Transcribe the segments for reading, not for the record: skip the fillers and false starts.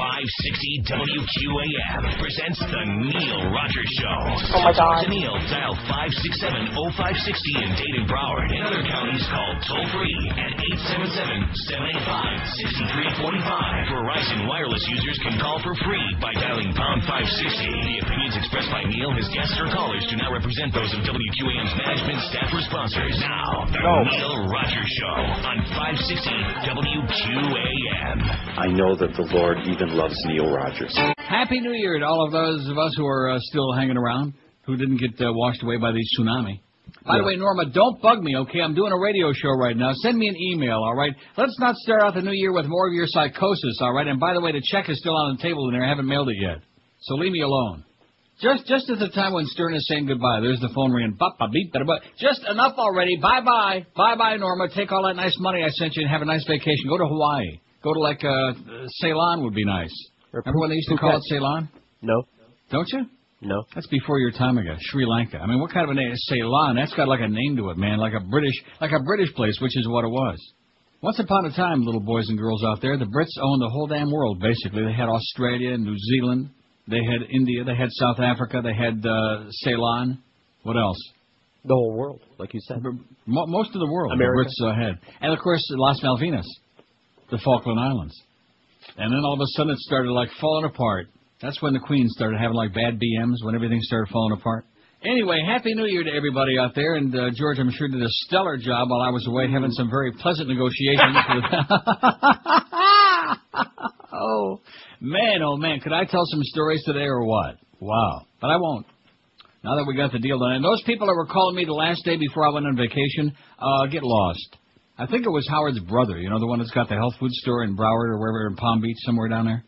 560 WQAM presents the Neil Rogers Show. Oh my God. To Neil, dial 567-0560 in Dade and Broward. In other counties, call toll-free at 877-785-6345. Verizon wireless users can call for free by dialing pound 560. The opinions expressed by Neil, his guests, or callers do not represent those of WQAM's management, staff, or sponsors. Now, the Neil Rogers Show on 560 WQAM. I know that the Lord even loves Neil Rogers. Happy New Year to all of those of us who are still hanging around, who didn't get washed away by the tsunami. By the way, Norma, don't bug me, okay? I'm doing a radio show right now. Send me an email, all right? Let's not start out the new year with more of your psychosis, all right? And by the way, the check is still on the table in there. I haven't mailed it yet. So leave me alone. Just at the time when Stern is saying goodbye, there's the phone ringing. Just enough already. Bye-bye. Bye-bye, Norma. Take all that nice money I sent you and have a nice vacation. Go to Hawaii. Go to, like, Ceylon would be nice. Remember when they used to call it Ceylon? No. Don't you? No. That's before your time ago. Sri Lanka. I mean, what kind of a name is Ceylon? That's got like a name to it, man. Like a British place, which is what it was. Once upon a time, little boys and girls out there, the Brits owned the whole damn world, basically. They had Australia, New Zealand. They had India. They had South Africa. They had Ceylon. What else? The whole world, like you said. Most of the world. America. The Brits had. And, of course, Las Malvinas, the Falkland Islands. And then all of a sudden it started, like, falling apart. That's when the Queen started having, like, bad BMs, when everything started falling apart. Anyway, Happy New Year to everybody out there. And, George, I'm sure did a stellar job while I was away having some very pleasant negotiations with... Oh, man. Could I tell some stories today or what? Wow. But I won't. Now that we got the deal done. And those people that were calling me the last day before I went on vacation, get lost. I think it was Howard's brother, you know, the one that's got the health food store in Broward or wherever, in Palm Beach, somewhere down there.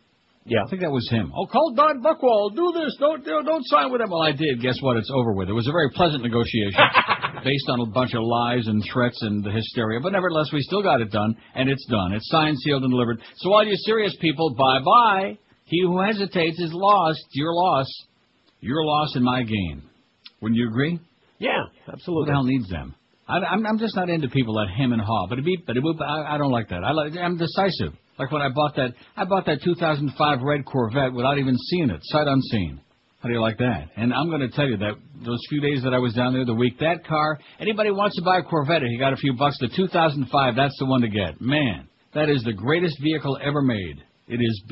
Yeah. I think that was him. Oh, call Don Buchwald. Do this. Don't sign with him. Well, I did. Guess what? It's over with. It was a very pleasant negotiation based on a bunch of lies and threats and the hysteria. But nevertheless, we still got it done, and it's done. It's signed, sealed, and delivered. So all you serious people, bye-bye. He who hesitates is lost. Your loss. Your loss and my gain. Wouldn't you agree? Yeah, absolutely. Who the hell needs them? I'm just not into people that hem and haw. But I don't like that. I'm decisive. Like when I bought that 2005 red Corvette without even seeing it, sight unseen. How do you like that? And I'm going to tell you that those few days that I was down there, the week, that car, anybody wants to buy a Corvette, if you got a few bucks, the 2005, that's the one to get. Man, that is the greatest vehicle ever made. It is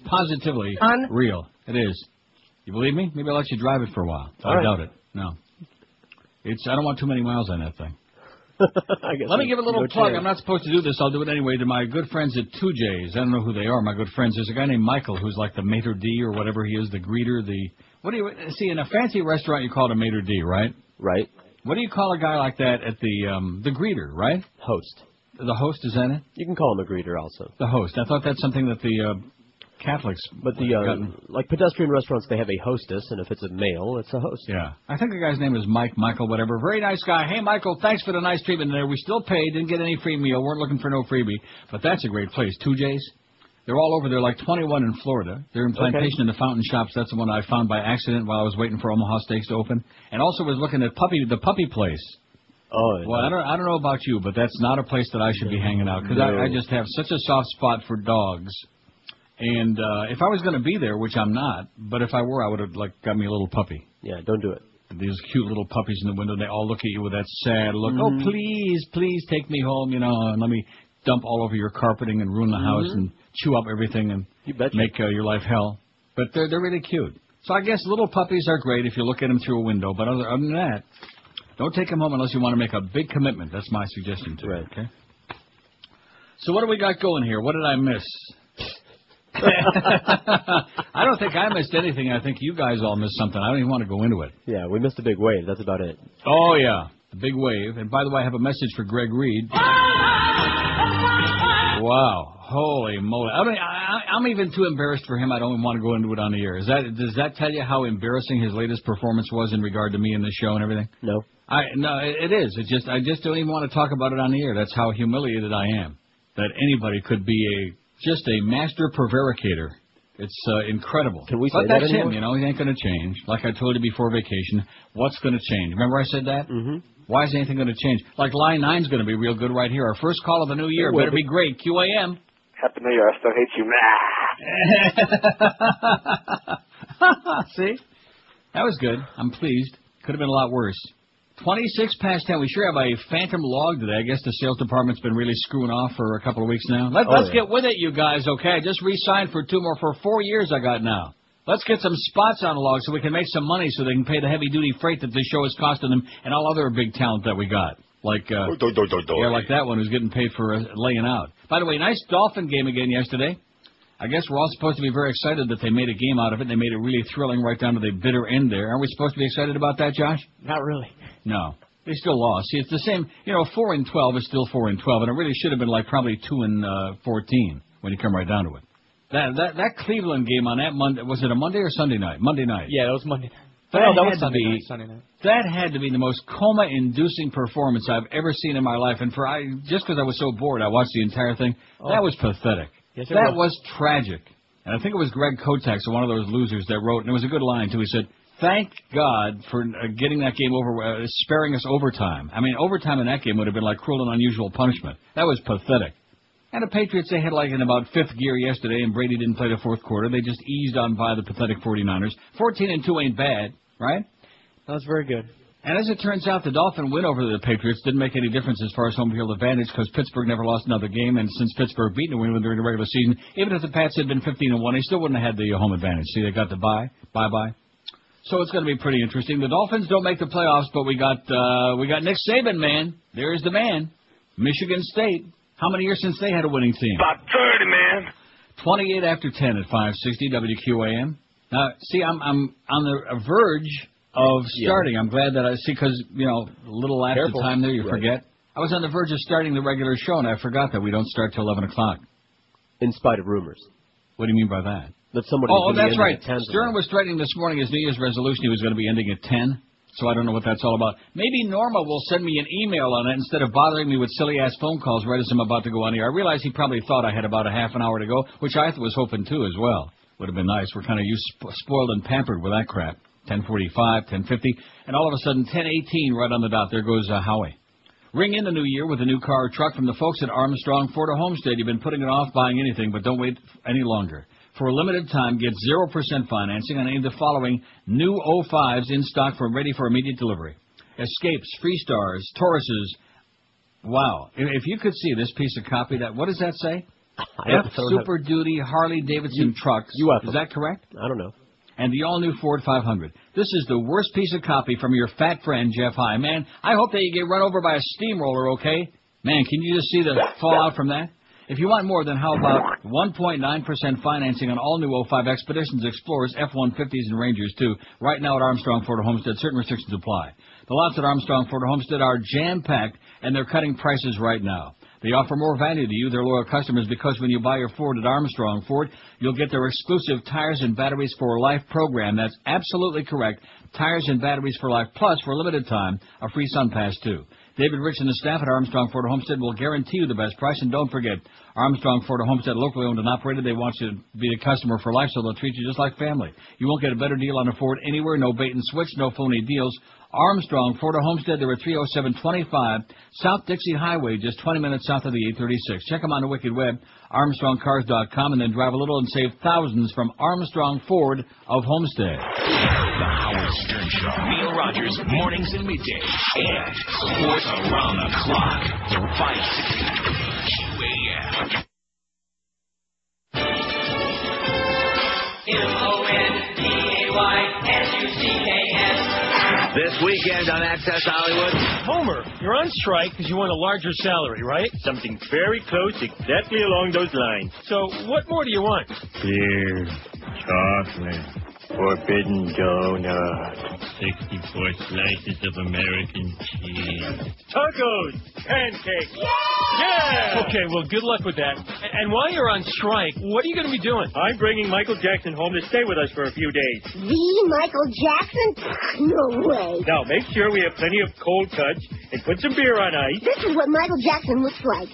positively real. It is. You believe me? Maybe I'll let you drive it for a while. I doubt it. No. I don't want too many miles on that thing. Let me give a little plug. I'm not supposed to do this. I'll do it anyway to my good friends at 2J's. I don't know who they are, my good friends. There's a guy named Michael who's like the maitre d' or whatever he is, the greeter, what do you see in a fancy restaurant? You call it a maitre d', right? Right. What do you call a guy like that at the greeter, right? Host. The host, is that it? You can call him a greeter also. The host. I thought that's something that the Catholics. But like pedestrian restaurants, they have a hostess, and if it's a male, it's a host. Yeah. I think the guy's name is Michael, whatever. Very nice guy. Hey, Michael, thanks for the nice treatment there. We still paid, didn't get any free meal, weren't looking for no freebie. But that's a great place. 2J's. They're all over. They're like 21 in Florida. They're in Plantation in the Fountain Shops. That's the one I found by accident while I was waiting for Omaha Steaks to open. And also was looking at the puppy place. Oh, well, I don't know about you, but that's not a place that I should be hanging out because I just have such a soft spot for dogs. And if I was going to be there, which I'm not, but if I were, I would have got me a little puppy. Yeah, don't do it. These cute little puppies in the window, they all look at you with that sad look. Oh, please take me home, and let me dump all over your carpeting and ruin the house and chew up everything and make your life hell. But they're really cute. So I guess little puppies are great if you look at them through a window. But other than that, don't take them home unless you want to make a big commitment. That's my suggestion to you. Right. Okay. So what do we got going here? What did I miss? I don't think I missed anything. I think you guys all missed something. I don't even want to go into it. Yeah, we missed a big wave. That's about it. Oh, yeah. The big wave. And by the way, I have a message for Greg Reed. Wow. Holy moly. I'm even too embarrassed for him. I don't even want to go into it on the air. Does that tell you how embarrassing his latest performance was in regard to me and the show and everything? No. No, it is. I just don't even want to talk about it on the air. That's how humiliated I am. That anybody could be just a master prevaricator. It's incredible. Can we say but that that's anymore? him, He ain't going to change. Like I told you before vacation, what's going to change? Remember I said that? Mm-hmm. Why is anything going to change? Like Line 9's going to be real good right here. Our first call of the new year. Better be great. QAM. Happy New Year. I still hate you. See? That was good. I'm pleased. Could have been a lot worse. 26 past 10. We sure have a phantom log today. I guess the sales department's been really screwing off for a couple of weeks now. Let's get with it, you guys, okay? I just re-signed for 4 years I got now. Let's get some spots on the log so we can make some money so they can pay the heavy-duty freight that this show is costing them and all other big talent that we got. Like like that one who's getting paid for laying out. By the way, nice Dolphin game again yesterday. I guess we're all supposed to be very excited that they made a game out of it. They made it really thrilling right down to the bitter end there. Aren't we supposed to be excited about that, Josh? Not really. No. They still lost. See, it's the same. 4-12 is still 4-12, and it really should have been like probably 2-14 when you come right down to it. That Cleveland game on that Monday, was it a Monday or Sunday night? Monday night. Yeah, it was Monday night. That was Sunday night. That had to be the most coma-inducing performance I've ever seen in my life. And just because I was so bored, I watched the entire thing. That was pathetic. Yes, that was tragic. And I think it was Greg Kotex, one of those losers, that wrote, and it was a good line, too. He said, "Thank God for getting that game over, sparing us overtime." I mean, overtime in that game would have been like cruel and unusual punishment. That was pathetic. And the Patriots, they had like in about fifth gear yesterday, and Brady didn't play the fourth quarter. They just eased on by the pathetic 49ers. 14-2 ain't bad, right? That was very good. And as it turns out, the Dolphin win over the Patriots didn't make any difference as far as home field advantage because Pittsburgh never lost another game, and since Pittsburgh beat New England during the regular season, even if the Pats had been 15-1, they still wouldn't have had the home advantage. See, they got the bye-bye. So it's going to be pretty interesting. The Dolphins don't make the playoffs, but we got Nick Saban, man. There's the man. Michigan State. How many years since they had a winning team? About 30, man. 28 after 10 at 560 WQAM. Now, see, I'm on the verge of starting. I'm glad that I see because, a little lapse of time there, you forget. I was on the verge of starting the regular show, and I forgot that we don't start till 11 o'clock. In spite of rumors. What do you mean by that? That somebody that's right. Stern was threatening this morning his New Year's resolution he was going to be ending at 10. So I don't know what that's all about. Maybe Norma will send me an email on it instead of bothering me with silly-ass phone calls right as I'm about to go on here. I realize he probably thought I had about a half an hour to go, which I was hoping too as well. Would have been nice. We're kind of spoiled and pampered with that crap. 10:45, 10:50, and all of a sudden 10:18 right on the dot. There goes Howie. Ring in the new year with a new car or truck from the folks at Armstrong Ford or Homestead. You've been putting it off buying anything, but don't wait any longer. For a limited time, get 0% financing on any of the following new 05s in stock ready for immediate delivery. Escapes, Freestars, Tauruses. Wow. If you could see this piece of copy, what does that say? F Super Duty Harley Davidson trucks. Is that correct? I don't know. And the all-new Ford 500. This is the worst piece of copy from your fat friend, Jeff High. Man, I hope that you get run over by a steamroller, okay? Man, can you just see the fallout from that? If you want more, then how about 1.9% financing on all new 05 Expeditions, Explorers, F-150s, and Rangers, too, right now at Armstrong Ford Homestead. Certain restrictions apply. The lots at Armstrong Ford Homestead are jam-packed, and they're cutting prices right now. They offer more value to you, their loyal customers, because when you buy your Ford at Armstrong Ford, you'll get their exclusive Tires and Batteries for Life program. That's absolutely correct. Tires and Batteries for Life, plus, for a limited time, a free Sun Pass, too. David Rich and the staff at Armstrong Ford Homestead will guarantee you the best price. And don't forget, Armstrong Ford Homestead, locally owned and operated. They want you to be a customer for life, so they'll treat you just like family. You won't get a better deal on a Ford anywhere. No bait and switch, no phony deals. Armstrong Ford Homestead, they're at 30725 South Dixie Highway, just 20 minutes south of the 836. Check them on the wicked web, ArmstrongCars.com, and then drive a little and save thousands from Armstrong Ford of Homestead. The Howard Stern Show. Neil Rogers, mornings and middays. And sports around the clock. 560 QAM. This weekend on Access Hollywood. Homer, you're on strike because you want a larger salary, right? Something very close, exactly along those lines. So what more do you want? Beer, chocolate, forbidden donut, 64 slices of American cheese. Tacos! Pancakes! Yeah! Okay, well, good luck with that. And while you're on strike, what are you going to be doing? I'm bringing Michael Jackson home to stay with us for a few days. The Michael Jackson? No way. Now, make sure we have plenty of cold cuts and put some beer on ice. This is what Michael Jackson looks like.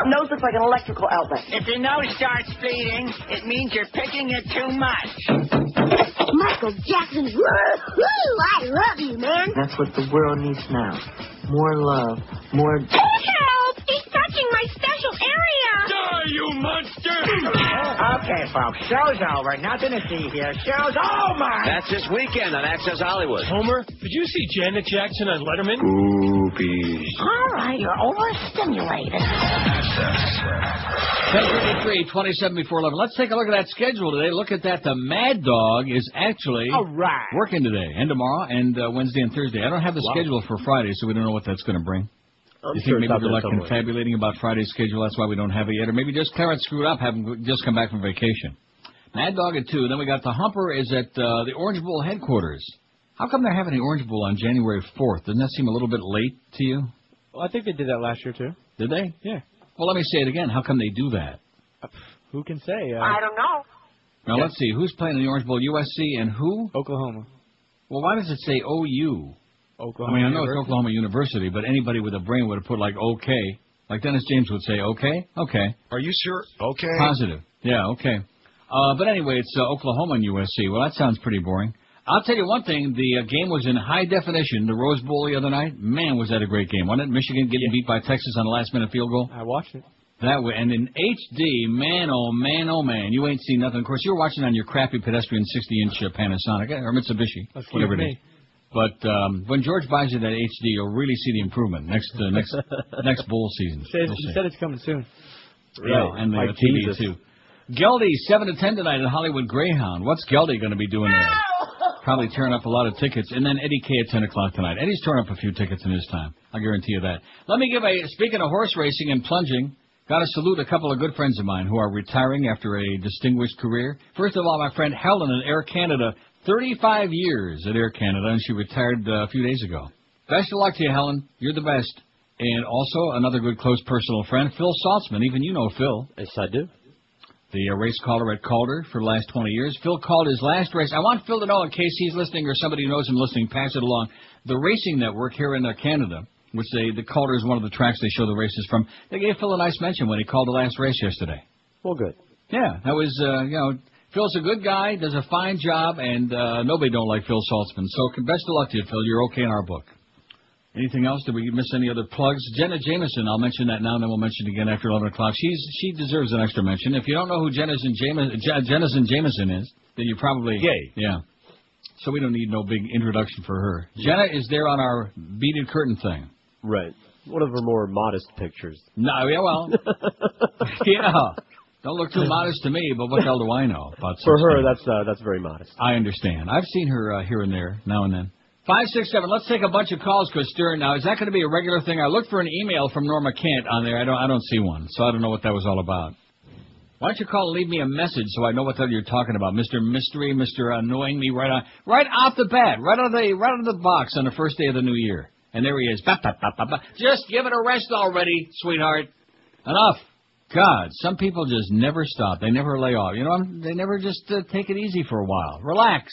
Nose looks like an electrical outlet. If your nose starts bleeding, it means you're picking it too much. Michael Jackson, woo-hoo! I love you, man. That's what the world needs now. More love. More... Help! He's touching my special area! Die, you monster! Okay, folks, show's over. Nothing to see here. Show's over. That's this weekend on Access Hollywood. Homer, did you see Janet Jackson on Letterman? Boobies. All right, you're overstimulated. 10:33, 27 before 11. Let's take a look at that schedule today. Look at that. The Mad Dog is actually working today and tomorrow and Wednesday and Thursday. I don't have the schedule for Friday, so we don't know what that's going to bring. You think maybe they're like confabulating about Friday's schedule? That's why we don't have it yet. Or maybe just Clarence screwed up, having just come back from vacation. Mad Dog at 2. Then we got the Humper is at the Orange Bowl headquarters. How come they're having the Orange Bowl on January 4th? Doesn't that seem a little bit late to you? Well, I think they did that last year, too. Did they? Yeah. Well, let me say it again. How come they do that? Who can say? I don't know. Now, let's see. Who's playing in the Orange Bowl? USC and who? Oklahoma. Well, why does it say OU? Oklahoma I mean, I know it's Oklahoma University, but anybody with a brain would have put, like, okay. Like Dennis James would say, okay? Okay. Are you sure? Okay. Positive. Yeah, okay. But anyway, it's Oklahoma and USC. Well, that sounds pretty boring. I'll tell you one thing. The game was in high definition, the Rose Bowl the other night. Man, was that a great game, wasn't it? Michigan getting beat by Texas on a last-minute field goal. I watched it. That way, and in HD, man, oh man, you ain't seen nothing. Of course, you were watching on your crappy pedestrian 60-inch Panasonic or Mitsubishi, whatever it is. But when George buys you that HD, you'll really see the improvement next bowl season. He said it's coming soon. Yeah, and the TV too. Geldy 7 to 10 tonight at Hollywood Greyhound. What's Geldy going to be doing there? Probably tearing up a lot of tickets. And then Eddie K at 10 o'clock tonight. Eddie's torn up a few tickets in his time. I'll guarantee you that. Let me give speaking of horse racing and plunging, got to salute a couple of good friends of mine who are retiring after a distinguished career. First of all, my friend Helen in Air Canada, 35 years at Air Canada, and she retired a few days ago. Best of luck to you, Helen. You're the best. And also another good close personal friend, Phil Saltzman. Even you know Phil. Yes, I do. The race caller at Calder for the last 20 years. Phil called his last race. I want Phil to know, in case he's listening or somebody who knows him listening, pass it along. The Racing Network here in Canada, which the Calder is one of the tracks they show the races from, they gave Phil a nice mention when he called the last race yesterday. Well, good. Yeah, that was, Phil's a good guy, does a fine job, and nobody don't like Phil Saltzman. So best of luck to you, Phil. You're okay in our book. Anything else? Did we miss any other plugs? Jenna Jameson, I'll mention that now, and then we'll mention it again after 11 o'clock. She deserves an extra mention. If you don't know who Jennison Jameson is, then you probably... Yay. Yeah. So we don't need no big introduction for her. Jenna is there on our beaded curtain thing. Right. One of her more modest pictures. No, yeah, well... yeah. Don't look too modest to me, but what the hell do I know about such For her, things? that's very modest. I understand. I've seen her here and there, now and then. 567. Let's take a bunch of calls, because Stern. Now, is that going to be a regular thing? I looked for an email from Norma Kent on there. I don't see one, so I don't know what that was all about. Why don't you call and leave me a message so I know what the hell you're talking about, Mr. Mystery, Mr. Annoying me right off the bat, right out of the box on the first day of the new year. And there he is. Ba, ba, ba, ba, ba. Just give it a rest already, sweetheart. Enough. God, some people just never stop. They never lay off. You know, they never just take it easy for a while. Relax.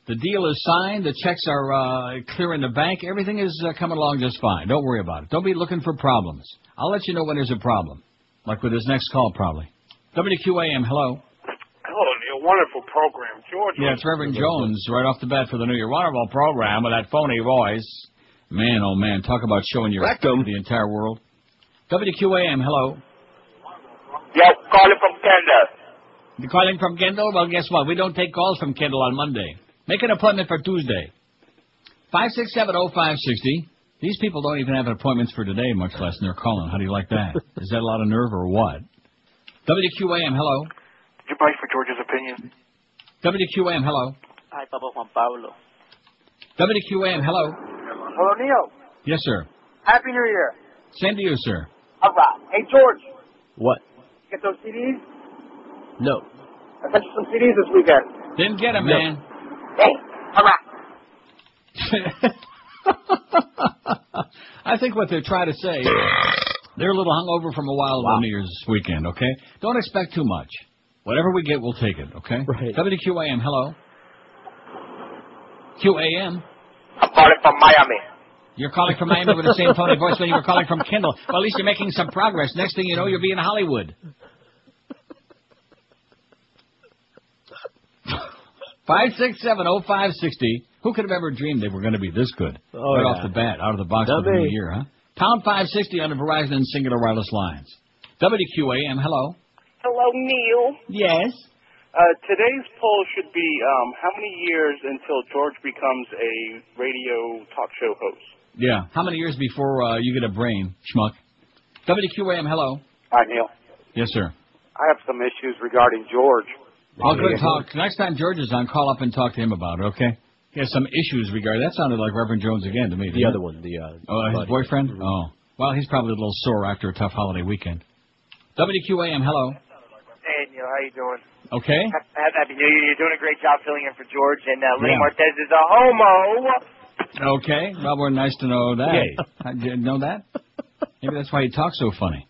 The deal is signed. The checks are clear in the bank. Everything is coming along just fine. Don't worry about it. Don't be looking for problems. I'll let you know when there's a problem, like with his next call probably. WQAM, hello. Hello, Neil. Wonderful program. George. Yeah, it's Reverend Jones right off the bat for the new year. Wonderful program with that phony voice. Man, oh man, talk about showing your rectum to the entire world. WQAM, hello. Yo, calling from Kendall. You calling from Kendall? Well, guess what? We don't take calls from Kendall on Monday. Make an appointment for Tuesday. 5670560. These people don't even have appointments for today, much less they're calling. How do you like that? Is that a lot of nerve or what? WQAM, hello. Did you buy for George's opinion? WQAM, hello. Hi, Papa Juan Pablo. WQAM, hello. Hello, Neil. Yes, sir. Happy New Year. Same to you, sir. All right. Hey, George. What? Get those CDs? No. I sent you some CDs this weekend. Didn't get them, man. Hey, all right. I think what they're trying to say, they're a little hungover from a wild New Year's weekend, okay? Don't expect too much. Whatever we get, we'll take it, okay? Right. WQAM, hello. QAM. I'm calling from Miami. You're calling from Miami with the same phony voice when you were calling from Kendall. Well, at least you're making some progress. Next thing you know, you'll be in Hollywood. 5670560. Who could have ever dreamed they were going to be this good? Off the bat, out of the box for the new year, huh? Pound 560 on the Verizon and Singular Wireless lines. WQAM, hello. Hello, Hello, Neil. Yes? Today's poll should be how many years until George becomes a radio talk show host? Yeah. How many years before you get a brain, schmuck? WQAM, hello. Hi, Neil. Yes, sir. I have some issues regarding George. I'll go talk. Next time George is on, call up and talk to him about it, okay? He has some issues regarding... That sounded like Reverend Jones again to me. The other one. His boyfriend? Mm-hmm. Oh. Well, he's probably a little sore after a tough holiday weekend. WQAM, hello. Hey, Neil, how you doing? Okay. Happy New Year. You're doing a great job filling in for George, and Lenny Martez is a homo. Okay. Well, we're nice to know that. Hey. I didn't know that? Maybe that's why he talks so funny.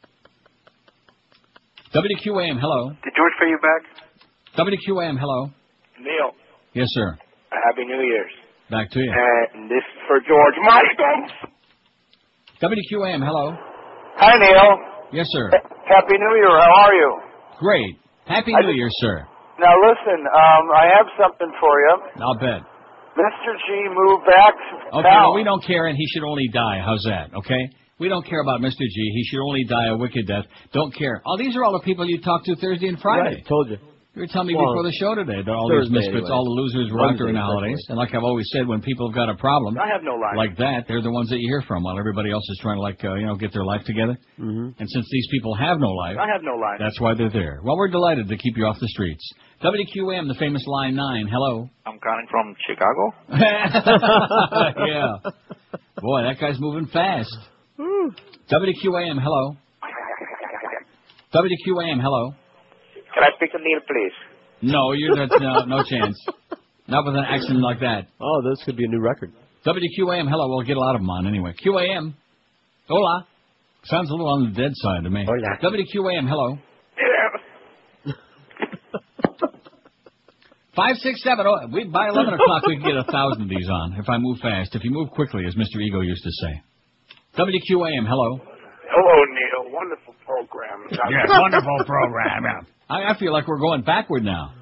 WQAM, hello. Did George pay you back? WQAM, hello. Neil. Yes, sir. Happy New Year's. Back to you. And this is for George Michael. WQAM, hello. Hi, Neil. Yes, sir. Happy New Year. How are you? Great. Happy New Year, sir. Now, listen, I have something for you. I'll bet. Mr. G moved back to Okay, well, we don't care, and he should only die. How's that, okay? We don't care about Mr. G. He should only die a wicked death. Don't care. Oh, these are all the people you talked to Thursday and Friday. Right, told you. You were telling me before the show today that all these misfits, all the losers were out during the holidays. And like I've always said, when people have got a problem I have no lie. like that, they're the ones that you hear from while everybody else is trying to, get their life together. Mm-hmm. And since these people have no life, I have no lie. That's why they're there. Well, we're delighted to keep you off the streets. WQAM, the famous Line 9. Hello. I'm calling from Chicago. Yeah. Boy, that guy's moving fast. WQAM, hello. WQAM, hello. Can I speak to Neil, please? No, no chance. Not with an accent like that. Oh, this could be a new record. WQAM, hello. We'll get a lot of them on anyway. QAM, hola. Sounds a little on the dead side to me. Hola. WQAM, hello. Yeah. 567. By 11 o'clock, we can get 1,000 of these on if I move fast. If you move quickly, as Mr. Ego used to say. WQAM, hello. Hello, Neil. Wonderful program. Yes, wonderful program. Yeah. I feel like we're going backward now.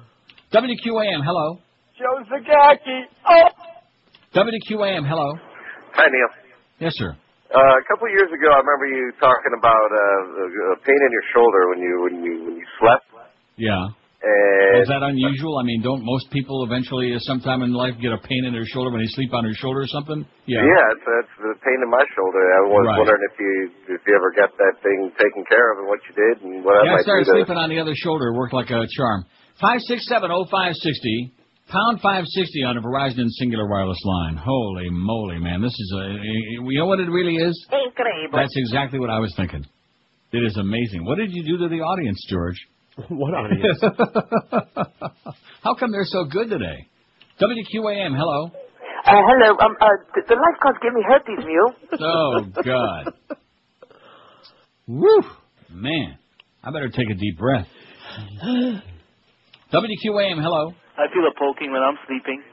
WQAM, hello. Joe Zagacki. Oh. WQAM, hello. Hi, Neil. Yes, sir. A couple of years ago, I remember you talking about pain in your shoulder when you slept. Yeah. And is that unusual? I mean, don't most people eventually, sometime in life, get a pain in their shoulder when they sleep on their shoulder or something? Yeah. Yeah, it's the pain in my shoulder. I was wondering if you ever got that thing taken care of and what you did and what I might do. I started sleeping on the other shoulder. It worked like a charm. 567-0560, pound 560 on a Verizon Singular Wireless line. Holy moly, man. This is you know what it really is? Incredible. That's exactly what I was thinking. It is amazing. What did you do to the audience, George? What audience? How come they're so good today? WQAM, hello. Hello. The lifeguards gave me herpes, Neil. Oh, God. Woo! Man, I better take a deep breath. WQAM, hello. I feel a poking when I'm sleeping.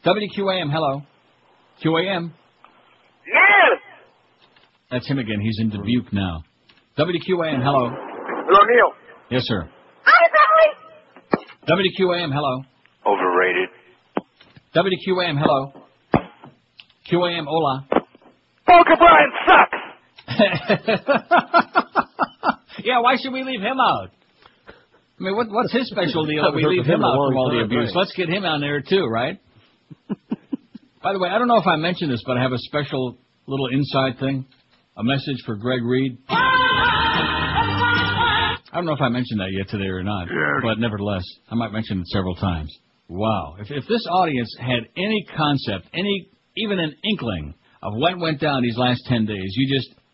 WQAM, hello. QAM. Neil! That's him again. He's in Dubuque now. WQAM, hello. Hello, Neil. Yes, sir. Hi, WQAM, hello. Overrated. WQAM, hello. QAM, hola. Boca Brian sucks! Yeah, why should we leave him out? I mean, what's his special deal that we leave him out from all the abuse? Let's get him on there, too, right? By the way, I don't know if I mentioned this, but I have a special little inside thing. A message for Greg Reed. I don't know if I mentioned that yet today or not, but nevertheless, I might mention it several times. Wow. If this audience had any concept, even an inkling of what went down these last 10 days,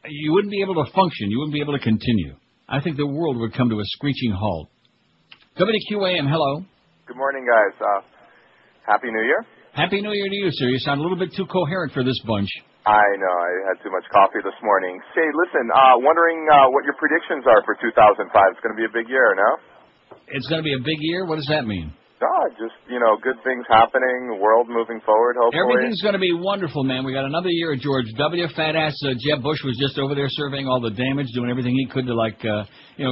you wouldn't be able to function. You wouldn't be able to continue. I think the world would come to a screeching halt. WQAM, hello. Good morning, guys. Happy New Year. Happy New Year to you, sir. You sound a little bit too coherent for this bunch. I know. I had too much coffee this morning. Say, listen, wondering what your predictions are for 2005. It's going to be a big year, no? It's going to be a big year? What does that mean? Just, good things happening, the world moving forward, hopefully. Everything's going to be wonderful, man. We got another year of George W. Fat-ass Jeb Bush was just over there surveying all the damage, doing everything he could to,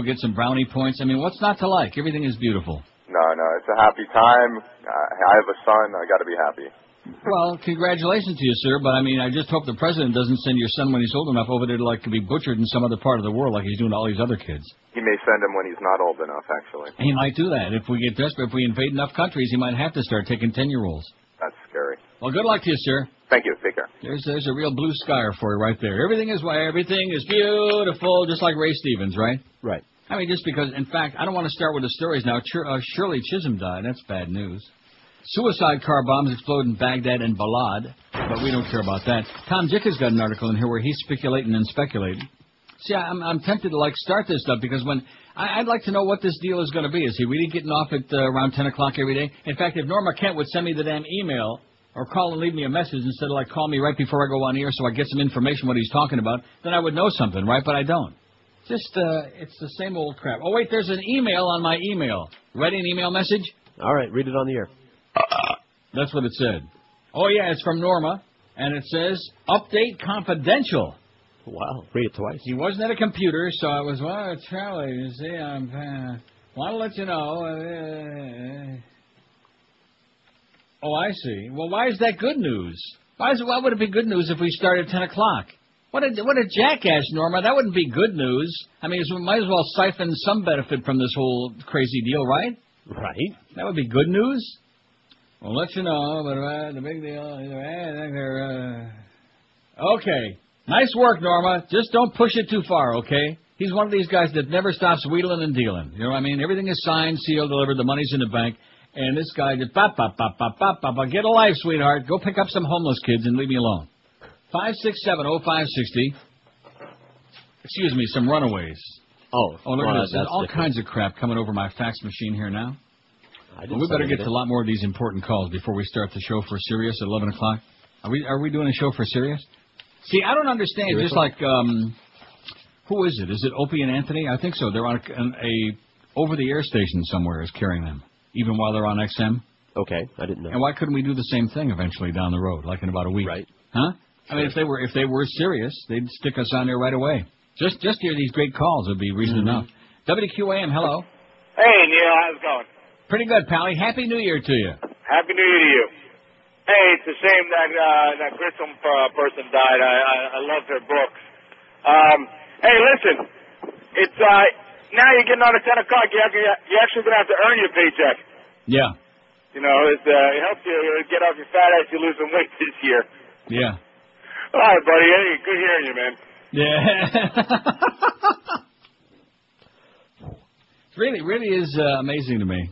get some brownie points. I mean, what's not to like? Everything is beautiful. No, it's a happy time. I have a son. I got to be happy. Well, congratulations to you, sir. But I mean, I just hope the president doesn't send your son when he's old enough over there to like to be butchered in some other part of the world, like he's doing to all these other kids. He may send him when he's not old enough, actually. He might do that if we get desperate. If we invade enough countries, he might have to start taking 10-year-olds. That's scary. Well, good luck to you, sir. Thank you. Take care. There's a real blue sky for you right there. Everything is beautiful, just like Ray Stevens, right? Right. I mean, just because, in fact, I don't want to start with the stories now. Shirley Chisholm died. That's bad news. Suicide car bombs explode in Baghdad and Balad, but we don't care about that. Tom Jick's got an article in here where he's speculating and speculating. See, I'm tempted to, like, start this stuff because when I'd like to know what this deal is going to be. Is he really getting off at around 10 o'clock every day? In fact, if Norma Kent would send me the damn email or call and leave me a message instead of, like, call me right before I go on air so I get some information what he's talking about, then I would know something, right? But I don't. Just, it's the same old crap. Oh, wait, there's an email on my email. Ready an email message? All right, read it on the air. That's what it said. Oh, yeah, it's from Norma, and it says, Update Confidential. Wow, read it twice. He wasn't at a computer, so I was, well, Charlie, you see, want to let you know. Oh, I see. Well, why is that good news? Why would it be good news if we start at 10 o'clock? What a jackass, Norma. That wouldn't be good news. I mean, we might as well siphon some benefit from this whole crazy deal, right? Right. That would be good news. We'll let you know, but the big deal. Okay. Nice work, Norma. Just don't push it too far, okay? He's one of these guys that never stops wheeling and dealing. You know what I mean? Everything is signed, sealed, delivered. The money's in the bank. And this guy just, get a life, sweetheart. Go pick up some homeless kids and leave me alone. 5670560. Excuse me, some runaways. Oh, look at this. There's all kinds of crap coming over my fax machine here now. Well, we better get to a lot more of these important calls before we start the show for Sirius at 11 o'clock. Are we doing a show for Sirius? See, I don't understand. Seriously? Just like, who is it? Is it Opie and Anthony? I think so. They're on a over-the-air station somewhere is carrying them, even while they're on XM. Okay, I didn't know. And why couldn't we do the same thing eventually down the road, like in about a week? Right. Huh? I mean, if they were serious, they'd stick us on there right away. Just hear these great calls would be reason enough. WQAM, hello. Hey, Neil, how's it going? Pretty good, Pally. Happy New Year to you. Happy New Year to you. Hey, it's a shame that Grissom person died. I loved her books. Hey, listen, it's now you're getting on at 10 o'clock. You're actually going to have to earn your paycheck. Yeah. You know, it helps you get off your fat ass. You lose some weight this year. Yeah. All right, buddy. Hey, good hearing you, man. Yeah. It really is amazing to me.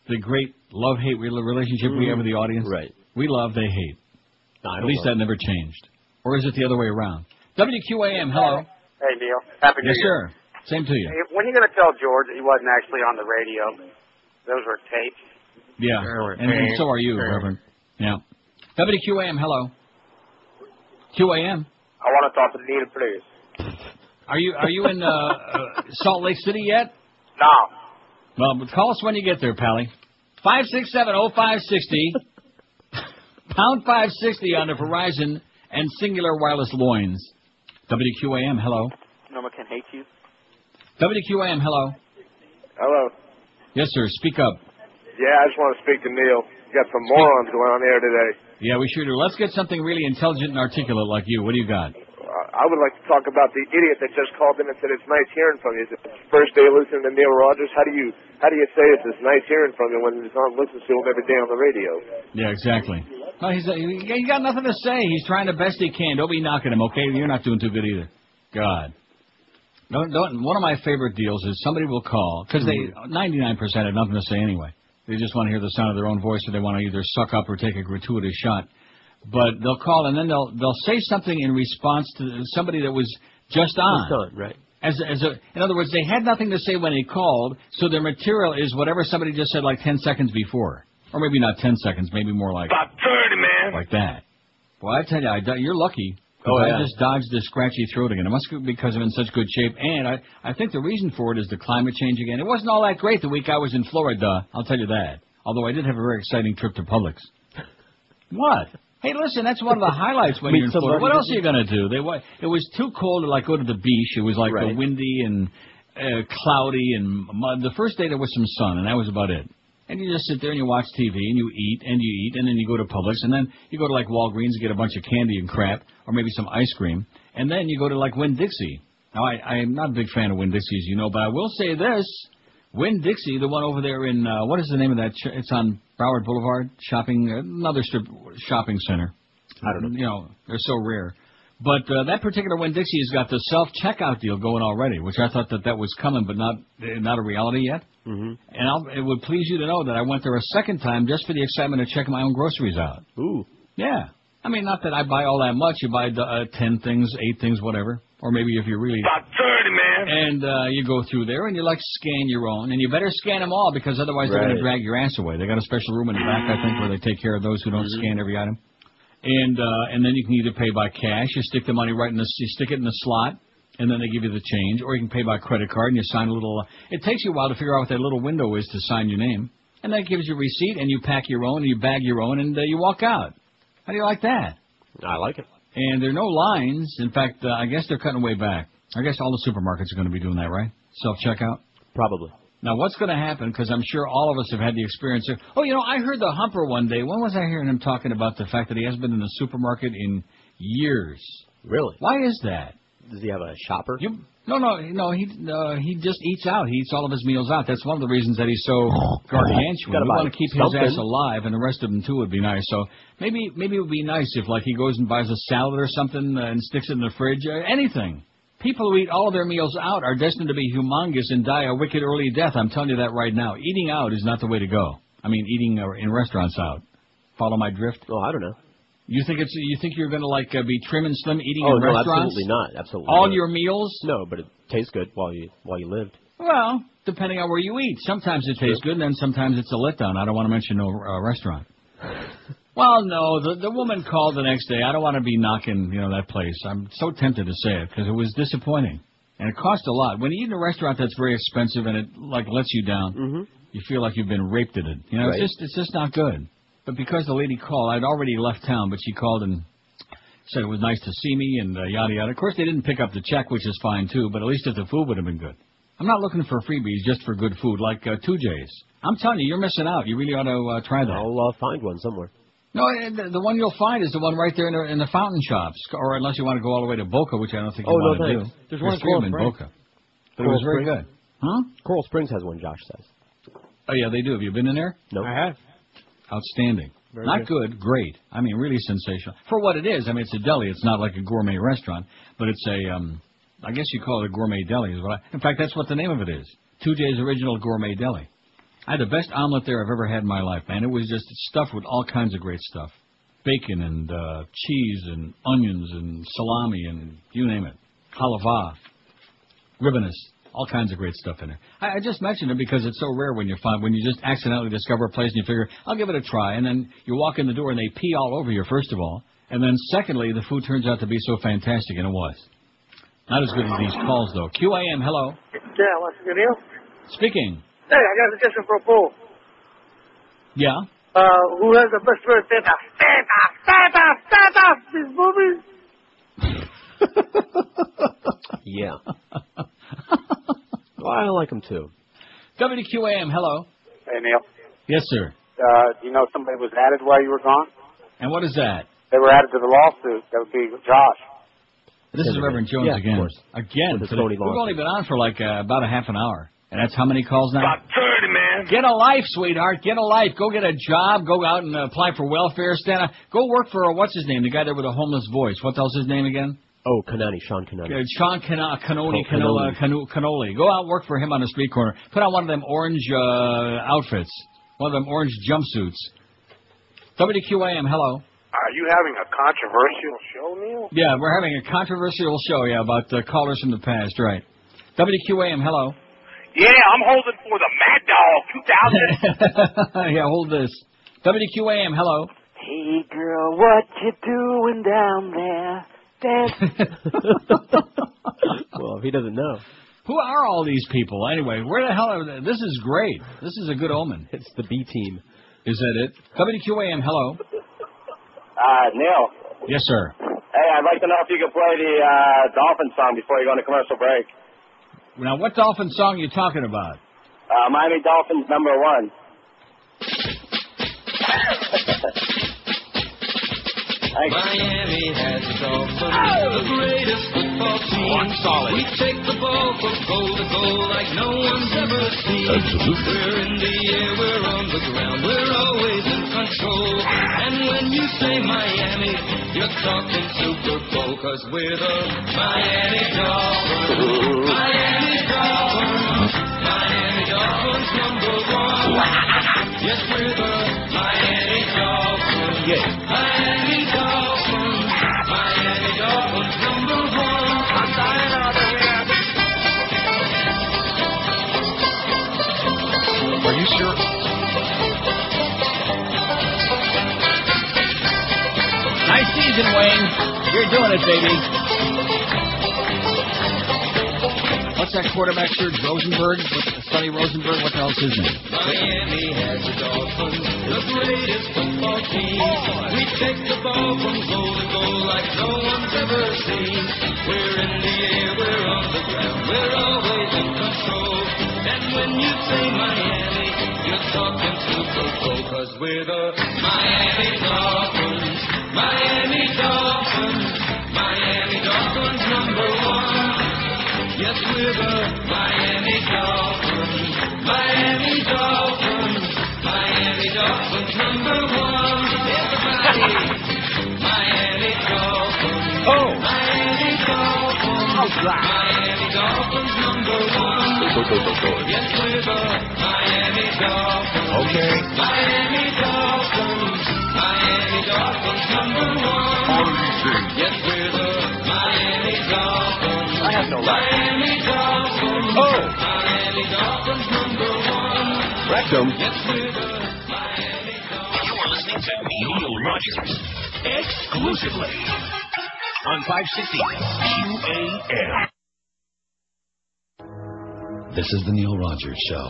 The great love-hate relationship we have with the audience. Right. We love, they hate. No, at least that never changed. Or is it the other way around? WQAM, hello. Hey, Neil. Happy New Year. Yes, sir. Same to you. Hey, when are you going to tell George that he wasn't actually on the radio? Those were tapes. Yeah, and so are you, Reverend. Yeah. WQAM, hello. QAM. I want to talk to Nita, please. Are you in Salt Lake City yet? No. Well, call us when you get there, Pally. 5670560. Pound 560 on the Verizon and Singular Wireless Loins. WQAM, hello. Norma can hate you. WQAM, hello. Hello. Yes, sir. Speak up. Yeah, I just want to speak to Neil. You got some morons going on here today. Yeah, we sure do. Let's get something really intelligent and articulate like you. What do you got? I would like to talk about the idiot that just called in and said it's nice hearing from you. Is it the first day listening to Neil Rogers? How do you say it's nice hearing from you when it's not listening to him every day on the radio? Yeah, exactly. Well, he's got nothing to say. He's trying the best he can. Don't be knocking him, okay? You're not doing too good either. God. Don't. One of my favorite deals is somebody will call because they 99% have nothing to say anyway. They just want to hear the sound of their own voice, or they want to either suck up or take a gratuitous shot. But they'll call and then they'll say something in response to somebody that was just on. Right. In other words, they had nothing to say when they called, so their material is whatever somebody just said like 10 seconds before, or maybe not 10 seconds, maybe more like about 30, man. Like that. Well, I tell you, you're lucky. Oh, yeah. I just dodged the scratchy throat again. It must be because I'm in such good shape. And I think the reason for it is the climate change again. It wasn't all that great the week I was in Florida, I'll tell you that. Although I did have a very exciting trip to Publix. What? Hey, listen, that's one of the highlights when you're in Florida. What else are you going to do? It was too cold to, like, go to the beach. It was, like, windy and cloudy and mud. The first day there was some sun, and that was about it. And you just sit there and you watch TV and you eat and you eat, and then you go to Publix, and then you go to like Walgreens and get a bunch of candy and crap, or maybe some ice cream, and then you go to like Winn-Dixie. Now, I'm not a big fan of Winn-Dixie, as you know, but I will say this. Winn-Dixie, the one over there in, what is the name of that? It's on Broward Boulevard, another strip shopping center. I don't know. You know, they're so rare. But that particular Winn-Dixie has got the self-checkout deal going already, which I thought that was coming, but not a reality yet. Mm-hmm. And it would please you to know that I went there a second time just for the excitement of checking my own groceries out. Ooh. Yeah. I mean, not that I buy all that much. You buy 10 things, 8 things, whatever. Or maybe if you're really... About 30, man. And you go through there and you scan your own. And you better scan them all because otherwise they're going to drag your ass away. They got a special room in the back, I think, where they take care of those who don't scan every item. And then you can either pay by cash, you stick the money you stick it in the slot, and then they give you the change, or you can pay by credit card and you sign a little. It takes you a while to figure out what that little window is to sign your name, and that gives you a receipt, and you pack your own, and you bag your own, and you walk out. How do you like that? I like it. And there are no lines. In fact, I guess they're cutting way back. I guess all the supermarkets are going to be doing that, right? Self-checkout? Probably. Now, what's going to happen, because I'm sure all of us have had the experience of, I heard the Humper one day. When was I hearing him talking about the fact that he hasn't been in the supermarket in years? Really? Why is that? Does he have a shopper? No, he just eats out. He eats all of his meals out. That's one of the reasons that he's so gargantuan. We want to keep his ass alive, and the rest of them, too, would be nice. So maybe it would be nice if, he goes and buys a salad or something and sticks it in the fridge, anything. People who eat all of their meals out are destined to be humongous and die a wicked early death. I'm telling you that right now. Eating out is not the way to go. I mean, eating in restaurants out. Follow my drift? Oh, I don't know. You think you're going to be trim and slim eating in restaurants? Absolutely not. Absolutely. All not. Your meals? No, but it tastes good while you lived. Well, depending on where you eat. Sometimes it tastes good, and then sometimes it's a letdown. I don't want to mention no restaurant. Well, no, the woman called the next day. I don't want to be knocking, that place. I'm so tempted to say it because it was disappointing. And it cost a lot. When you eat in a restaurant that's very expensive and it, lets you down, you feel like you've been raped at it. Right. It's just not good. But because the lady called, I'd already left town, but she called and said it was nice to see me and yada, yada. Of course, they didn't pick up the check, which is fine, too, but at least if the food would have been good. I'm not looking for freebies just for good food, like 2J's. I'm telling you, you're missing out. You really ought to try that. I'll find one somewhere. No, the one you'll find is the one right there in the fountain shops, or unless you want to go all the way to Boca, which I don't think you want to do. There's one in Boca. But it was very good. Huh? Coral Springs has one, Josh says. Oh, yeah, they do. Have you been in there? No. I have. Outstanding. Not good, great. I mean, really sensational. For what it is, I mean, it's a deli. It's not like a gourmet restaurant, but it's I guess you call it a gourmet deli. In fact, that's what the name of it is. 2J's Original Gourmet Deli. I had the best omelet there I've ever had in my life, man. It was just stuffed with all kinds of great stuff. Bacon and cheese and onions and salami and you name it. Halava, ribbonus, all kinds of great stuff in there. I just mentioned it because it's so rare when you just accidentally discover a place and you figure, I'll give it a try. And then you walk in the door and they pee all over you, first of all. And then secondly, the food turns out to be so fantastic, and it was. Not as good as these calls, though. QAM, hello. Yeah, what's the deal? Speaking. Hey, I got a suggestion for a poll. Yeah? Who has the best favorite Santa? These movies? Yeah. Well, I like them too. WQAM, hello. Hey, Neil. Yes, sir. Do you know somebody was added while you were gone? And what is that? They were added to the lawsuit. That would be Josh. This is Reverend Jones again. Of course. Again. We've only been on for about a half an hour. And that's how many calls now? About 30, man. Get a life, sweetheart. Get a life. Go get a job. Go out and apply for welfare. Go work for, what's his name? The guy there with a homeless voice. What the hell's his name again? Oh, Kanani, Sean Kanani. Sean Canoli. Go out and work for him on the street corner. Put on one of them orange outfits. One of them orange jumpsuits. WQAM, hello. Are you having a controversial show, Neil? Yeah, we're having a controversial show, about callers from the past, right. WQAM, hello. Yeah, I'm holding for the Mad Dog 2000. Yeah, hold this. WQAM, hello. Hey, girl, what you doing down there? Well, if he doesn't know. Who are all these people? Anyway, where the hell are they? This is great. This is a good omen. It's the B team. Is that it? WQAM, hello. Neil. Yes, sir. Hey, I'd like to know if you could play the Dolphin song before you go on a commercial break. Now, what Dolphin song are you talking about? Miami Dolphins #1. Miami has it all for the greatest football team. Rock solid. We take the ball from goal to goal like no one's ever seen. Absolutely. We're in the air, we're on the ground, we're always in control. And when you say Miami, you're talking Super Bowl, 'cause we're the Miami Dolphins. Miami Dolphins. Miami Dolphins #1. Yes, we're the Miami Dolphins. Yes. Miami Dolphins. Miami Dolphins #1. I'm dying out of here. Are you sure? Nice season, Wayne. You're doing it, baby. What's that quarterback, Serge Rosenberg? Sonny Rosenberg? What the hell's his name? Miami has the Dolphins, the greatest football team. We take the ball from goal to goal like no one's ever seen. We're in the air, we're on the ground, we're always in control. And when you say Miami, you're talking Super Bowl, 'cause we're the Miami Dolphins. Miami Dolphins. Miami Dolphins #1. Yes, we're the Miami Dolphins. Miami Dolphins. Miami Dolphins #1. Everybody. Miami Dolphins. Oh. Miami Dolphins. Miami Dolphins #1. Yes, we're the Miami Dolphins. Okay. Miami Dolphins. Miami Dolphins #1. Yes, we're the Miami Dolphins. I have no luck. Miami Dolphins. Oh. Miami Dolphins #1. Rectum. Yes, we're the Miami Dolphins. You're listening to Neil Rogers exclusively on 560 QAM. This is the Neil Rogers Show.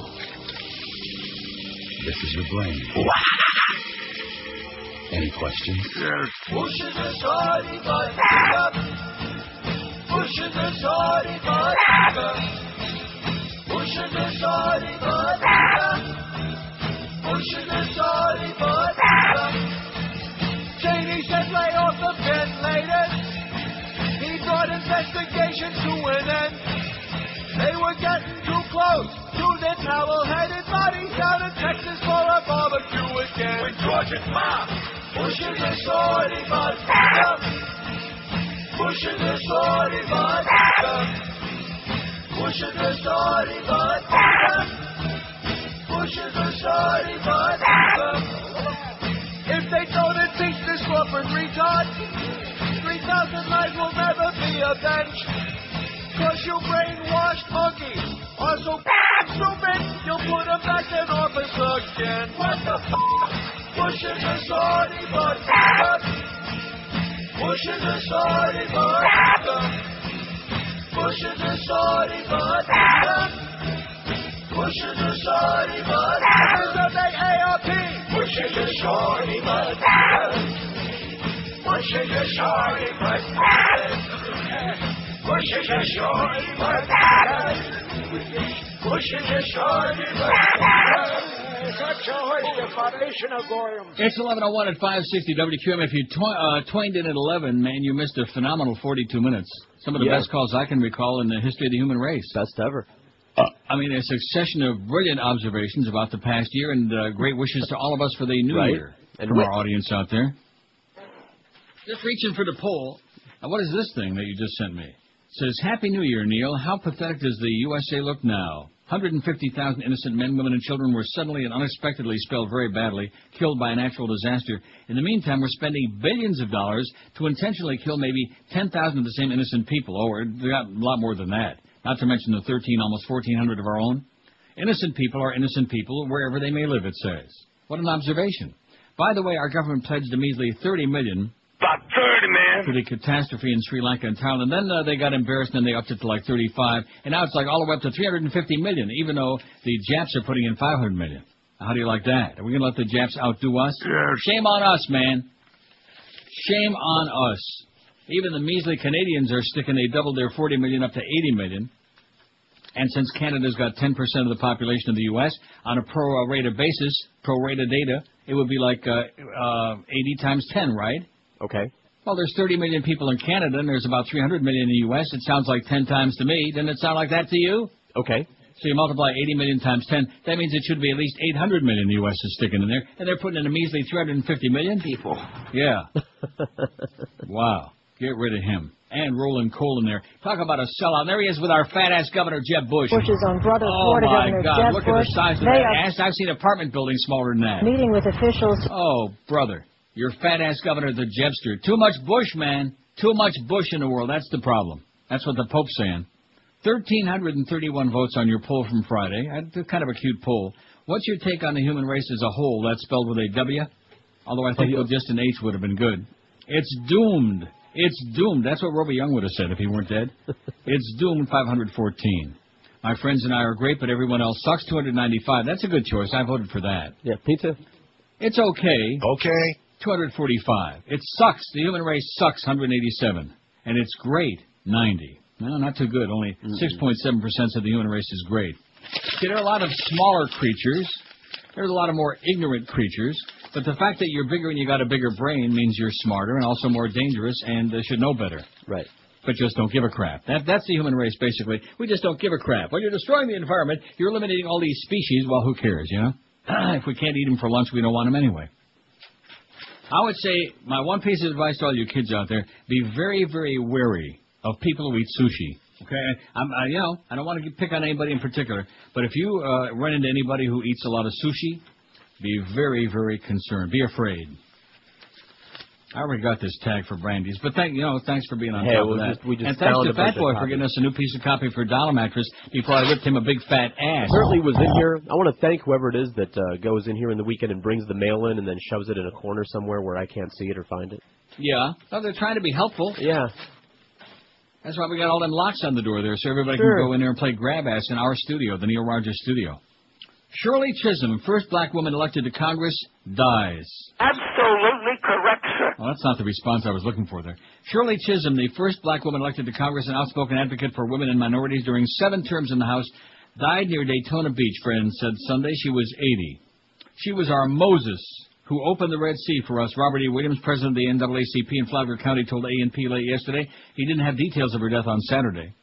This is your brain. Any questions? Yes. Pushing the shorty butt up. Pushing the shorty butt up. Pushing the shorty butt up. Pushing the shorty butt up. Cheney said lay off the ventilators. He brought investigation to an end. They were getting too close to the towel-headed bodies down in Texas for a barbecue again. With George and Mom. Pushing the shorty butt up. Pushing the shorty butt up. Pushing the shorty butt up. Pushing the shorty butt up. If they don't impeach this corporate retard, 3,000 lives will never be avenged. 'Cause you brainwashed monkeys are so stupid, you'll put them back in office again. What the f***? Pushing the shorty butt up. Pushing the shorty butt up. Pushing the shorty butt up. Pushing the shorty butt up. Members of the ARP. Pushing the shorty butt up. Pushing the shorty butt up. Pushing the shorty butt up. Pushing the shorty butt up. It's 11:01 at 560 WQM. If you twaned in at 11, man, you missed a phenomenal 42 minutes. Some of the best calls I can recall in the history of the human race. Best ever. I mean, a succession of brilliant observations about the past year and great wishes to all of us for the new year from our audience out there. Just reaching for the poll. Now, what is this thing that you just sent me? It says, Happy New Year, Neil. How pathetic does the USA look now? 150,000 innocent men, women, and children were suddenly and unexpectedly, spelled very badly, killed by a natural disaster. In the meantime, we're spending billions of dollars to intentionally kill maybe 10,000 of the same innocent people. Oh, they got a lot more than that. Not to mention the 13, almost 1,400 of our own. Innocent people are innocent people wherever they may live, it says. What an observation. By the way, our government pledged a measly $30 million. About 30, man. For the catastrophe in Sri Lanka and Thailand. Then they got embarrassed and they upped it to like 35. And now it's like all the way up to 350 million, even though the Japs are putting in 500 million. How do you like that? Are we going to let the Japs outdo us? Yes. Shame on us, man. Shame on us. Even the measly Canadians are sticking. They doubled their 40 million up to 80 million. And since Canada's got 10% of the population of the U.S., on a pro-rata basis, pro-rata data, it would be like 80 times 10, right? Okay. Well, there's 30 million people in Canada, and there's about 300 million in the U.S. It sounds like 10 times to me. Doesn't it sound like that to you? Okay. So you multiply 80 million times 10. That means it should be at least 800 million the U.S. is sticking in there. And they're putting in a measly 350 million people. Yeah. Wow. Get rid of him. And Roland Cole in there. Talk about a sellout. There he is with our fat-ass Governor Jeb Bush. Bush's own brother, Florida Governor God. Jeb Look Bush. at the size of that ass. I've seen apartment buildings smaller than that. Meeting with officials. Oh, brother. Your fat-ass Governor, the Jebster. Too much Bush, man. Too much Bush in the world. That's the problem. That's what the Pope's saying. 1,331 votes on your poll from Friday. Kind of a cute poll. What's your take on the human race as a whole? That's spelled with a W? Although I think with just an H would have been good. It's doomed. It's doomed. That's what Roby Young would have said if he weren't dead. It's doomed 514. My friends and I are great, but everyone else sucks 295. That's a good choice. I voted for that. Yeah, me too. It's okay. Okay. 245. It sucks. The human race sucks 187. And it's great 90. No, not too good. Only 6.7% of the human race is great. See, there are a lot of smaller creatures. There's a lot of more ignorant creatures. But the fact that you're bigger and you got a bigger brain means you're smarter and also more dangerous and should know better. Right. But just don't give a crap. That's the human race, basically. We just don't give a crap. When you're destroying the environment, you're eliminating all these species. Well, who cares, you know? If we can't eat them for lunch, we don't want them anyway. I would say my one piece of advice to all you kids out there, be very, very wary of people who eat sushi. Okay? I don't want to pick on anybody in particular, but if you run into anybody who eats a lot of sushi, be very, very concerned. Be afraid. I already got this tag for Brandy's, but thanks for being on top of that. And thanks to Fat Boy for getting us a new piece of copy for Dollar Mattress before I ripped him a big fat ass. Certainly was in here. I want to thank whoever it is that goes in here in the weekend and brings the mail in and then shoves it in a corner somewhere where I can't see it or find it. Yeah. Well, they're trying to be helpful. Yeah. That's why we got all them locks on the door there, so everybody can go in there and play grab ass in our studio, the Neil Rogers studio. Shirley Chisholm, first black woman elected to Congress, dies. Absolutely correct, sir. Well, that's not the response I was looking for there. Shirley Chisholm, the first black woman elected to Congress and outspoken advocate for women and minorities during 7 terms in the House, died near Daytona Beach, friends said Sunday. She was 80. She was our Moses, who opened the Red Sea for us. Robert E. Williams, president of the NAACP in Flagler County, told A&P late yesterday he didn't have details of her death on Saturday.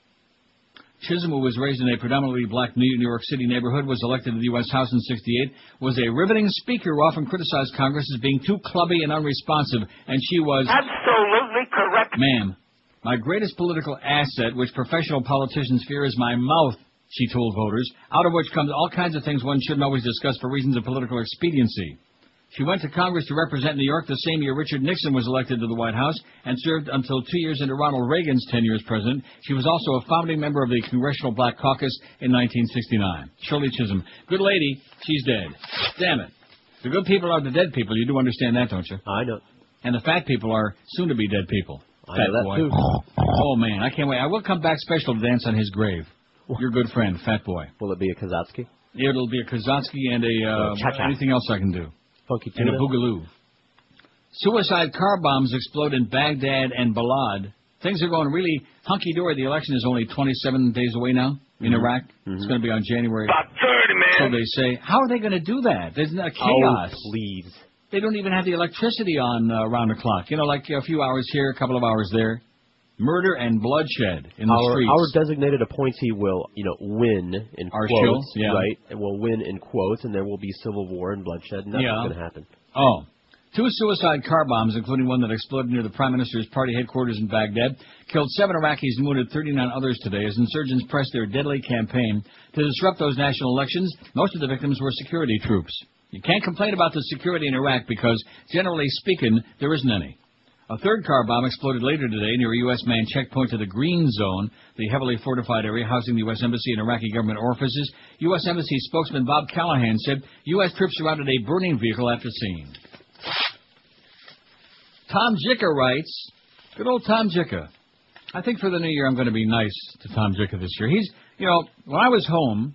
Chisholm, who was raised in a predominantly black New York City neighborhood, was elected to the U.S. House in '68, was a riveting speaker who often criticized Congress as being too clubby and unresponsive, and she was... Absolutely correct. Ma'am, my greatest political asset, which professional politicians fear, is my mouth, she told voters, out of which comes all kinds of things one shouldn't always discuss for reasons of political expediency. She went to Congress to represent New York the same year Richard Nixon was elected to the White House and served until 2 years into Ronald Reagan's tenure as president. She was also a founding member of the Congressional Black Caucus in 1969. Shirley Chisholm. Good lady. She's dead. Damn it. The good people are the dead people. You do understand that, don't you? I know. And the fat people are soon-to-be dead people. I know that, boy. too. Oh, man. I can't wait. I will come back special to dance on his grave. Your good friend, Fat Boy. Will it be a Kazatsky? It'll be a Kazatsky and anything else I can do. Funky tuna. And a boogaloo. Suicide car bombs explode in Baghdad and Balad. Things are going really hunky-dory. The election is only 27 days away now in Iraq. It's going to be on January. About 30, man. So they say. How are they going to do that? There's no chaos. Oh, please. They don't even have the electricity on around the clock. You know, like a few hours here, a couple of hours there. Murder and bloodshed in the streets. Our designated appointee will, win in quotes, right? And will win in quotes, and there will be civil war and bloodshed, and that's what's going to happen. Oh. 2 suicide car bombs, including one that exploded near the Prime Minister's party headquarters in Baghdad, killed 7 Iraqis and wounded 39 others today as insurgents pressed their deadly campaign to disrupt those national elections. Most of the victims were security troops. You can't complain about the security in Iraq because, generally speaking, there isn't any. A 3rd car bomb exploded later today near a U.S. manned checkpoint to the Green Zone, the heavily fortified area housing the U.S. Embassy and Iraqi government orifices. U.S. Embassy spokesman Bob Callahan said U.S. troops surrounded a burning vehicle at the scene. Tom Jicka writes, good old Tom Jicka. I think for the new year I'm going to be nice to Tom Jicka this year. He's, when I was home,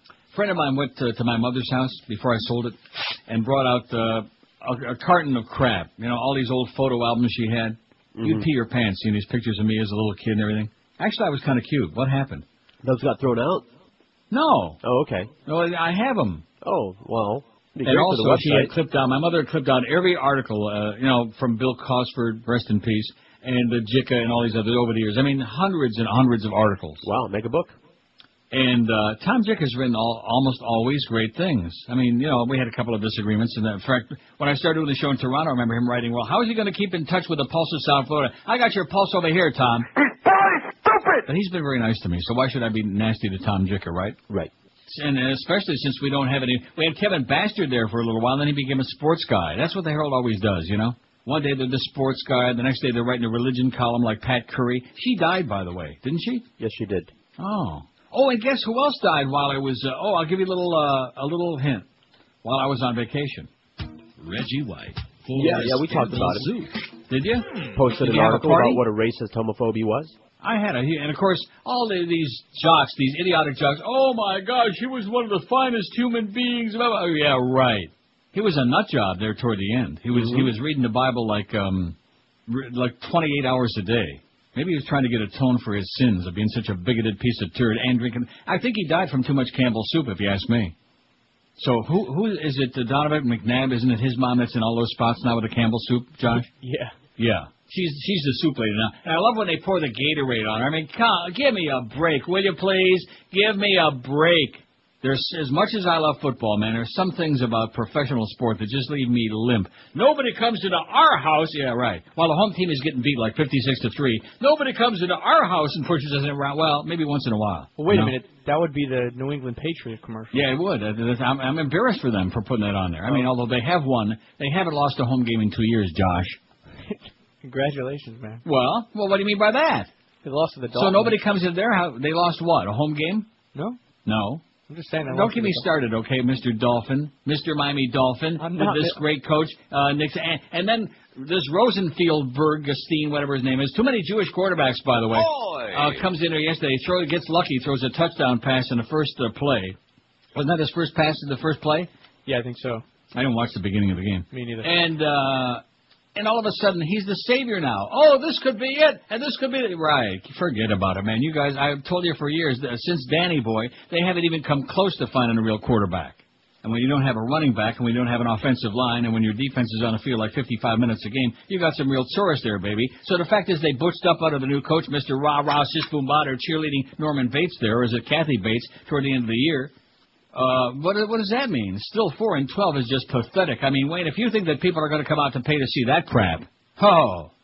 a friend of mine went to my mother's house before I sold it and brought out a carton of crap. All these old photo albums she had. You'd pee your pants seeing these pictures of me as a little kid and everything. Actually, I was kind of cute. What happened? Those got thrown out? No. Oh, okay. No, I have them. Oh, well. And also, she had clipped out, my mother had clipped out every article, from Bill Cosford, rest in peace, and the JICA and all these others over the years. I mean, hundreds and hundreds of articles. Wow, make a book. And Tom JICA's written almost always great things. I mean, we had a couple of disagreements. And in fact, when I started doing the show in Toronto, I remember him writing, well, how is he going to keep in touch with the pulse of South Florida? I got your pulse over here, Tom. Stupid! But he's been very nice to me, so why should I be nasty to Tom JICA, right? Right. And especially since we don't have any... We had Kevin Bastard there for a little while, then he became a sports guy. That's what the Herald always does, One day they're the sports guy, the next day they're writing a religion column like Pat Curry. She died, by the way, didn't she? Yes, she did. Oh, and guess who else died while I was... I'll give you a little hint. While I was on vacation. Reggie White. Yeah, we talked about him. Did you? Posted an article about what a racist homophobia was. I had and of course, all these jocks, these idiotic jocks, oh my gosh, he was one of the finest human beings. Oh, yeah, right. He was a nut job there toward the end. He was reading the Bible like 28 hours a day. Maybe he was trying to get atoned for his sins of being such a bigoted piece of turd and drinking. I think he died from too much Campbell soup, if you ask me. So who is it? Donovan McNabb? Isn't it his mom that's in all those spots now with the Campbell soup, Josh? Yeah. Yeah. She's the soup lady now. And I love when they pour the Gatorade on her. I mean, give me a break, will you please? Give me a break. There's, as much as I love football, man, there's some things about professional sport that just leave me limp. Nobody comes into our house. Yeah, right. While the home team is getting beat like 56-3, nobody comes into our house and pushes us around. Well, maybe once in a while. Well, wait a minute. That would be the New England Patriot commercial. Yeah, it would. I'm embarrassed for them for putting that on there. I mean, although they have won, they haven't lost a home game in 2 years, Josh. Congratulations, man. Well, what do you mean by that? They lost to the Dolphins. So nobody comes in their house. They lost what? A home game? No. No. I'm just saying. Don't get me started, okay, Mr. Dolphin, Mr. Miami Dolphin, with this great coach, Nick, and then this Rosenfield-Bergstein, whatever his name is. Too many Jewish quarterbacks, by the way. Comes in there yesterday, gets lucky, throws a touchdown pass in the first play. Wasn't that his first pass in the first play? Yeah, I think so. I didn't watch the beginning of the game. Me neither. And all of a sudden, he's the savior now. Oh, this could be it, and this could be it. Right. Forget about it, man. You guys, I've told you for years, that since Danny Boy, they haven't even come close to finding a real quarterback. And when you don't have a running back, and when you don't have an offensive line, and when your defense is on the field like 55 minutes a game, you got some real tourists there, baby. So the fact is they butched up out of the new coach, Mr. Rah-Rah Sis-Boom-Bah, cheerleading Norman Bates there, or is it Kathy Bates, toward the end of the year. What does that mean? Still 4-12 is just pathetic. I mean, Wayne, if you think that people are going to come out to pay to see that crap,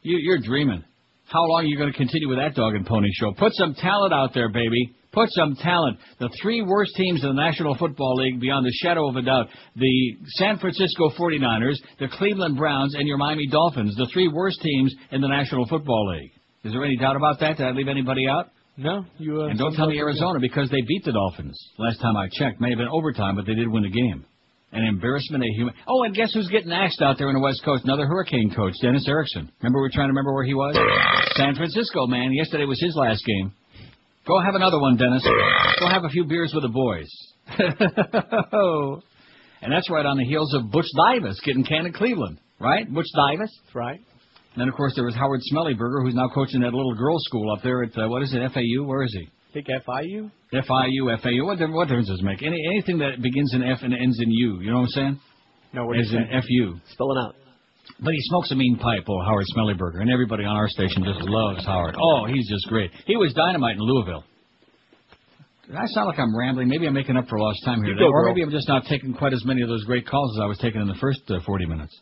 you're dreaming. How long are you going to continue with that dog and pony show? Put some talent out there, baby. Put some talent. The three worst teams in the National Football League, beyond the shadow of a doubt, the San Francisco 49ers, the Cleveland Browns, and your Miami Dolphins, the three worst teams in the National Football League. Is there any doubt about that? Did I leave anybody out? No, and don't tell me Arizona, because they beat the Dolphins. Last time I checked. May have been overtime, but they did win the game. An embarrassment. Oh, and guess who's getting axed out there in the West Coast? Another Hurricane coach, Dennis Erickson. Remember, we're trying to remember where he was? San Francisco, man. Yesterday was his last game. Go have another one, Dennis. Go have a few beers with the boys. And that's right on the heels of Butch Davis getting canned in Cleveland. Right? Butch Davis? That's right. And then, of course, there was Howard Smellyberger, who's now coaching that little girls' school up there at, what is it, FAU? Where is he? I think FIU? FAU. What difference does it make? Anything that begins in F and ends in U, you know what I'm saying? No, what is in FU. Spell it out. But he smokes a mean pipe, Howard Smellyberger, and everybody on our station just loves Howard. Oh, he's just great. He was dynamite in Louisville. I sound like I'm rambling. Maybe I'm making up for lost time here today. Or maybe I'm just not taking quite as many of those great calls as I was taking in the first 40 minutes.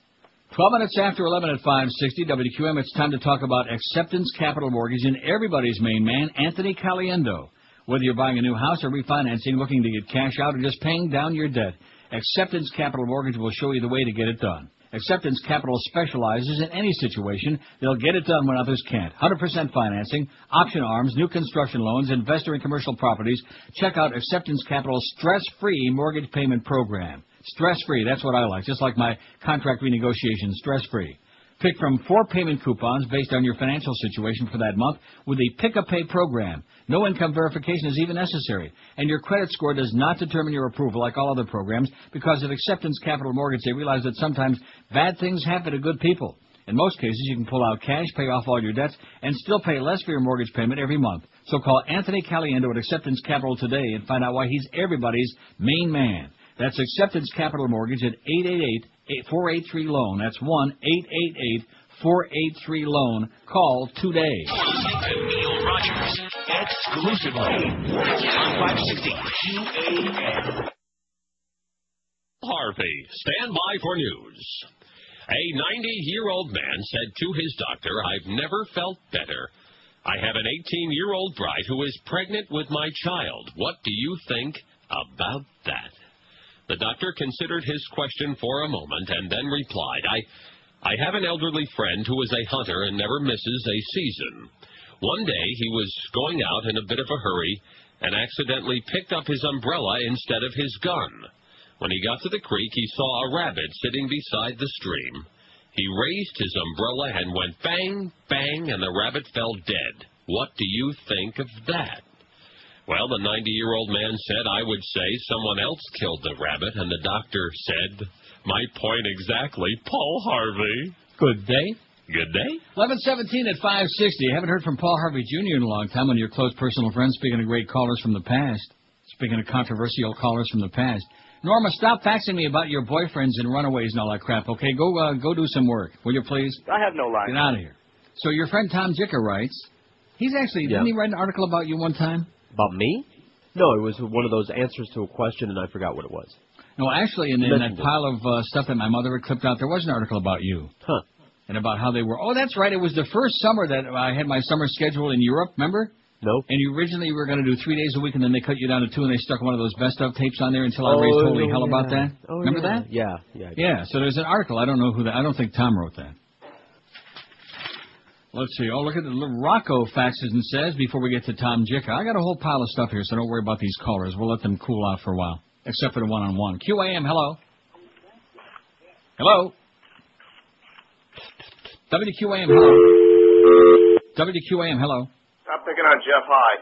12 minutes after 11 at 560 WQM, it's time to talk about Acceptance Capital Mortgage and everybody's main man, Anthony Caliendo. Whether you're buying a new house or refinancing, looking to get cash out, or just paying down your debt, Acceptance Capital Mortgage will show you the way to get it done. Acceptance Capital specializes in any situation. They'll get it done when others can't. 100% financing, option arms, new construction loans, investor and commercial properties. Check out Acceptance Capital's stress-free mortgage payment program. Stress-free, that's what I like, just like my contract renegotiation, stress-free. Pick from 4 payment coupons based on your financial situation for that month with the Pick-a-Pay program. No income verification is even necessary, and your credit score does not determine your approval like all other programs, because at Acceptance Capital Mortgage they realize that sometimes bad things happen to good people. In most cases, you can pull out cash, pay off all your debts, and still pay less for your mortgage payment every month. So call Anthony Caliendo at Acceptance Capital today and find out why he's everybody's main man. That's Acceptance Capital Mortgage at 888-483-LOAN. That's 1-888-483-LOAN. Call today. Neil Rogers, exclusively on 560 QAM. Harvey, stand by for news. A 90-year-old man said to his doctor, "I've never felt better. I have an 18-year-old bride who is pregnant with my child. What do you think about that?" The doctor considered his question for a moment and then replied, I have an elderly friend who is a hunter and never misses a season. One day he was going out in a bit of a hurry and accidentally picked up his umbrella instead of his gun. When he got to the creek, he saw a rabbit sitting beside the stream. He raised his umbrella and went bang, bang, and the rabbit fell dead. What do you think of that? Well, the 90-year-old man said, "I would say someone else killed the rabbit," and the doctor said, "My point exactly, Paul Harvey." Good day. Good day. 11:17 at 560. Haven't heard from Paul Harvey Jr. in a long time. One of your close personal friends. Speaking of great callers from the past. Speaking of controversial callers from the past. Norma, stop faxing me about your boyfriends and runaways and all that crap, okay? Go do some work, will you please? I have no line. Get out of here. So your friend Tom Jicha writes, didn't he write an article about you one time? About me? No, it was one of those answers to a question, and I forgot what it was. No, actually, in that pile of stuff that my mother had clipped out, there was an article about you. Huh. And about how they were. Oh, that's right. It was the first summer that I had my summer schedule in Europe, remember? No. And you originally were going to do 3 days a week, and then they cut you down to 2, and they stuck one of those best-of tapes on there until I raised holy hell about that. Oh, remember that? Yeah. Yeah, so there's an article. I don't know who that. I don't think Tom wrote that. Let's see. Oh, look at the Rocco faxes and says, before we get to Tom Jicha, I got a whole pile of stuff here, so don't worry about these callers. We'll let them cool out for a while, except for the one-on-one. QAM, hello. Hello. WQAM, hello. WQAM, hello. Stop picking on Jeff High.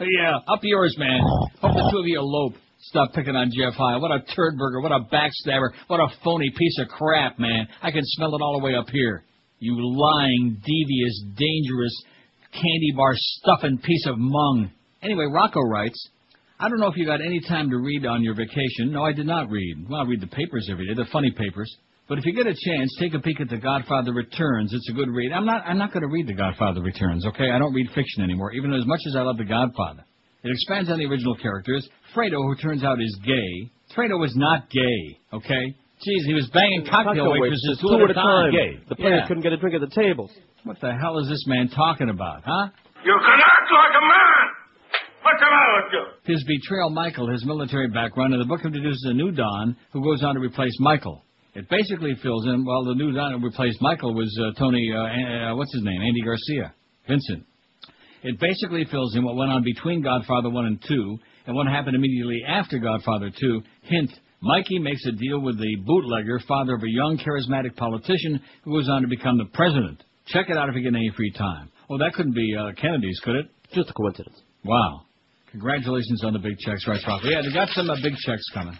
Yeah, up yours, man. Hope the two of you elope. Stop picking on Jeff High. What a turd burger. What a backstabber. What a phony piece of crap, man. I can smell it all the way up here. You lying, devious, dangerous, candy bar stuffing piece of mung. Anyway, Rocco writes, I don't know if you got any time to read on your vacation. No, I did not read. Well, I read the papers every day, the funny papers. But if you get a chance, take a peek at The Godfather Returns. It's a good read. I'm not going to read The Godfather Returns, okay? I don't read fiction anymore, even as much as I love The Godfather. It expands on the original characters. Fredo, who turns out is gay. Fredo was not gay, okay? Jeez, he was banging cocktail waitresses two at a time. Gay. The players couldn't get a drink at the tables. What the hell is this man talking about, huh? You can act like a man! What's the matter with you? His betrayal, Michael, his military background, and the book introduces a new Don who goes on to replace Michael. It basically fills in, well, the new Don who replaced Michael was what's his name, Andy Garcia, Vincent. It basically fills in what went on between Godfather 1 and 2, and what happened immediately after Godfather 2. Hint, Mikey makes a deal with the bootlegger, father of a young, charismatic politician who goes on to become the president. Check it out if you get any free time. Well, that couldn't be Kennedy's, could it? Just a coincidence. Wow. Congratulations on the big checks, right, Rocco? Yeah, they got some big checks coming.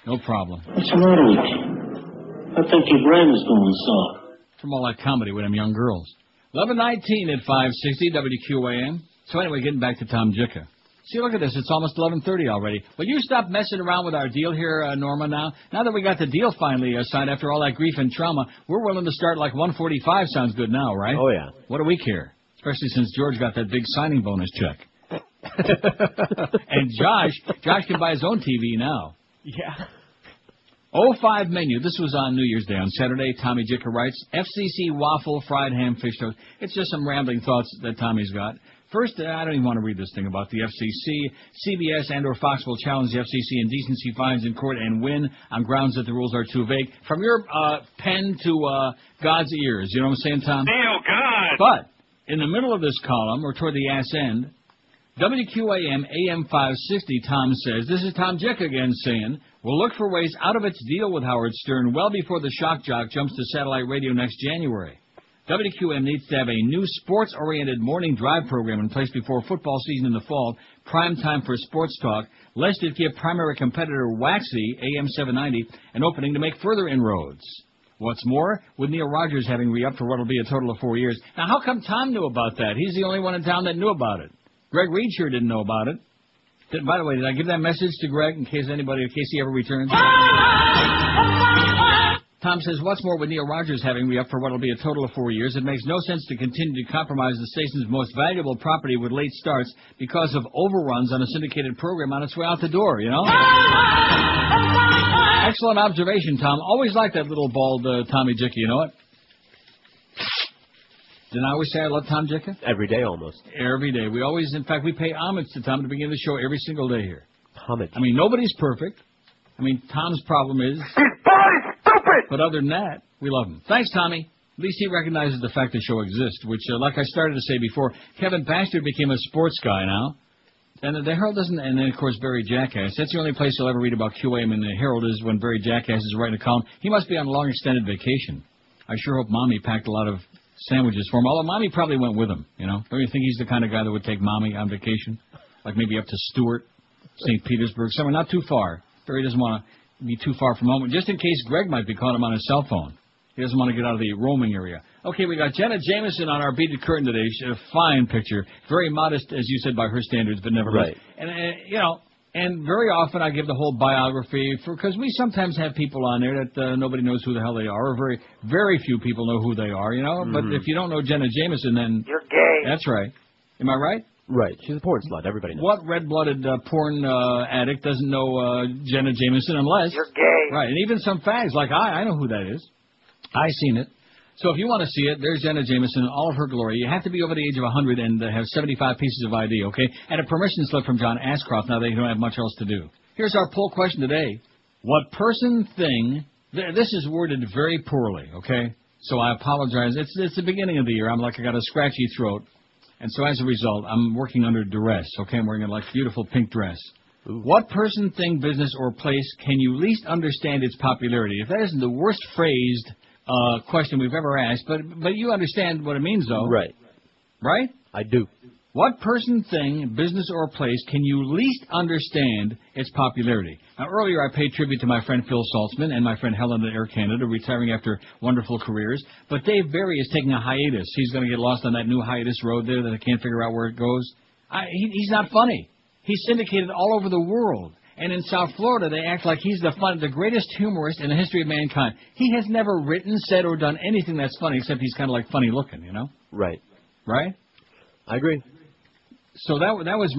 No problem. What's the matter with you? I think your brain is going soft. From all that comedy with them young girls. 11:19 at 560 WQAM. So anyway, getting back to Tom Jicha. See, look at this. It's almost 11:30 already. Will you stop messing around with our deal here, Norma, now? Now that we got the deal finally signed after all that grief and trauma, we're willing to start like 145. Sounds good now, right? Oh, yeah. What do we care? Especially since George got that big signing bonus check. And Josh can buy his own TV now. Yeah. 05 menu. This was on New Year's Day. On Saturday, Tommy Jicha writes, FCC waffle, fried ham, fish toast. It's just some rambling thoughts that Tommy's got. First, I don't even want to read this thing about the FCC. CBS and or Fox will challenge the FCC in decency fines in court and win on grounds that the rules are too vague. From your pen to God's ears. You know what I'm saying, Tom? Oh, God! But in the middle of this column, or toward the ass end, WQAM AM 560, Tom says, this is Tom Jicha again saying, we'll look for ways out of its deal with Howard Stern well before the shock jock jumps to satellite radio next January. WQAM needs to have a new sports-oriented morning drive program in place before football season in the fall, prime time for sports talk, lest it give primary competitor Waxy, AM 790, an opening to make further inroads. What's more, with Neil Rogers having re-upped for what will be a total of 4 years. Now, how come Tom knew about that? He's the only one in town that knew about it. Greg Reed sure didn't know about it. By the way, did I give that message to Greg in case he ever returns? Tom says, what's more, with Neil Rogers having me up for what will be a total of 4 years, it makes no sense to continue to compromise the station's most valuable property with late starts because of overruns on a syndicated program on its way out the door, you know? Excellent observation, Tom. Always like that little bald Tommy Jicky, you know what? Didn't I always say I love Tom Jicka? Every day almost. Every day. We always, in fact, we pay homage to Tom to begin the show every single day here. Homage. I mean, nobody's perfect. I mean, Tom's problem is... But other than that, we love him. Thanks, Tommy. At least he recognizes the fact the show exists, which, like I started to say before, Kevin Bastard became a sports guy now. And the Herald doesn't, and then, of course, Barry Jackass. That's the only place you'll ever read about QAM in the Herald is when Barry Jackass is writing a column. He must be on a long extended vacation. I sure hope Mommy packed a lot of sandwiches for him, although Mommy probably went with him, you know. Don't you think he's the kind of guy that would take Mommy on vacation? Like maybe up to Stewart, St. Petersburg, somewhere not too far. Barry doesn't want to be too far from home, just in case Greg might be calling him on his cell phone. He doesn't want to get out of the roaming area. Okay, we got Jenna Jameson on our beaded curtain today. A fine picture. Very modest, as you said, by her standards, but nevertheless. Right. And, you know, and very often I give the whole biography, because we sometimes have people on there that nobody knows who the hell they are, or very, very few people know who they are, you know. Mm-hmm. But if you don't know Jenna Jameson, then... You're gay. That's right. Am I right? Right. She's a porn slut. Everybody knows. What red-blooded porn addict doesn't know Jenna Jameson unless... You're gay. Right. And even some fags like I know who that is. I've seen it. So if you want to see it, there's Jenna Jameson in all of her glory. You have to be over the age of 100 and have 75 pieces of ID, okay? And a permission slip from John Ashcroft now they don't have much else to do. Here's our poll question today. What person, thing... This is worded very poorly, okay? So I apologize. It's the beginning of the year. I got a scratchy throat. And so as a result, I'm working under duress, okay? I'm wearing a beautiful pink dress. Ooh. What person, thing, business, or place can you least understand its popularity? If that isn't the worst phrased question we've ever asked, but you understand what it means, though. Right. Right? I do. What person, thing, business, or place can you least understand its popularity? Now, earlier I paid tribute to my friend Phil Saltzman and my friend Helen at Air Canada, retiring after wonderful careers. But Dave Barry is taking a hiatus. He's going to get lost on that new hiatus road there that I can't figure out where it goes. He's not funny. He's syndicated all over the world. And in South Florida, they act like he's the greatest humorist in the history of mankind. He has never written, said, or done anything that's funny, except he's kind of funny looking, you know? Right. Right? I agree. So that was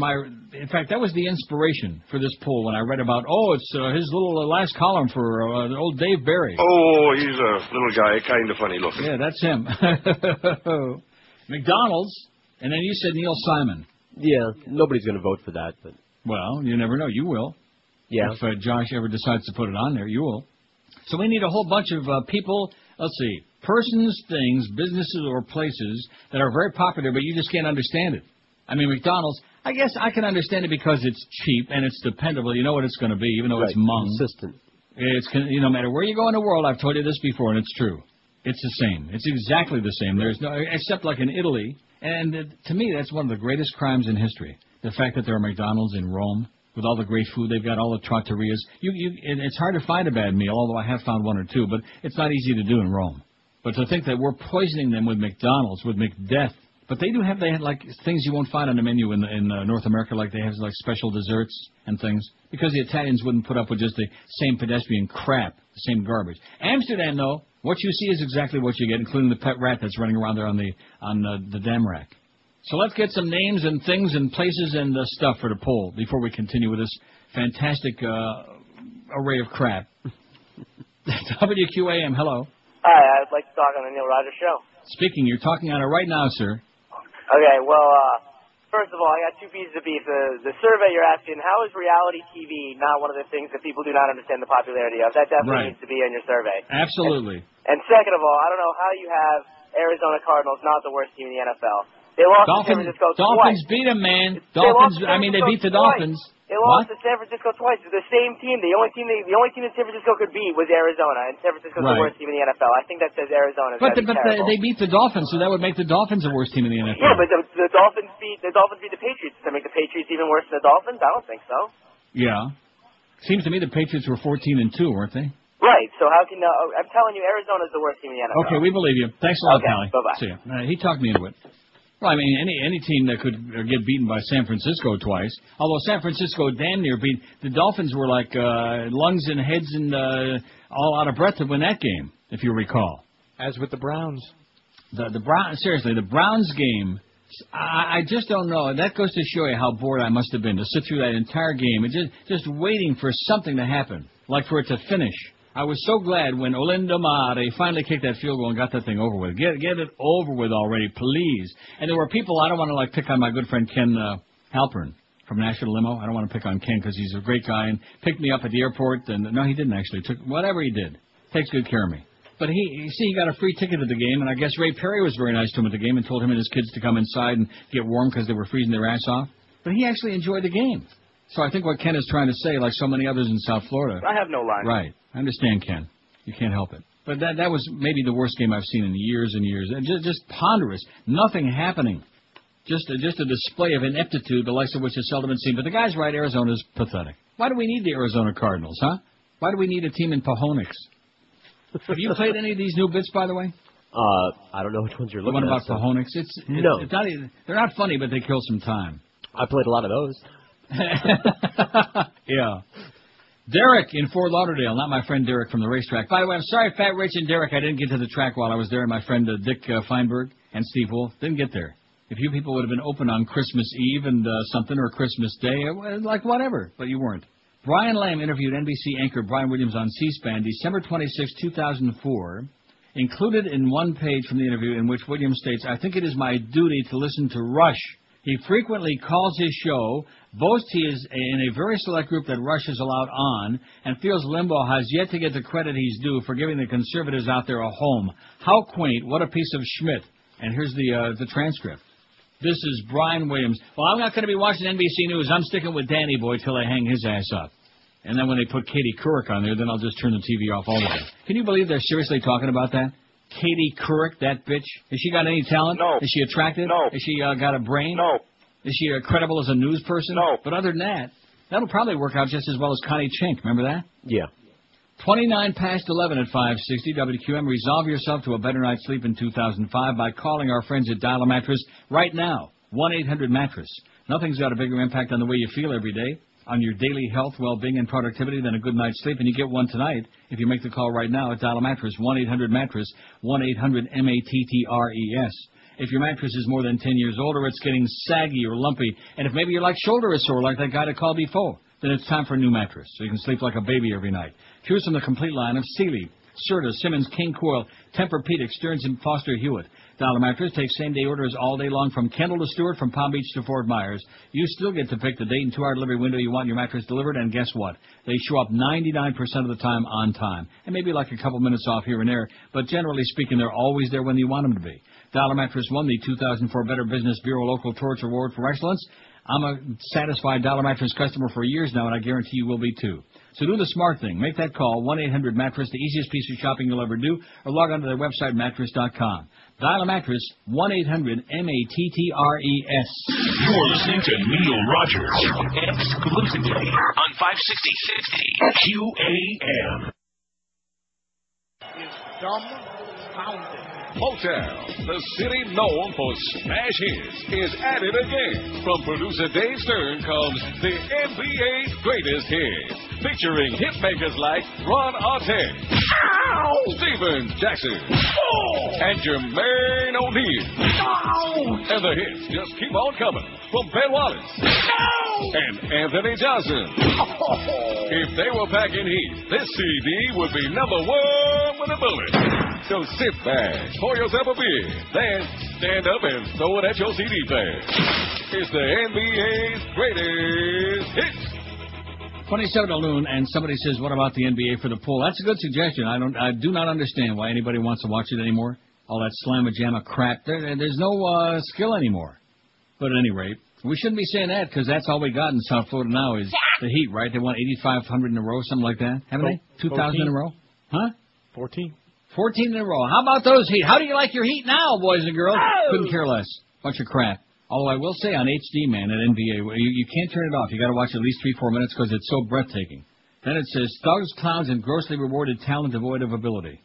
in fact, that was the inspiration for this poll when I read about, it's his little last column for old Dave Barry. Oh, he's a little guy, kind of funny looking. Yeah, that's him. McDonald's, and then you said Neil Simon. Yeah, nobody's going to vote for that, but... Well, you never know. You will. Yeah. If Josh ever decides to put it on there, you will. So we need a whole bunch of people, let's see, persons, things, businesses, or places that are very popular, but you just can't understand it. I mean, McDonald's, I guess I can understand it because it's cheap and it's dependable. You know what it's going to be, even though it's mung. Consistent. No matter where you go in the world, I've told you this before, and it's true. It's the same. It's exactly the same. There's no, except like in Italy, and to me, that's one of the greatest crimes in history. The fact that there are McDonald's in Rome with all the great food they've got, all the trattorias. It's hard to find a bad meal, although I have found one or two, but it's not easy to do in Rome. But to think that we're poisoning them with McDonald's, with McDeath. But they have things you won't find on the menu in North America, like they have special desserts and things, because the Italians wouldn't put up with just the same pedestrian crap, the same garbage. Amsterdam, though, what you see is exactly what you get, including the pet rat that's running around there on the dam rack. So let's get some names and things and places and stuff for the poll before we continue with this fantastic array of crap. WQAM, hello. Hi, I'd like to talk on the Neil Rogers Show. Speaking, you're talking on it right now, sir. Okay, well, first of all, I got two pieces of beef. The survey you're asking, how is reality TV not one of the things that people do not understand the popularity of? That definitely needs to be in your survey. Absolutely. And second of all, I don't know how you have Arizona Cardinals not the worst team in the NFL. They lost to San Francisco Dolphins twice. beat them, man. They beat the Dolphins. They lost to San Francisco twice. They're the same team. The only team that San Francisco could beat was Arizona, and San Francisco's the worst team in the NFL. I think that says Arizona. But they beat the Dolphins, so that would make the Dolphins the worst team in the NFL. Yeah, but the Dolphins beat the Patriots. Does that make the Patriots even worse than the Dolphins? I don't think so. Yeah. Seems to me the Patriots were 14-2, weren't they? Right. So how can I'm telling you, Arizona's the worst team in the NFL. Okay, we believe you. Thanks a lot, Pally. Bye-bye. See ya. He talked me into it. Well, I mean, any team that could get beaten by San Francisco twice, although San Francisco damn near beat, the Dolphins were like lungs and heads and all out of breath to win that game, if you recall. As with the Browns. The Browns game, I just don't know. That goes to show you how bored I must have been to sit through that entire game and just waiting for something to happen, like for it to finish. I was so glad when Olindo Mare finally kicked that field goal and got that thing over with. Get it over with already, please. And there were people, I don't want to pick on my good friend Ken Halpern from National Limo. I don't want to pick on Ken because he's a great guy and picked me up at the airport. And no, he didn't actually. Whatever he did, takes good care of me. But he got a free ticket to the game, and I guess Ray Perry was very nice to him at the game and told him and his kids to come inside and get warm because they were freezing their ass off. But he actually enjoyed the game. So I think what Ken is trying to say, like so many others in South Florida. I have no line. Right. I understand, Ken. You can't help it. But that was maybe the worst game I've seen in years and years. Just ponderous. Nothing happening. Just a display of ineptitude, the likes of which has seldom been seen. But the guy's right, Arizona's pathetic. Why do we need the Arizona Cardinals, huh? Why do we need a team in Pahonix? Have you played any of these new bits, by the way? I don't know which ones you're looking at. The one about so. Pahonix? It's not even, they're not funny, but they kill some time. I played a lot of those. Yeah. Derek in Fort Lauderdale, not my friend Derek from the racetrack. By the way, I'm sorry, Fat Rich and Derek, I didn't get to the track while I was there. My friend Dick Feinberg and Steve Wolf didn't get there. If you people would have been open on Christmas Eve and something, or Christmas Day, like whatever, but you weren't. Brian Lamb interviewed NBC anchor Brian Williams on C-SPAN December 26, 2004. Included in one page from the interview in which Williams states, "I think it is my duty to listen to Rush. He frequently calls his show, boasts he is in a very select group that Rush has allowed on, and feels Limbaugh has yet to get the credit he's due for giving the conservatives out there a home. How quaint, what a piece of Schmidt." And here's the transcript. This is Brian Williams. "Well, I'm not going to be watching NBC News. I'm sticking with Danny Boy till they hang his ass up. And then when they put Katie Couric on there, then I'll just turn the TV off all the way." Can you believe they're seriously talking about that? Katie Couric, that bitch. Has she got any talent? No. Is she attractive? No. Has she got a brain? No. Is she credible as a news person? No. But other than that, that'll probably work out just as well as Connie Chink. Remember that? Yeah. 29 past 11 at 560 WQM. Resolve yourself to a better night's sleep in 2005 by calling our friends at Dial-A-Mattress right now. 1-800-MATTRESS. Nothing's got a bigger impact on the way you feel every day, on your daily health, well-being, and productivity than a good night's sleep. And you get one tonight if you make the call right now at Dial-A-Mattress. 1-800-MATTRESS. 1-800-MATTRES. If your mattress is more than 10 years old or it's getting saggy or lumpy, and if maybe your like shoulder is sore like that guy that called before, then it's time for a new mattress so you can sleep like a baby every night. Choose from the complete line of Sealy, Serta, Simmons, King Coil, Tempur-Pedic, Stearns & Foster Hewitt. Dial-A-Mattress takes same-day orders all day long from Kendall to Stewart, from Palm Beach to Fort Myers. You still get to pick the date and 2-hour delivery window you want your mattress delivered, and guess what? They show up 99% of the time on time. And maybe like a couple minutes off here and there, but generally speaking, they're always there when you want them to be. Dial-A-Mattress won the 2004 Better Business Bureau Local Torch Award for Excellence. I'm a satisfied Dial-A-Mattress customer for years now, and I guarantee you will be too. So do the smart thing. Make that call, 1-800-MATTRESS, the easiest piece of shopping you'll ever do, or log on to their website, mattress.com. Dial-A-Mattress, 1-800-MATTRES. You're listening to Neil Rogers exclusively on 560 QAM. Is dumbfounded. Motel, the city known for smash hits, is at it again. From producer Dave Stern comes the NBA's greatest hits, featuring hitmakers like Ron Artest, Steven Jackson, and Jermaine O'Neal. And the hits just keep on coming from Ben Wallace and Anthony Johnson. If they were packing heat, this CD would be #1 with a bullet. So sit back, pour yourself a beer, then stand up and throw it at your CD player. It's the NBA's greatest hits. 27 to noon, and somebody says, "What about the NBA for the poll?" That's a good suggestion. I do not understand why anybody wants to watch it anymore. All that slamma-jamma crap. There's no skill anymore. But at any rate, we shouldn't be saying that because that's all we got in South Florida now is the Heat, right? They won 8,500 in a row, something like that, haven't they? 2,000 in a row? Huh? 14. 14 in a row. How about those Heat? How do you like your Heat now, boys and girls? Couldn't care less. Bunch of crap. Although I will say on HD, man, at NBA, you can't turn it off. You got to watch at least 3-4 minutes because it's so breathtaking. Then it says, thugs, clowns, and grossly rewarded talent devoid of ability.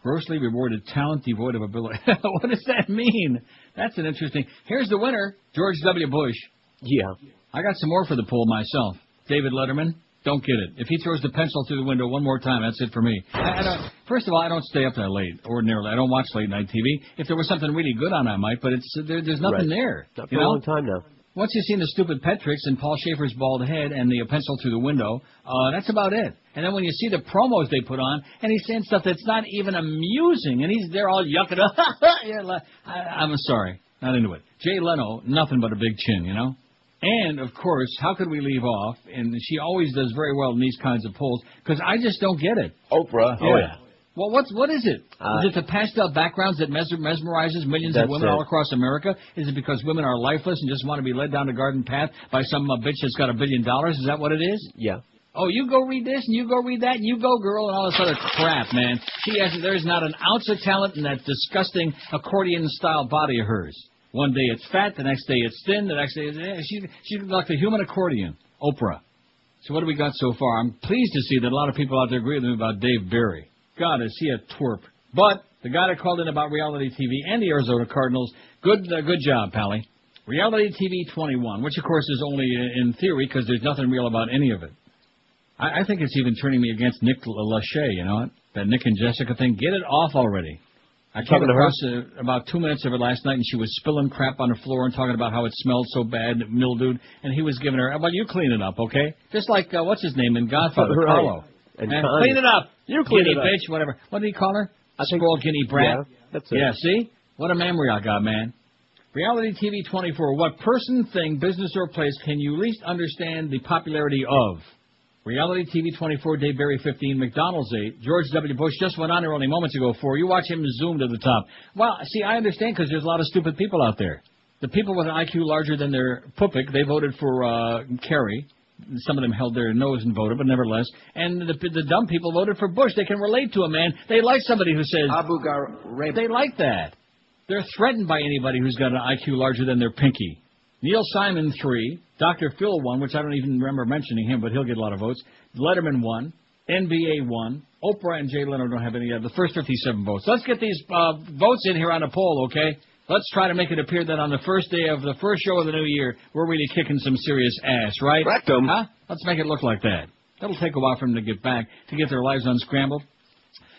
Grossly rewarded talent devoid of ability. What does that mean? That's an interesting... Here's the winner, George W. Bush. Yeah. I got some more for the poll myself. David Letterman, don't get it. If he throws the pencil through the window one more time, that's it for me. First of all, I don't stay up that late, ordinarily. I don't watch late-night TV. If there was something really good on, I might, but there's nothing there. Not for a long time now. Once you've seen the stupid pet tricks and Paul Schaefer's bald head and the pencil through the window, that's about it. And then when you see the promos they put on, and he's saying stuff that's not even amusing, and they're all yucking up. I'm sorry, not into it. Jay Leno, nothing but a big chin, you know? And, of course, how could we leave off? And she always does very well in these kinds of polls, because I just don't get it. Oprah. Yeah. Oh, yeah. Well, what is it? Is it the pastel backgrounds that mesmerizes millions of women all across America? Is it because women are lifeless and just want to be led down the garden path by some bitch that's got $1 billion? Is that what it is? Yeah. Oh, you go read this, and you go read that, and you go, girl, and all this other crap, man. There's not an ounce of talent in that disgusting accordion-style body of hers. One day it's fat, the next day it's thin, the next day she's like the human accordion, Oprah. So what do we got so far? I'm pleased to see that a lot of people out there agree with me about Dave Barry. God, is he a twerp. But the guy that called in about reality TV and the Arizona Cardinals, good job, Pally. Reality TV 21, which, of course, is only in theory because there's nothing real about any of it. I think it's even turning me against Nick Lachey, you know, that Nick and Jessica thing. Get it off already. I came across about 2 minutes of it last night, and she was spilling crap on the floor and talking about how it smelled so bad, mildewed, and he was giving her, well, you clean it up, okay? Just like, what's his name in Godfather, right. Carlo. And clean it up. You clean guinea it up. bitch, whatever. What did he call her? A spoiled guinea brat? Yeah, that's it. Yeah, see? What a memory I got, man. Reality TV 24. What person, thing, business, or place can you least understand the popularity of? Reality TV 24, Dave Barry 15, McDonald's 8. George W. Bush just went on there only moments ago 4. You watch him zoom to the top. Well, see, I understand because there's a lot of stupid people out there. The people with an IQ larger than their pupik, they voted for Kerry. Some of them held their nose and voted, but nevertheless. And the dumb people voted for Bush. They can relate to a man. They like somebody who says... Abu Ghraib. They like that. They're threatened by anybody who's got an IQ larger than their pinky. Neil Simon, 3. Dr. Phil, 1, which I don't even remember mentioning him, but he'll get a lot of votes. Letterman, 1. NBA, 1. Oprah and Jay Leno don't have any of the first 57 votes. Let's get these votes in here on a poll, okay? Let's try to make it appear that on the first day of the first show of the new year, we're really kicking some serious ass, right? Rectum. Huh? Let's make it look like that. That'll take a while for them to get back, to get their lives unscrambled.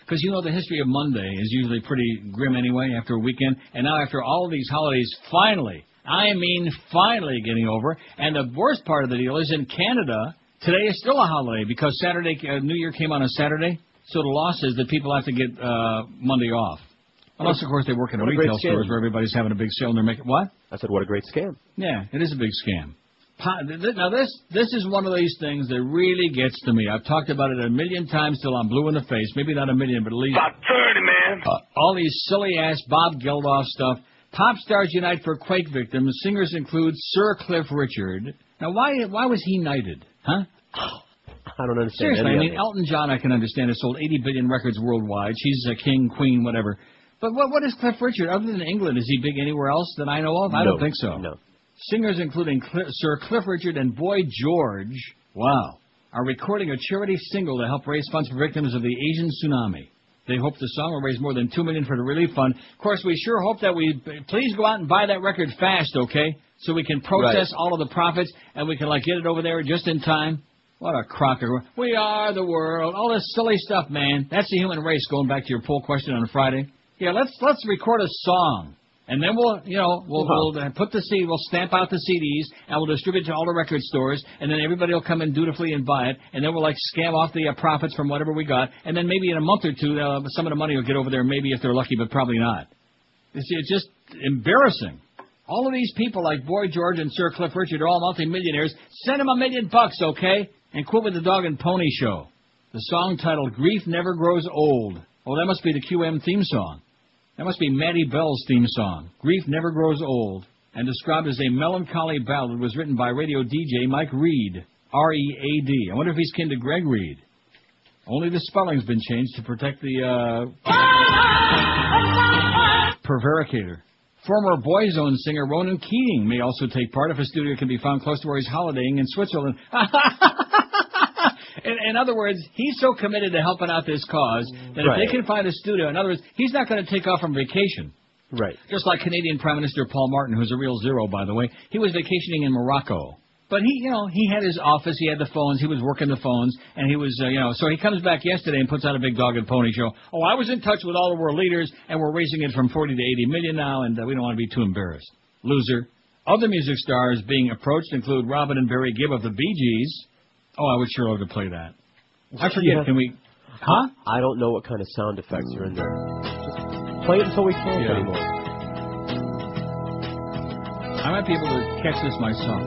Because, you know, the history of Monday is usually pretty grim anyway after a weekend. And now after all of these holidays, finally getting over. And the worst part of the deal is in Canada, today is still a holiday because Saturday, New Year came on a Saturday. So the law says that people have to get Monday off. Unless, of course, they work in retail stores where everybody's having a big sale and they're making... What? I said, what a great scam. Yeah, it is a big scam. Now, this is one of these things that really gets to me. I've talked about it a million times till I'm blue in the face. Maybe not a million, but at least... About 30, man. All these silly-ass Bob Geldof stuff. Pop stars unite for quake victims. Singers include Sir Cliff Richard. Now, why was he knighted? Huh? I don't understand. Seriously, I mean, Elton John, I can understand, has sold 80 billion records worldwide. She's a king, queen, whatever. But what is Cliff Richard? Other than England, is he big anywhere else that I know of? I don't think so. No. Singers including Sir Cliff Richard and Boy George, wow, are recording a charity single to help raise funds for victims of the Asian tsunami. They hope the song will raise more than $2 million for the relief fund. Of course, we sure hope that please go out and buy that record fast, okay? So we can process all of the profits and we can get it over there just in time. What a crocker. We are the world. All this silly stuff, man. That's the human race, going back to your poll question on Friday. Yeah, let's record a song. And then we'll put the CD, we'll stamp out the CDs, and we'll distribute it to all the record stores, and then everybody will come in dutifully and buy it, and then we'll scam off the profits from whatever we got, and then maybe in a month or two, some of the money will get over there, maybe if they're lucky, but probably not. It's just embarrassing. All of these people like Boy George and Sir Cliff Richard are all multimillionaires. Send them $1 million, okay? And quit with the dog and pony show. The song titled Grief Never Grows Old. Oh, that must be the QM theme song. That must be Maddie Bell's theme song. Grief Never Grows Old. And described as a melancholy ballad, was written by radio DJ Mike Reed. R-E-A-D. I wonder if he's kin to Greg Reed. Only the spelling's been changed to protect the prevaricator. Former Boyzone singer Ronan Keating may also take part if a studio can be found close to where he's holidaying in Switzerland. In other words, he's so committed to helping out this cause that if they can find a studio, in other words, he's not going to take off on vacation. Right. Just like Canadian Prime Minister Paul Martin, who's a real zero, by the way. He was vacationing in Morocco. But he had his office, he had the phones, he was working the phones, and he was, so he comes back yesterday and puts out a big dog and pony show. Oh, I was in touch with all the world leaders, and we're raising it from 40 to 80 million now, and we don't want to be too embarrassed. Loser. Other music stars being approached include Robin and Barry Gibb of the Bee Gees. Oh, I would sure love to play that. I forget, can we... Huh? I don't know what kind of sound effects are in there. Just play it until we can't anymore. I might be able to catch this myself.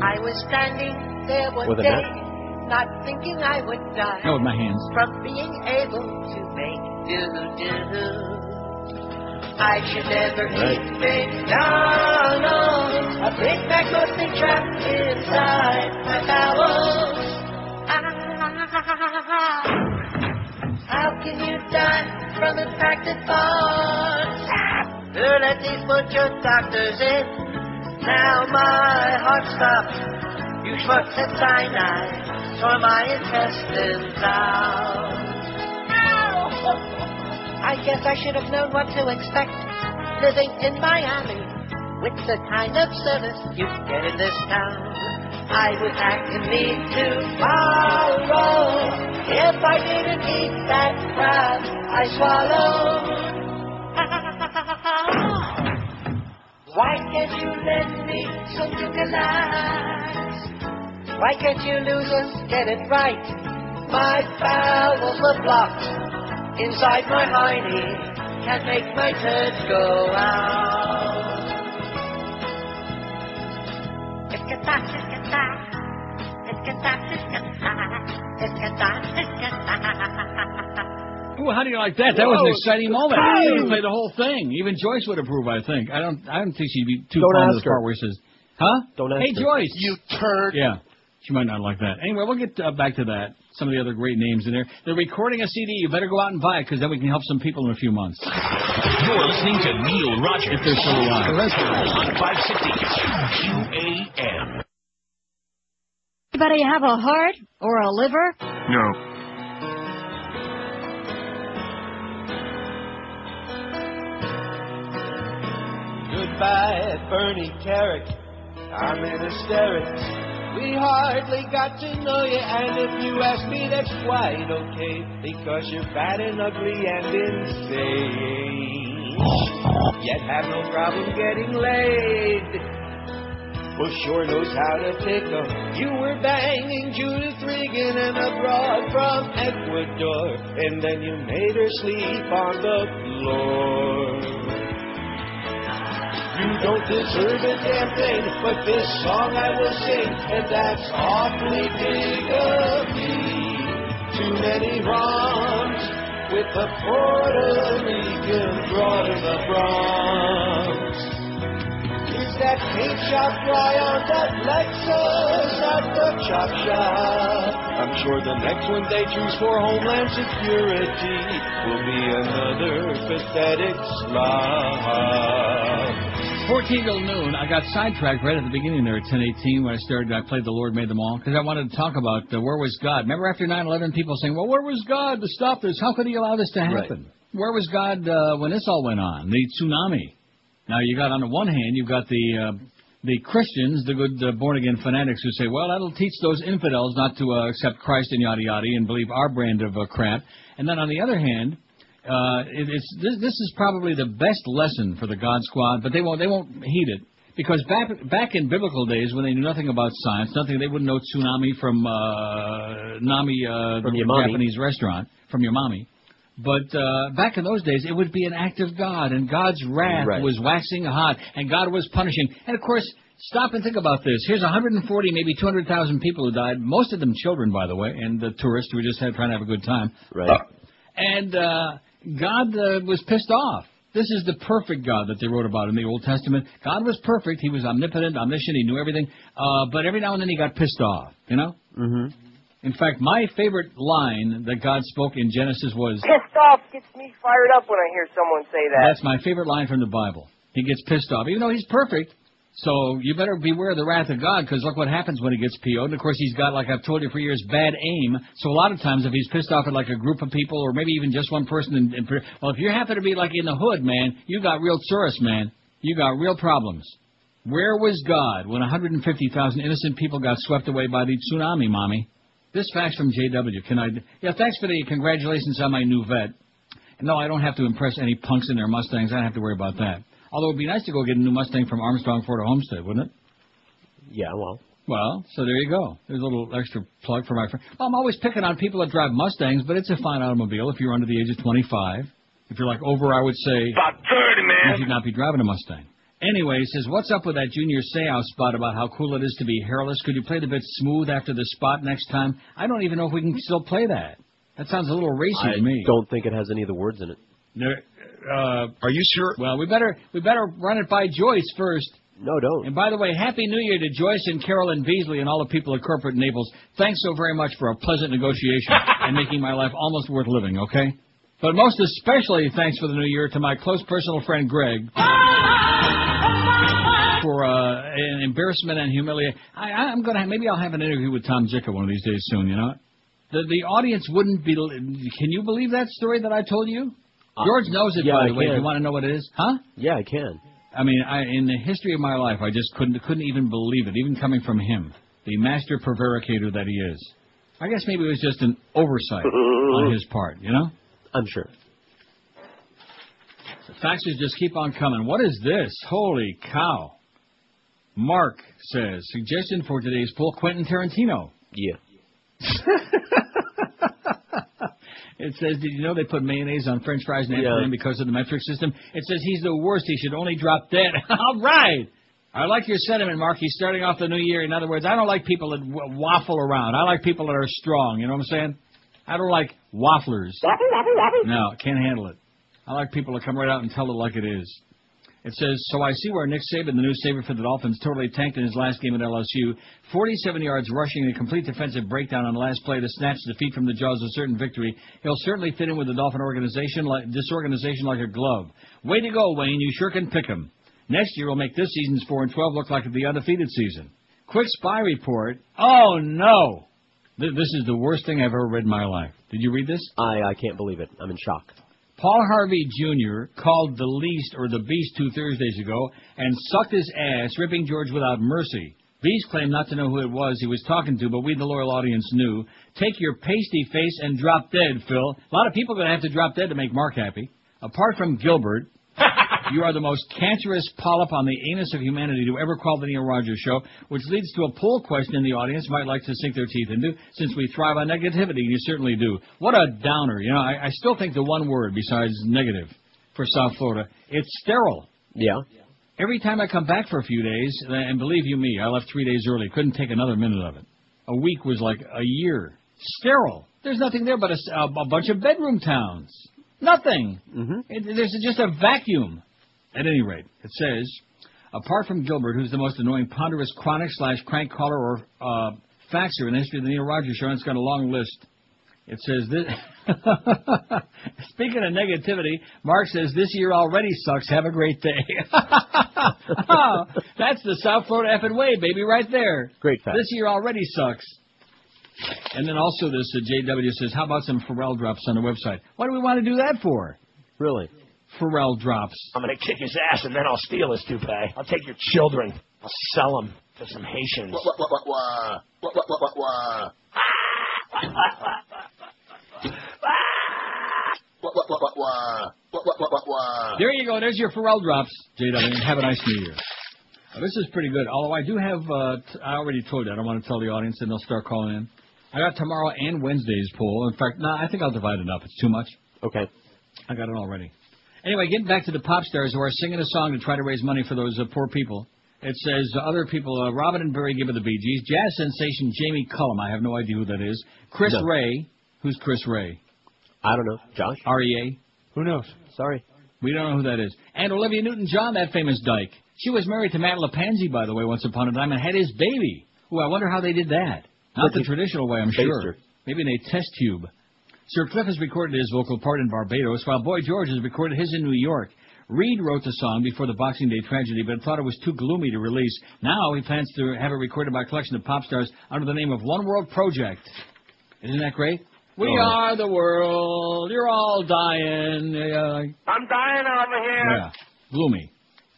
I was standing there one day, not thinking I would die. No, with my hands. From being able to make do-do. I should never eat McDonald's. A Big Mac must be trapped inside my bowels. How can you die from impacted thoughts? Who let these butcher doctors in? Now my heart stopped. You schmucks at cyanide tore my intestines out. I guess I should have known what to expect living in Miami with the kind of service you get in this town. I would act in need tomorrow if I didn't eat that crab I swallowed. Why can't you lend me some Ducalax? Why can't you losers get it right? My bowels were blocked inside my hiney. Can't make my turds go out. Ooh, how do you like that? That was an exciting moment. You can play the whole thing. Even Joyce would approve, I think. I don't think she'd be too fond of the part where he says, huh? Don't ask Hey, her. Joyce. You turd. Yeah. She might not like that. Anyway, we'll get back to that. Some of the other great names in there. They're recording a CD. You better go out and buy it, because then we can help some people in a few months. You're listening to Neil Rogers. If they're still alive. On 560 QAM. Anybody have a heart or a liver? No. Goodbye, Bernie Carrick. I'm in hysterics. We hardly got to know you, and if you ask me, that's quite okay, because you're fat and ugly and insane. Yet have no problem getting laid. Well, sure knows how to tickle. You were banging Judith Regan and a broad from Ecuador, and then you made her sleep on the floor. You don't deserve a damn thing, but this song I will sing, and that's awfully big of me. Too many wrongs with the Puerto Rican broad in the Bronx. Is that paint shop dry on that Lexus at the chop shop? I'm sure the next one they choose for Homeland Security will be another pathetic slob. 14 till noon. I got sidetracked right at the beginning there at 10:18 when I played The Lord Made Them All, because I wanted to talk about where was God. Remember after 9/11, people saying, well, where was God to stop this? How could he allow this to happen? Right. Where was God when this all went on? The tsunami. Now, you got on the one hand, you've got the Christians, the good born-again fanatics who say, well, that'll teach those infidels not to accept Christ and yada-yada and believe our brand of crap. And then on the other hand, this is probably the best lesson for the God Squad, but they won't heed it, because back in biblical days when they knew nothing about science, they wouldn't know tsunami from Nami, from the Japanese restaurant, from your mommy. But back in those days, it would be an act of God, and God's wrath was waxing hot, and God was punishing. And of course, stop and think about this. Here's 140, maybe 200,000 people who died, most of them children, by the way, and the tourists who were just trying to have a good time. Right. And God was pissed off. This is the perfect God that they wrote about in the Old Testament. God was perfect. He was omnipotent, omniscient. He knew everything. But every now and then he got pissed off, Mm-hmm. In fact, my favorite line that God spoke in Genesis was... Pissed off gets me fired up when I hear someone say that. That's my favorite line from the Bible. He gets pissed off. Even though he's perfect, So you better beware of the wrath of God, because look what happens when he gets PO'd. And, of course, he's got, like I've told you for years, bad aim. So a lot of times if he's pissed off at, like, a group of people or maybe even just one person, well, if you happen to be, like, in the hood, man, you got real tsuris, man. You got real problems. Where was God when 150,000 innocent people got swept away by the tsunami, Mommy? This fax from JW. Yeah, thanks for the congratulations on my new vet. No, I don't have to impress any punks in their Mustangs. I don't have to worry about that. Although it would be nice to go get a new Mustang from Armstrong Ford or Homestead, wouldn't it? Yeah, well. Well, so there you go. There's a little extra plug for my friend. Well, I'm always picking on people that drive Mustangs, but it's a fine automobile if you're under the age of 25. If you're like over, I would say... About 30, man. You should not be driving a Mustang. Anyway, he says, what's up with that Junior Seau spot about how cool it is to be hairless? Could you play the bit smooth after the spot next time? I don't even know if we can still play that. That sounds a little racy to me. I don't think it has any of the words in it. Are you sure? Well, we better run it by Joyce first. No, don't. And by the way, Happy New Year to Joyce and Carolyn Beasley and all the people at Corporate Naples. Thanks so very much for a pleasant negotiation and making my life almost worth living, okay? But most especially thanks for the New Year to my close personal friend Greg for an embarrassment and humiliation. Maybe I'll have an interview with Tom Zicka one of these days soon, you know? The audience wouldn't be... Can you believe that story that I told you? George knows it, by the way. You want to know what it is? Huh? Yeah, I can. I mean, in the history of my life, I just couldn't even believe it, even coming from him, the master prevaricator that he is. I guess maybe it was just an oversight on his part, you know? I'm sure. The faxes just keep on coming. What is this? Holy cow. Mark says, suggestion for today's poll, Quentin Tarantino. Yeah. It says, did you know they put mayonnaise on French fries in Amsterdam because of the metric system? It says he's the worst. He should only drop dead. All right. I like your sentiment, Mark. He's starting off the new year. In other words, I don't like people that waffle around. I like people that are strong. You know what I'm saying? I don't like wafflers. No, can't handle it. I like people that come right out and tell it like it is. It says, so I see where Nick Saban, the new saver for the Dolphins, totally tanked in his last game at LSU. 47 yards rushing and a complete defensive breakdown on the last play to snatch defeat from the jaws of certain victory. He'll certainly fit in with the Dolphin disorganization like a glove. Way to go, Wayne. You sure can pick him. Next year will make this season's 4-12 look like the undefeated season. Quick spy report. Oh, no. This is the worst thing I've ever read in my life. Did you read this? I can't believe it. I'm in shock. Paul Harvey Jr. called the Least or the Beast 2 Thursdays ago and sucked his ass, ripping George without mercy. Beast claimed not to know who it was he was talking to, but we, the loyal audience, knew. Take your pasty face and drop dead, Phil. A lot of people are going to have to drop dead to make Mark happy. Apart from Gilbert, you are the most cancerous polyp on the anus of humanity to ever call the Neil Rogers Show, which leads to a poll question the audience might like to sink their teeth into, since we thrive on negativity, and you certainly do. What a downer. You know, I still think the one word besides negative for South Florida, it's sterile. Yeah. Every time I come back for a few days, and believe you me, I left 3 days early, couldn't take another minute of it. A week was like a year. Sterile. There's nothing there but a bunch of bedroom towns. Nothing. Mm-hmm. There's just a vacuum. At any rate, it says, apart from Gilbert, who's the most annoying ponderous chronic/crank caller or faxer in the history of the Neil Rogers Show, and it's got a long list. It says this. Speaking of negativity, Mark says, this year already sucks. Have a great day. Oh, that's the South Florida effing way, baby, right there. Great fact. This year already sucks. And then also this JW says, how about some Pharrell drops on the website? What do we want to do that for? Really? Pharrell drops. I'm going to kick his ass and then I'll steal his toupee. I'll take your children. I'll sell them to some Haitians. There you go. There's your Pharrell drops, JW. Have a nice New Year. This is pretty good. Although I do have, I already told you, I don't want to tell the audience and they'll start calling in. I got tomorrow and Wednesday's poll. In fact, I think I'll divide it up. It's too much. Okay. I got it already. Anyway, getting back to the pop stars who are singing a song to try to raise money for those poor people. It says other people, Robin and Barry Gibb of the Bee Gees, jazz sensation Jamie Cullum, I have no idea who that is. Chris Ray. Who's Chris Ray? I don't know. Josh? REA? Who knows? Sorry. We don't know who that is. And Olivia Newton-John, that famous dyke. She was married to Matt LaPanzi, by the way, once upon a time, and had his baby. Ooh, I wonder how they did that. Not the traditional way, I'm sure. Maybe in a test tube. Sir Cliff has recorded his vocal part in Barbados, while Boy George has recorded his in New York. Reed wrote the song before the Boxing Day tragedy, but thought it was too gloomy to release. Now he plans to have it recorded by a collection of pop stars under the name of One World Project. Isn't that great? We are the world. You're all dying. I'm dying over here. Yeah, gloomy.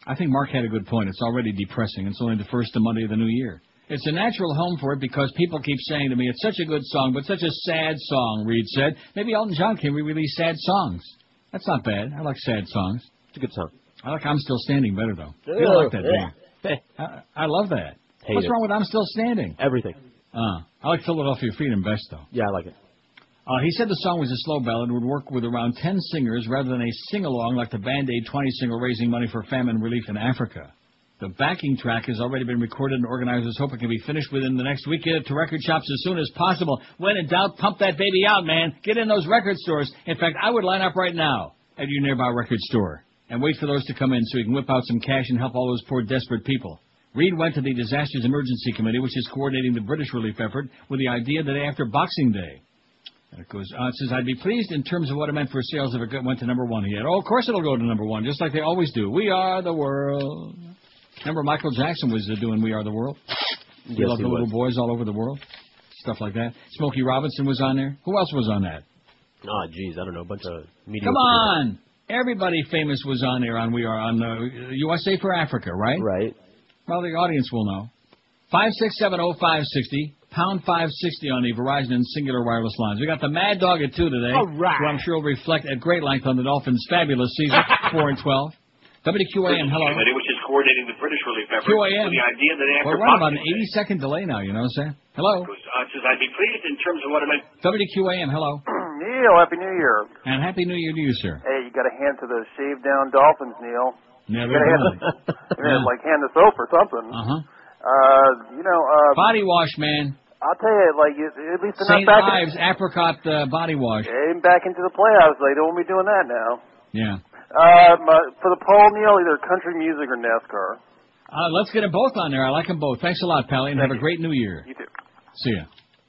I think Mark had a good point. It's already depressing. It's only the first Monday of the new year. It's a natural home for it because people keep saying to me, it's such a good song, but such a sad song, Reed said. Maybe Elton John can re-release sad songs. That's not bad. I like sad songs. It's a good song. I like I'm Still Standing better, though. You don't like that, do you? I love that. What's wrong with I'm Still Standing? Everything. I like Philadelphia Freedom best, though. Yeah, I like it. He said the song was a slow ballad and would work with around 10 singers rather than a sing-along like the Band-Aid 20 single raising money for famine relief in Africa. The backing track has already been recorded, and organizers hope it can be finished within the next week. Get it to record shops as soon as possible. When in doubt, pump that baby out, man. Get in those record stores. In fact, I would line up right now at your nearby record store and wait for those to come in so you can whip out some cash and help all those poor, desperate people. Reed went to the Disasters Emergency Committee, which is coordinating the British relief effort, with the idea the day after Boxing Day. And it goes on. It says, I'd be pleased in terms of what it meant for sales if it went to number one. He had, of course it'll go to number one, just like they always do. We are the world. Remember Michael Jackson was doing We Are the World? Yes, We Love the Little Boys all over the world. Stuff like that. Smokey Robinson was on there. Who else was on that? Oh, geez, I don't know. A bunch of media. Come on! Everybody famous was on there on We Are on USA for Africa, right? Right. Well, the audience will know. 5670560, pound 560 on the Verizon and Singular wireless lines. We got the Mad Dog at 2 today. All right. Who I'm sure will reflect at great length on the Dolphins' fabulous season, 4 and 12. WQAM, hello. Which is coordinating the British relief effort. QAM. With the idea that after We're running about an 80-second delay now, you know what I'm saying? Hello. Says I'd be pleased in terms of what it meant. WQAM, hello. Neil, Happy New Year. And Happy New Year to you, sir. Hey, you got to hand to those shaved-down Dolphins, Neil. Yeah, you got to hand the soap or something. Body wash, man. I'll tell you, at least they're St. not back. Ives Apricot body wash. Ain't back into the playoffs. They don't be doing that now. Yeah. For the poll, Neil, either country music or NASCAR. Let's get them both on there. I like them both. Thanks a lot, Pally, and have a great New Year. You too. See ya.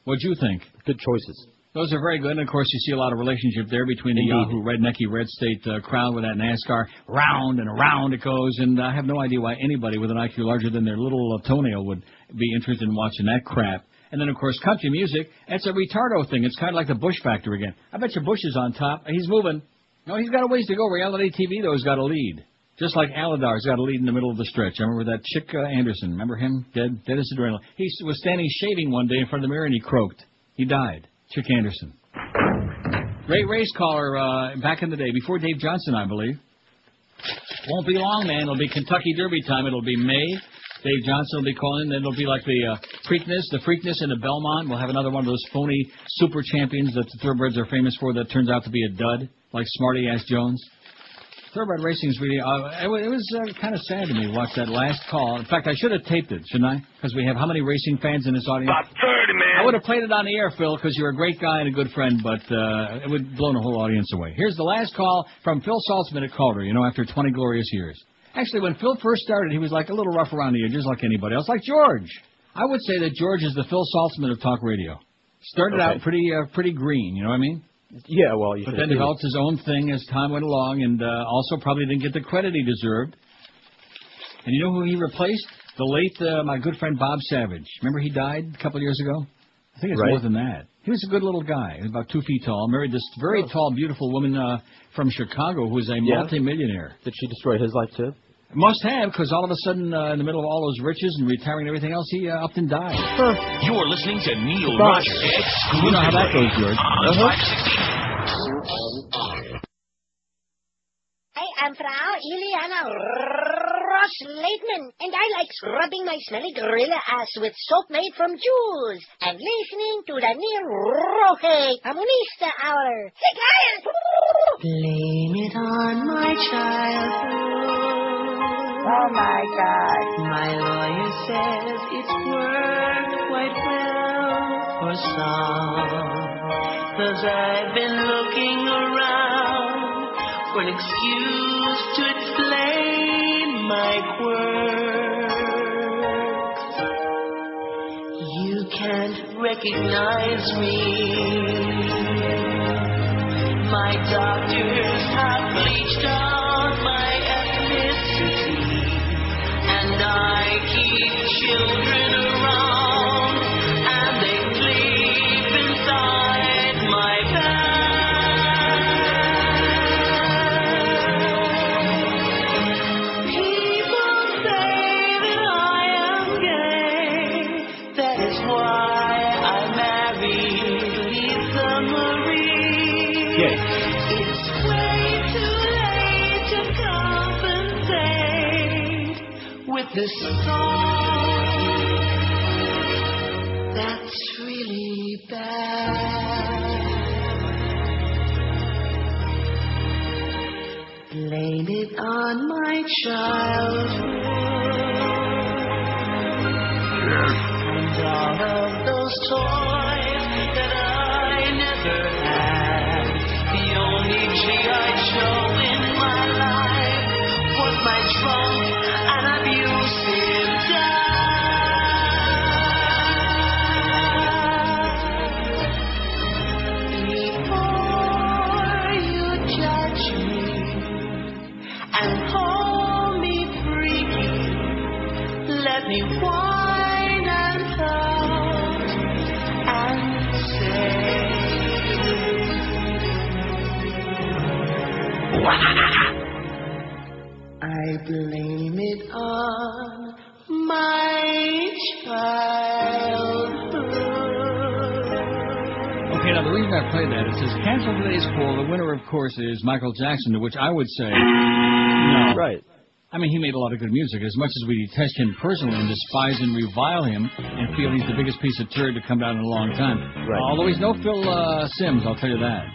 What'd you think? Good choices. Those are very good, and of course you see a lot of relationship there between the Yahoo rednecky red state crowd with that NASCAR. Round and around it goes, and I have no idea why anybody with an IQ larger than their little toenail would be interested in watching that crap. And then, of course, country music, it's a retardo thing. It's kind of like the Bush factor again. I bet you Bush is on top. He's moving. No, he's got a ways to go. Reality TV, though, has got a lead. Just like Aladar's got a lead in the middle of the stretch. I remember that Chick Anderson. Remember him? Dead as adrenaline. He was standing shaving one day in front of the mirror, and he croaked. He died. Chick Anderson. Great race caller back in the day, before Dave Johnson, I believe. Won't be long, man. It'll be Kentucky Derby time. It'll be May. Dave Johnson will be calling. Then it'll be like the Freakness in the Belmont. We'll have another one of those phony super champions that the thoroughbreds are famous for that turns out to be a dud, like Smarty Ass Jones. Thoroughbred racing is really, it was kind of sad to me to watch that last call. In fact, I should have taped it, shouldn't I? Because we have how many racing fans in this audience? About 30, man. I would have played it on the air, Phil, because you're a great guy and a good friend, but it would have blown the whole audience away. Here's the last call from Phil Saltzman at Calder, after 20 glorious years. Actually, when Phil first started, he was like a little rough around the edges like anybody else, like George. I would say that George is the Phil Saltzman of talk radio. Started out pretty green, you know what I mean? Yeah, well, but then developed his own thing as time went along, and also probably didn't get the credit he deserved. And you know who he replaced? The late, my good friend Bob Savage. Remember he died a couple of years ago? I think it's more than that. He was a good little guy. He was about 2 feet tall. Married this very tall, beautiful woman from Chicago who was a multimillionaire. Did she destroy his life, too? Must have, because all of a sudden, in the middle of all those riches and retiring and everything else, he upped and died. You're listening to Neil Rogers. You know how that goes, George. I am Frau Iliana Ross-Leitman, and I like scrubbing my smelly gorilla ass with soap made from jewels and listening to the Neil Roje Comunista Hour. Blame it on my childhood. Oh, my God. My lawyer says it's worked quite well for some, 'cause I've been looking around for an excuse to explain my quirks. You can't recognize me. My doctors have bleached out my this song that's really bad. Blame it on my childhood and all of those toys that I never had. The only G.I. Joe in my life was my drunk and abusive dad. Before you judge me and call me freaky, let me whine and pout and say, I blame it on my childhood. Okay, now the reason I play that, it says, cancel today's poll. The winner, of course, is Michael Jackson, to which I would say, no. Right. I mean, he made a lot of good music. As much as we detest him personally and despise and revile him and feel he's the biggest piece of turd to come down in a long time. Right. Although he's no Phil Simms, I'll tell you that.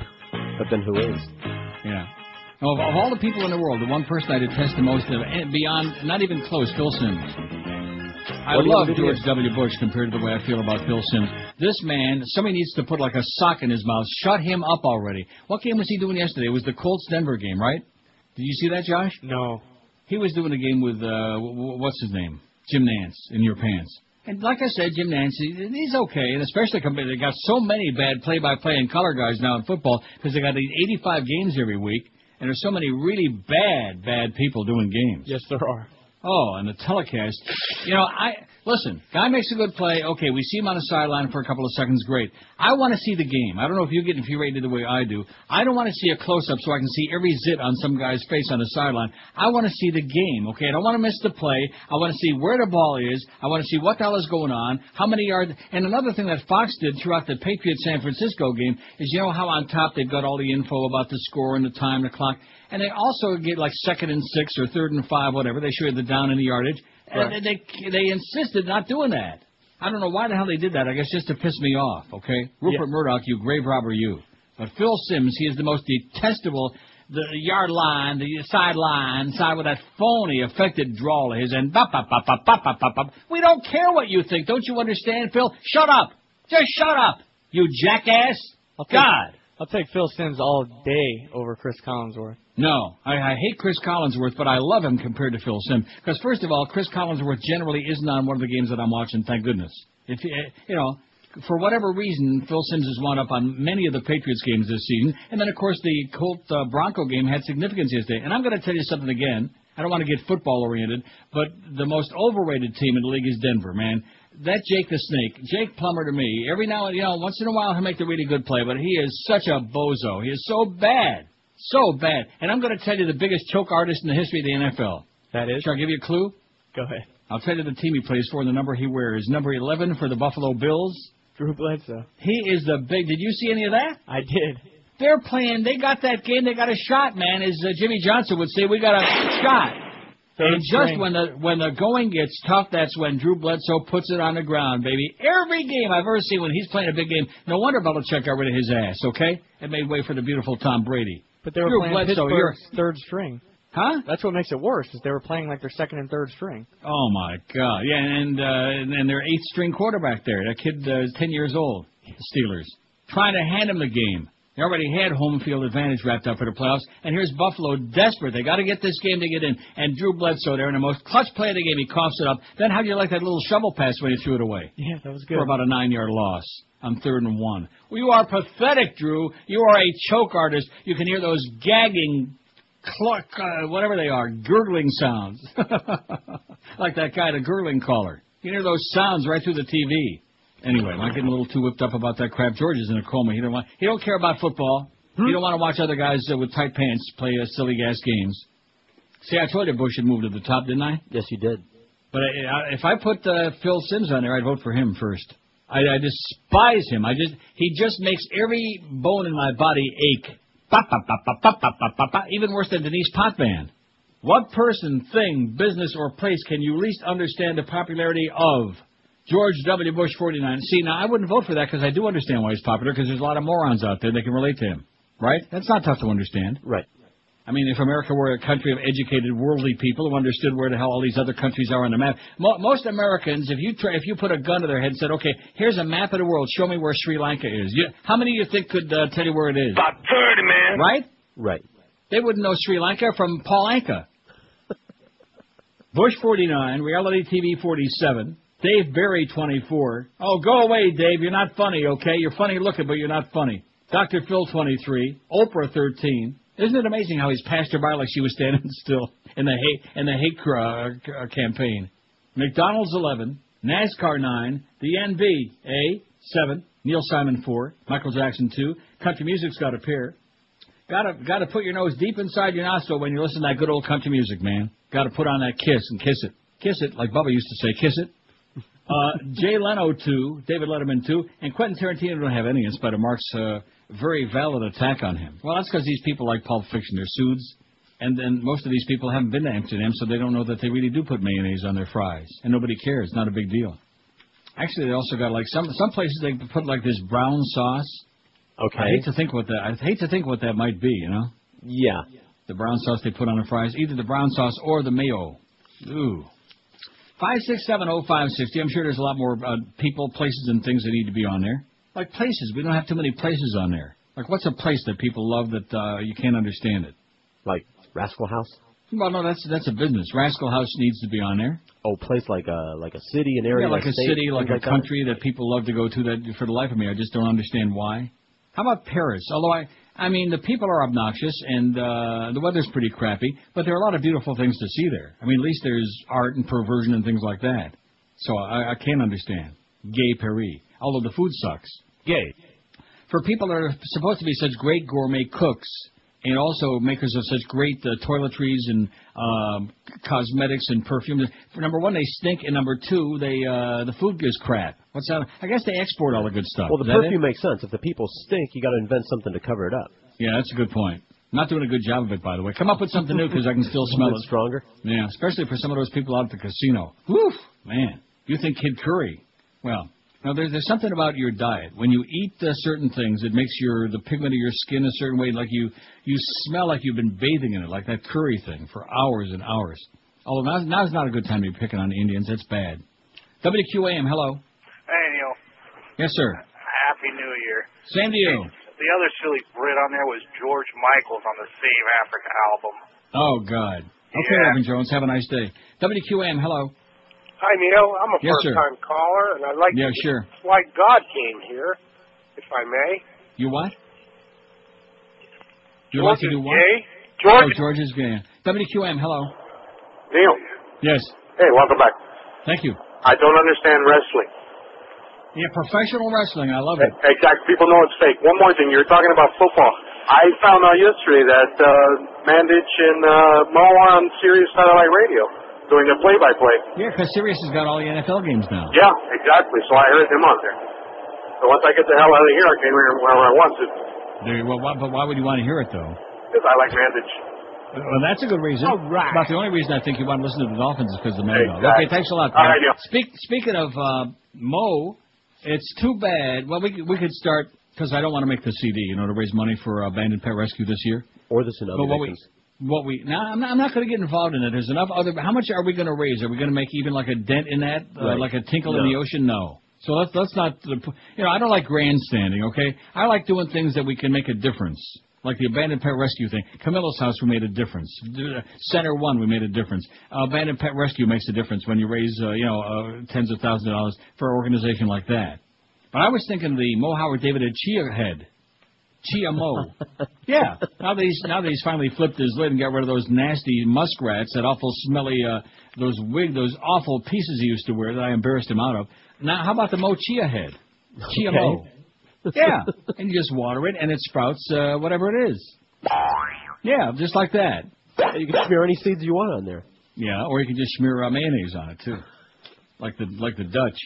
But then who is? Yeah. Of all the people in the world, the one person I detest the most, beyond, not even close, Phil Simms. I love George W. Bush compared to the way I feel about Phil Simms. This man, somebody needs to put like a sock in his mouth. Shut him up already. What game was he doing yesterday? It was the Colts-Denver game, right? Did you see that, Josh? No. He was doing a game with, what's his name? Jim Nance, in your pants. And like I said, Jim Nance, he's okay, and especially compared, they got so many bad play-by-play and color guys now in football because they got these 85 games every week, and there's so many really bad people doing games. Yes, there are. Oh, and the telecast. You know, listen, guy makes a good play. Okay, we see him on the sideline for a couple of seconds. Great. I want to see the game. I don't know if you get infuriated the way I do. I don't want to see a close-up so I can see every zit on some guy's face on the sideline. I want to see the game, okay? I don't want to miss the play. I want to see where the ball is. I want to see what the hell is going on, how many yards. And another thing that Fox did throughout the Patriots-San Francisco game is, you know how on top they've got all the info about the score and the time, the clock. And they also get like 2nd and 6 or 3rd and 5, whatever. They show you the down and the yardage. Right. And they insisted not doing that. I don't know why the hell they did that. I guess just to piss me off, okay? Rupert Murdoch, you grave robber, you. But Phil Simms, he is the most detestable, the yard line, the sideline, side with that phony, affected drawl of his. And we don't care what you think. Don't you understand, Phil? Shut up. Just shut up, you jackass. God. I'll take Phil Simms all day over Chris Collinsworth. No, I hate Chris Collinsworth, but I love him compared to Phil Simms. Because, first of all, Chris Collinsworth generally isn't on one of the games that I'm watching, thank goodness. If you know, for whatever reason, Phil Simms has wound up on many of the Patriots games this season. And then, of course, the Colt-Bronco game had significance yesterday. And I'm going to tell you something again. I don't want to get football-oriented, but the most overrated team in the league is Denver, man. That Jake the Snake, Jake Plummer to me, every now and, once in a while he'll make the really good play, but he is such a bozo. He is so bad. So bad. And I'm going to tell you the biggest choke artist in the history of the NFL. That is? Shall I give you a clue? Go ahead. I'll tell you the team he plays for and the number he wears. Number 11 for the Buffalo Bills. Drew Bledsoe. He is the big... Did you see any of that? I did. They're playing... They got that game. They got a shot, man. As Jimmy Johnson would say, we got a shot. And just when the going gets tough, that's when Drew Bledsoe puts it on the ground, baby. Every game I've ever seen when he's playing a big game, no wonder Belichick got rid of his ass, okay? It made way for the beautiful Tom Brady. But they were Drew playing Bledsoe, Pittsburgh's third string. Huh? That's what makes it worse, is they were playing like their 2nd and 3rd string. Oh, my God. Yeah, and their 8th string quarterback there. That kid is 10 years old, the Steelers. Trying to hand him the game. They already had home field advantage wrapped up for the playoffs, and here's Buffalo desperate. They got to get this game to get in. And Drew Bledsoe there in the most clutch play of the game. He coughs it up. Then how do you like that little shovel pass when he threw it away? Yeah, that was good. For about a 9-yard loss on 3rd and 1. Well, you are pathetic, Drew. You are a choke artist. You can hear those gagging, whatever they are, gurgling sounds. Like that guy, the gurgling caller. You can hear those sounds right through the TV. Anyway, I'm getting a little too whipped up about that crap. George is in a coma. He don't care about football. He don't want to watch other guys with tight pants play silly gas games. See, I told you Bush had moved to the top, didn't I? Yes, you did. But if I put Phil Simms on there, I'd vote for him first. I despise him. He just makes every bone in my body ache. Even worse than Denise Potvin. What person, thing, business, or place can you least understand the popularity of? George W. Bush, 49. See, now, I wouldn't vote for that because I do understand why he's popular, because there's a lot of morons out there that can relate to him. Right? That's not tough to understand. Right. I mean, if America were a country of educated, worldly people who understood where the hell all these other countries are on the map. Most Americans, if you put a gun to their head and said, okay, here's a map of the world, show me where Sri Lanka is. How many of you think could tell you where it is? About 30, man. Right? Right. They wouldn't know Sri Lanka from Paul Anka. Bush, 49. Reality TV, 47. Dave Berry, 24. Oh, go away, Dave. You're not funny, okay? You're funny looking, but you're not funny. Dr. Phil, 23. Oprah, 13. Isn't it amazing how he's passed her by like she was standing still in the hate campaign? McDonald's, 11. NASCAR, 9. The NBA, 7. Neil Simon, 4. Michael Jackson, 2. Country music's got a pair. Got to put your nose deep inside your nostril when you listen to that good old country music, man. Got to put on that kiss and kiss it. Kiss it, like Bubba used to say, kiss it. Jay Leno, 2. David Letterman, 2. And Quentin Tarantino don't have any in spite of Mark's very valid attack on him. Well, that's because these people like Pulp Fiction. They're suits. And then most of these people haven't been to Amsterdam, so they don't know that they really do put mayonnaise on their fries. And nobody cares. Not a big deal. Actually, they also got like some places they put like this brown sauce. Okay. I hate to think what that might be, you know? Yeah. The brown sauce they put on the fries. Either the brown sauce or the mayo. Ooh. 5670560. I'm sure there's a lot more people, places, and things that need to be on there. Like places. We don't have too many places on there. Like, what's a place that people love that you can't understand it? Like Rascal House? Well, no, that's a business. Rascal House needs to be on there. Oh, place like a city, an area, yeah, like a state, city, like a country that people love to go to. That for the life of me, I just don't understand why. How about Paris? Although I mean, the people are obnoxious and the weather's pretty crappy, but there are a lot of beautiful things to see there. I mean, at least there's art and perversion and things like that. So I can't understand. Gay Paris. Although the food sucks. Gay. For people that are supposed to be such great gourmet cooks and also makers of such great toiletries and cosmetics and perfumes. For number one, they stink, and number two, the food is crap. What's that? I guess they export all the good stuff. Well, the perfume makes sense. If the people stink, you got to invent something to cover it up. Yeah, that's a good point. Not doing a good job of it, by the way. Come up with something new because I can still smell it. Stronger? Yeah, especially for some of those people out at the casino. Woof, man. You think Kid Curry? Well, now there's something about your diet. When you eat certain things, it makes the pigment of your skin a certain way. Like you smell like you've been bathing in it, like that curry thing for hours and hours. Although now's not a good time to be picking on Indians. That's bad. WQAM, hello. Hey, Neil. Yes, sir. Happy New Year. Same to you. The other silly Brit on there was George Michaels on the Save Africa album. Oh, God. Okay, Yeah. Reverend Jones, have a nice day. WQAM, hello. Hi, Neil. I'm a Yes, sir. first-time caller, and I'd like Yeah, to sure. why God came here, if I may. You what? You like to do what? Gay. George. Oh, George is gay. WQAM, hello. Neil. Yes. Hey, welcome back. Thank you. I don't understand wrestling. Yeah, professional wrestling. I love it. Exactly. People know it's fake. One more thing. You were talking about football. I found out yesterday that Mandich and Mo are on Sirius Satellite Radio doing a play-by-play. Yeah, because Sirius has got all the NFL games now. Yeah, exactly. So I heard him on there. So once I get the hell out of here, I can hear him wherever I want to. But why would you want to hear it, though? Because I like Mandich. Well, that's a good reason. All right. About the only reason I think you want to listen to the Dolphins is because of the Mad Dog. Exactly. Okay, thanks a lot. All right, Neil. Speaking of Mo, it's too bad. Well, we could start, because I don't want to make the CD, to raise money for Abandoned Pet Rescue this year. Or the tsunami victims. Now, I'm not going to get involved in it. There's enough other. How much are we going to raise? Are we going to make even like a dent in that, Right. like a tinkle in the ocean? No. So let's not. I don't like grandstanding. Okay, I like doing things that we can make a difference. Like the Abandoned Pet Rescue thing. Camilla's House, we made a difference. Center One, we made a difference. Abandoned Pet Rescue makes a difference when you raise, tens of thousands of dollars for an organization like that. But I was thinking the Mo Howard David a Chia head. Chia Mo. Yeah. Now that he's finally flipped his lid and got rid of those nasty muskrats, that awful smelly, those awful pieces he used to wear that I embarrassed him out of. Now, how about the Mo Chia head? Chia Mo. Yeah, and you just water it, and it sprouts whatever it is. Yeah, just like that. You can smear any seeds you want on there. Yeah, or you can just smear mayonnaise on it too, like the Dutch.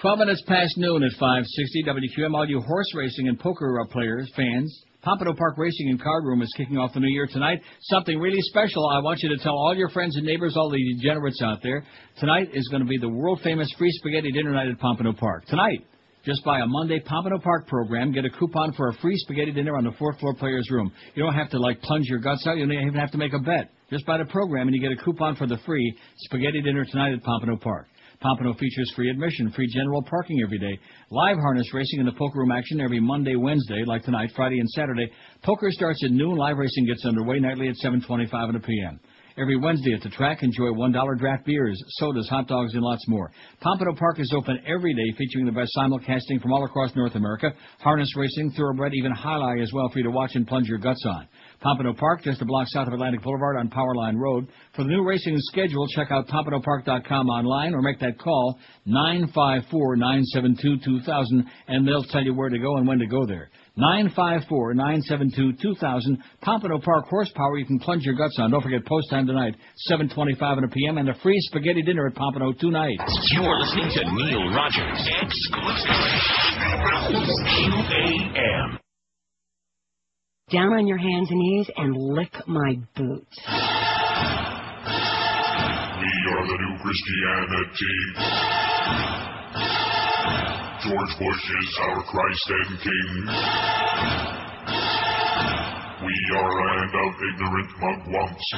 12 minutes past noon at 560 WQM. All you horse racing and poker players, fans, Pompano Park Racing and Card Room is kicking off the new year tonight. Something really special. I want you to tell all your friends and neighbors, all the degenerates out there. Tonight is going to be the world-famous free spaghetti dinner night at Pompano Park. Tonight, just buy a Monday Pompano Park program, get a coupon for a free spaghetti dinner on the fourth-floor players' room. You don't have to, plunge your guts out. You don't even have to make a bet. Just buy the program, and you get a coupon for the free spaghetti dinner tonight at Pompano Park. Pompano features free admission, free general parking every day, live harness racing and the poker room action every Monday, Wednesday, like tonight, Friday, and Saturday. Poker starts at noon. Live racing gets underway nightly at 7:25 p.m. Every Wednesday at the track, enjoy $1 draft beers, sodas, hot dogs, and lots more. Pompano Park is open every day, featuring the best simulcasting from all across North America, harness racing, thoroughbred, even highlight as well for you to watch and plunge your guts on. Pompano Park, just a block south of Atlantic Boulevard on Powerline Road. For the new racing schedule, check out PompanoPark.com online or make that call, 954-972-2000, and they'll tell you where to go and when to go there. 954-972-2000, Pompano Park horsepower you can plunge your guts on. Don't forget post time tonight, 7:25 p.m. and a free spaghetti dinner at Pompano tonight. You're listening to Neil Rogers exclusively. QAM. Down on your hands and knees and lick my boot. We are the new Christianity. George Bush is our Christ and King. We are a land of ignorant mugwumps.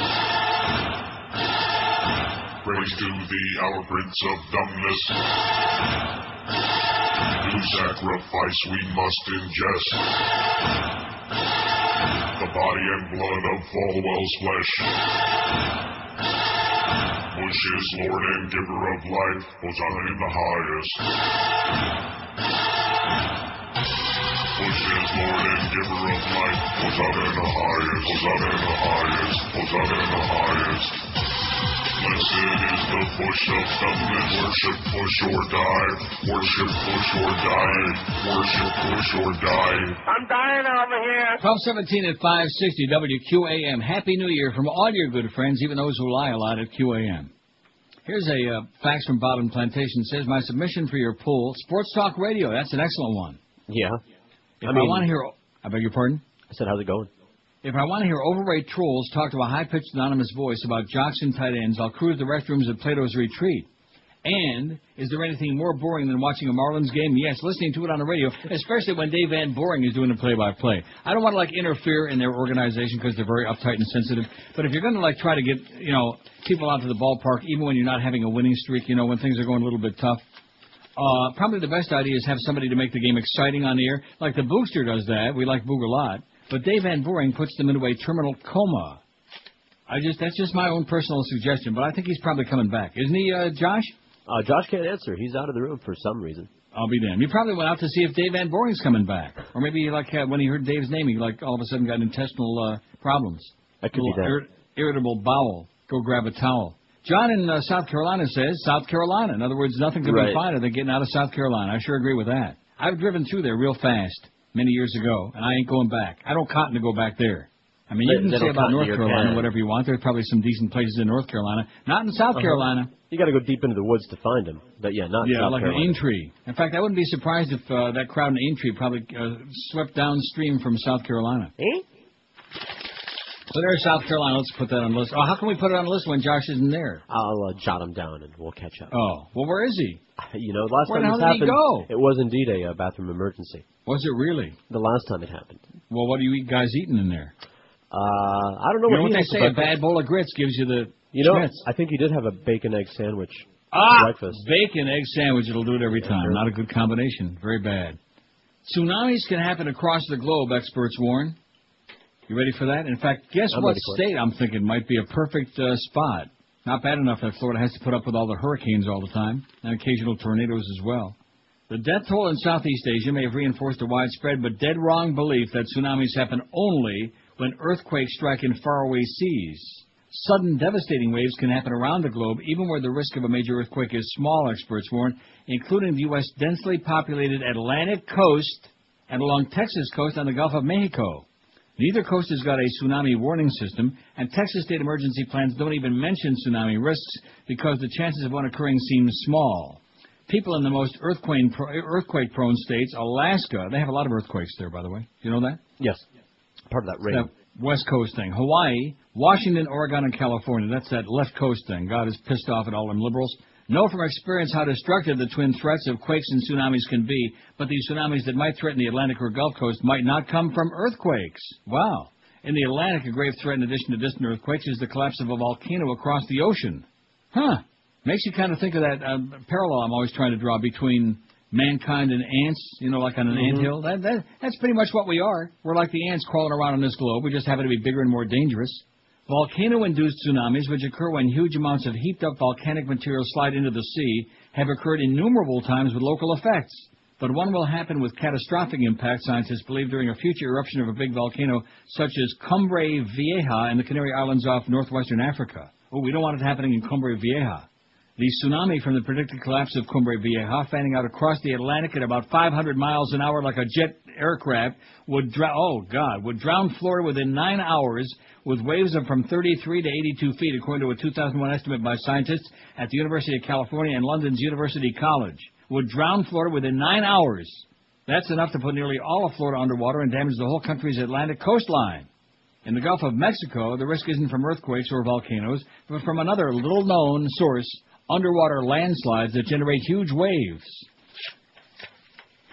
Praise to thee, our Prince of Dumbness. To sacrifice we must ingest the body and blood of Falwell's flesh. Bush is Lord and giver of life, Hosanna in the highest. Bush is Lord and giver of life, Hosanna in the highest, Hosanna in the highest, Hosanna in the highest. Blessed is the Bush of Dublin, worship Bush or die, worship Bush or die, worship Bush or die. I'm dying over here. 12:17 at 560 WQAM. Happy New Year from all your good friends, even those who lie a lot at QAM. Here's a fax from Bob in Plantation. It says, my submission for your poll, Sports Talk Radio. That's an excellent one. Yeah. I want to hear... I beg your pardon? I said, how's it going? If I want to hear overrated trolls talk to a high-pitched anonymous voice about jocks and tight ends, I'll cruise the restrooms at Plato's Retreat. And is there anything more boring than watching a Marlins game? Yes, listening to it on the radio, especially when Dave Van Boring is doing the play-by-play. I don't want to, interfere in their organization because they're very uptight and sensitive. But if you're going to, try to get, people out to the ballpark, even when you're not having a winning streak, when things are going a little bit tough, probably the best idea is have somebody to make the game exciting on the air. Like the Boogster does that. We like Boog a lot. But Dave Van Boring puts them into a terminal coma. That's just my own personal suggestion, but I think he's probably coming back. Isn't he, Josh? Josh can't answer. He's out of the room for some reason. I'll be damned. He probably went out to see if Dave Van Boring's coming back. Or maybe, when he heard Dave's name, he, all of a sudden got intestinal problems. That could be that. Irritable bowel. Go grab a towel. John in South Carolina says, South Carolina. In other words, nothing could be finer than getting out of South Carolina. I sure agree with that. I've driven through there real fast many years ago, and I ain't going back. I don't cotton to go back there. I mean, you can say about North Carolina whatever you want. There's probably some decent places in North Carolina. Not in South Carolina. You got to go deep into the woods to find them. But not South Carolina. An Aintree. In fact, I wouldn't be surprised if that crowd in Aintree probably swept downstream from South Carolina. So there's South Carolina. Let's put that on the list. Oh, how can we put it on the list when Josh isn't there? I'll jot him down and we'll catch up. Oh, well, where is he? Last time this happened, it was indeed a bathroom emergency. Was it really? The last time it happened. Well, what are you guys eating in there? I don't know what they say. A bad bowl of grits gives you the schmitz. I think he did have a bacon egg sandwich for breakfast. Bacon egg sandwich. It'll do it every time. Not a good combination. Very bad. Tsunamis can happen across the globe, experts warn. You ready for that? In fact, guess what state I'm thinking might be a perfect spot? Not bad enough that Florida has to put up with all the hurricanes all the time, and occasional tornadoes as well. The death toll in Southeast Asia may have reinforced a widespread but dead wrong belief that tsunamis happen only when earthquakes strike in faraway seas. Sudden devastating waves can happen around the globe, even where the risk of a major earthquake is small, experts warn, including the U.S. densely populated Atlantic coast and along Texas coast on the Gulf of Mexico. Neither coast has got a tsunami warning system, and Texas state emergency plans don't even mention tsunami risks because the chances of one occurring seem small. People in the most earthquake-prone states, Alaska, they have a lot of earthquakes there, by the way. Do you know that? Yes. Part of that ring. That West Coast thing. Hawaii, Washington, Oregon, and California. That's that left coast thing. God is pissed off at all them liberals. Know from experience how destructive the twin threats of quakes and tsunamis can be, but these tsunamis that might threaten the Atlantic or Gulf Coast might not come from earthquakes. Wow. In the Atlantic, a grave threat in addition to distant earthquakes is the collapse of a volcano across the ocean. Huh. Makes you kind of think of that parallel I'm always trying to draw between mankind and ants, like on an anthill. That's pretty much what we are. We're like the ants crawling around on this globe. We just happen to be bigger and more dangerous. Volcano-induced tsunamis, which occur when huge amounts of heaped-up volcanic material slide into the sea, have occurred innumerable times with local effects. But one will happen with catastrophic impact, scientists believe, during a future eruption of a big volcano such as Cumbre Vieja in the Canary Islands off northwestern Africa. Oh, we don't want it happening in Cumbre Vieja. The tsunami from the predicted collapse of Cumbre Vieja, fanning out across the Atlantic at about 500 miles an hour like a jet aircraft, would drown Florida within 9 hours with waves of from 33 to 82 feet, according to a 2001 estimate by scientists at the University of California and London's University College. Would drown Florida within 9 hours. That's enough to put nearly all of Florida underwater and damage the whole country's Atlantic coastline. In the Gulf of Mexico, the risk isn't from earthquakes or volcanoes, but from another little-known source, underwater landslides that generate huge waves.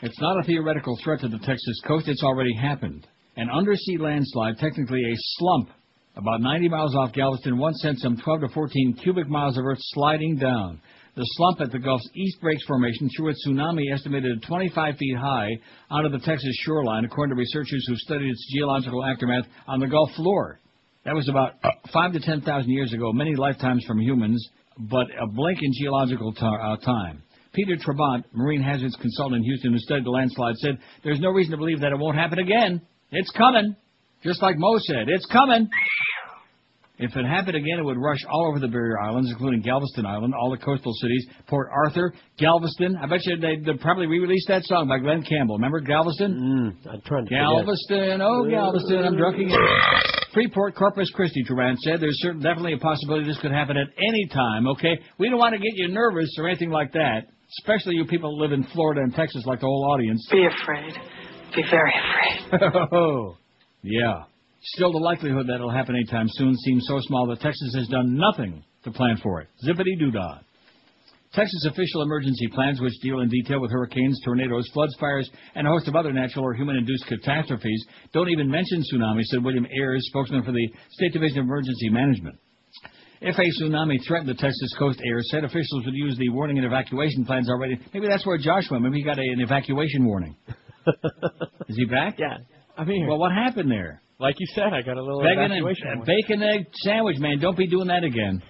It's not a theoretical threat to the Texas coast. It's already happened. An undersea landslide, technically a slump, about 90 miles off Galveston, once sent some 12 to 14 cubic miles of earth sliding down. The slump at the Gulf's East Breaks Formation threw a tsunami estimated at 25 feet high onto the Texas shoreline, according to researchers who studied its geological aftermath on the Gulf floor. That was about 5 to 10,000 years ago, many lifetimes from humans, but a blink in geological time. Peter Trabant, marine hazards consultant in Houston who studied the landslide, said, "There's no reason to believe that it won't happen again. It's coming." Just like Mo said, it's coming. If it happened again, it would rush all over the barrier islands, including Galveston Island, all the coastal cities, Port Arthur, Galveston. I bet you they'd probably re-release that song by Glenn Campbell. Remember Galveston? I'm trying to Galveston, oh Galveston, I'm drunk again. Freeport, Corpus Christi, Durant said. There's definitely a possibility this could happen at any time, okay? We don't want to get you nervous or anything like that, especially you people who live in Florida and Texas like the whole audience. Be afraid. Be very afraid. Oh, yeah. Still, the likelihood that it'll happen anytime soon seems so small that Texas has done nothing to plan for it. Zippity-doo-dah. Texas official emergency plans, which deal in detail with hurricanes, tornadoes, floods, fires, and a host of other natural or human-induced catastrophes, don't even mention tsunamis, said William Ayers, spokesman for the State Division of Emergency Management. If a tsunami threatened the Texas coast, Ayers said officials would use the warning and evacuation plans already. Maybe that's where Josh went. Maybe he got an evacuation warning. Is he back? Yeah. I'm here. Well, what happened there? Like you said, I got a little evacuation warning. Bacon egg sandwich, man. Don't be doing that again.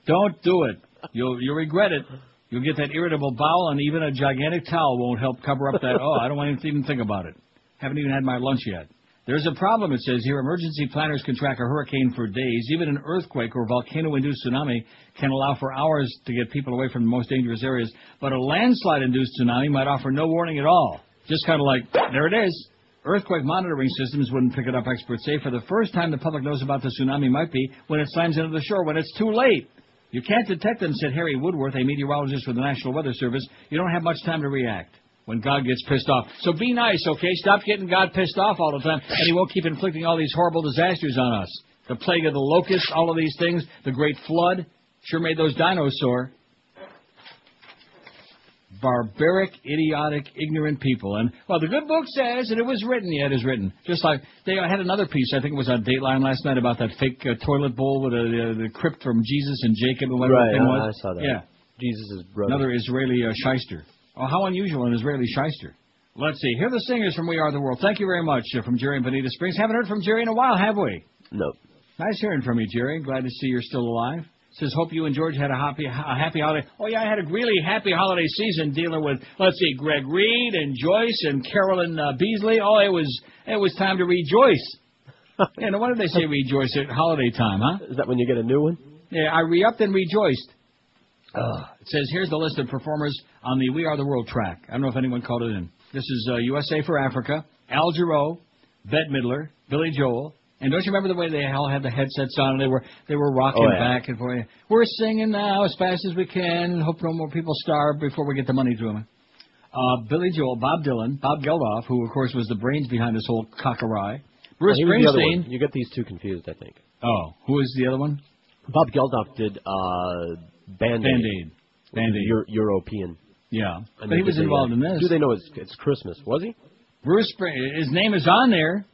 Don't do it. You'll regret it. You'll get that irritable bowel, and even a gigantic towel won't help cover up that. Oh, I don't want to even think about it. Haven't even had my lunch yet. There's a problem, it says here. Emergency planners can track a hurricane for days. Even an earthquake or volcano-induced tsunami can allow for hours to get people away from the most dangerous areas. But a landslide-induced tsunami might offer no warning at all. Just kind of like, there it is. Earthquake monitoring systems wouldn't pick it up, experts say. For the first time the public knows about the tsunami might be when it slams into the shore, when it's too late. You can't detect them, said Harry Woodworth, a meteorologist for the National Weather Service. You don't have much time to react when God gets pissed off. So be nice, okay? Stop getting God pissed off all the time, and he won't keep inflicting all these horrible disasters on us. The plague of the locusts, all of these things, the great flood, sure made those dinos sore. Barbaric, idiotic, ignorant people. And, well, the good book says, and it was written, yeah, it is written. Just like, they had another piece, I think it was on Dateline last night, about that fake toilet bowl with the crypt from Jesus and Jacob and whatever the thing was. I saw that. Yeah. Jesus' brother. Another Israeli shyster. Oh, how unusual, an Israeli shyster. Let's see. Here are the singers from We Are the World. Thank you very much from Jerry and Bonita Springs. Haven't heard from Jerry in a while, have we? No. Nice hearing from you, Jerry. Glad to see you're still alive. Says, hope you and George had a happy holiday. Oh, yeah, I had a really happy holiday season dealing with, let's see, Greg Reed and Joyce and Carolyn Beasley. Oh, it was time to rejoice. Yeah, no wonder they say rejoice at holiday time, huh? Is that when you get a new one? Yeah, I re-upped and rejoiced. It says, here's the list of performers on the We Are the World track. I don't know if anyone called it in. This is USA for Africa, Al Jarreau, Bette Midler, Billy Joel. And don't you remember the way they all had the headsets on and they were rocking back and forth? We're singing now as fast as we can and hope no more people starve before we get the money to them. Billy Joel, Bob Dylan, Bob Geldof, who, of course, was the brains behind this whole cockawry, Bruce Springsteen. You get these two confused, I think. Oh, who is the other one? Bob Geldof did Band-Aid. Band-Aid. European. Yeah, but he was involved in this. Do they know it's Christmas? Was he? His name is on there.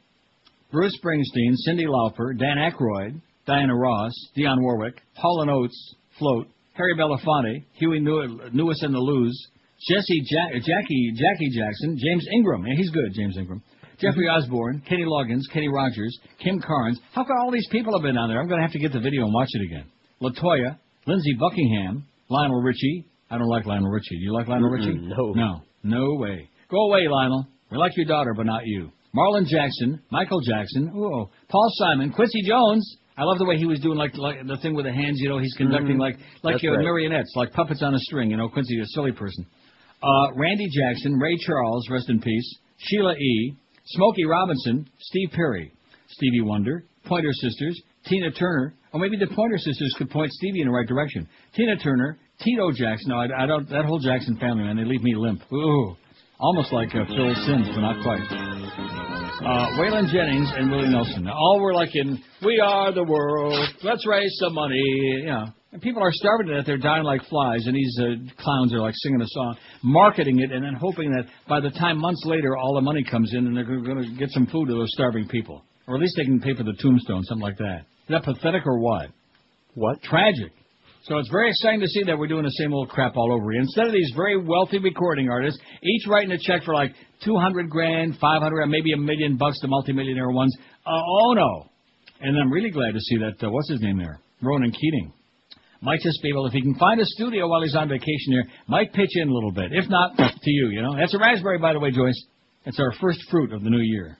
Bruce Springsteen, Cyndi Lauper, Dan Aykroyd, Diana Ross, Dionne Warwick, Hall & Oates, Float, Harry Belafonte, Huey Lewis and the Lose, Jackie Jackson, James Ingram. Yeah, he's good, James Ingram. Jeffrey Osborne, Kenny Loggins, Kenny Rogers, Kim Carnes. How come all these people have been on there? I'm going to have to get the video and watch it again. LaToya, Lindsey Buckingham, Lionel Richie. I don't like Lionel Richie. Do you like Lionel Richie? No. No way. Go away, Lionel. We like your daughter, but not you. Marlon Jackson, Michael Jackson, Paul Simon, Quincy Jones. I love the way he was doing like the thing with the hands. He's conducting like marionettes, like puppets on a string. Quincy, a silly person. Randy Jackson, Ray Charles, rest in peace. Sheila E., Smokey Robinson, Steve Perry, Stevie Wonder, Pointer Sisters, Tina Turner. Or maybe the Pointer Sisters could point Stevie in the right direction. Tina Turner, Tito Jackson. No, I don't. That whole Jackson family, man, they leave me limp. Ooh, almost like Phil Simms, but not quite. Waylon Jennings and Willie Nelson. Now, all were like in "We Are the World." Let's raise some money. And people are starving to death. They're dying like flies, and these clowns are like singing a song, marketing it, and then hoping that by the time months later all the money comes in, and they're going to get some food to those starving people, or at least they can pay for the tombstone, something like that. Is that pathetic or what? What? Tragic. So it's very exciting to see that we're doing the same old crap all over again. Instead of these very wealthy recording artists, each writing a check for like $200,000, $500,000, maybe $1 million to multimillionaire ones. Oh no! And I'm really glad to see that. What's his name there? Ronan Keating. Might just be able, if he can find a studio while he's on vacation here, might pitch in a little bit. If not, to you, That's a raspberry, by the way, Joyce. It's our first fruit of the new year.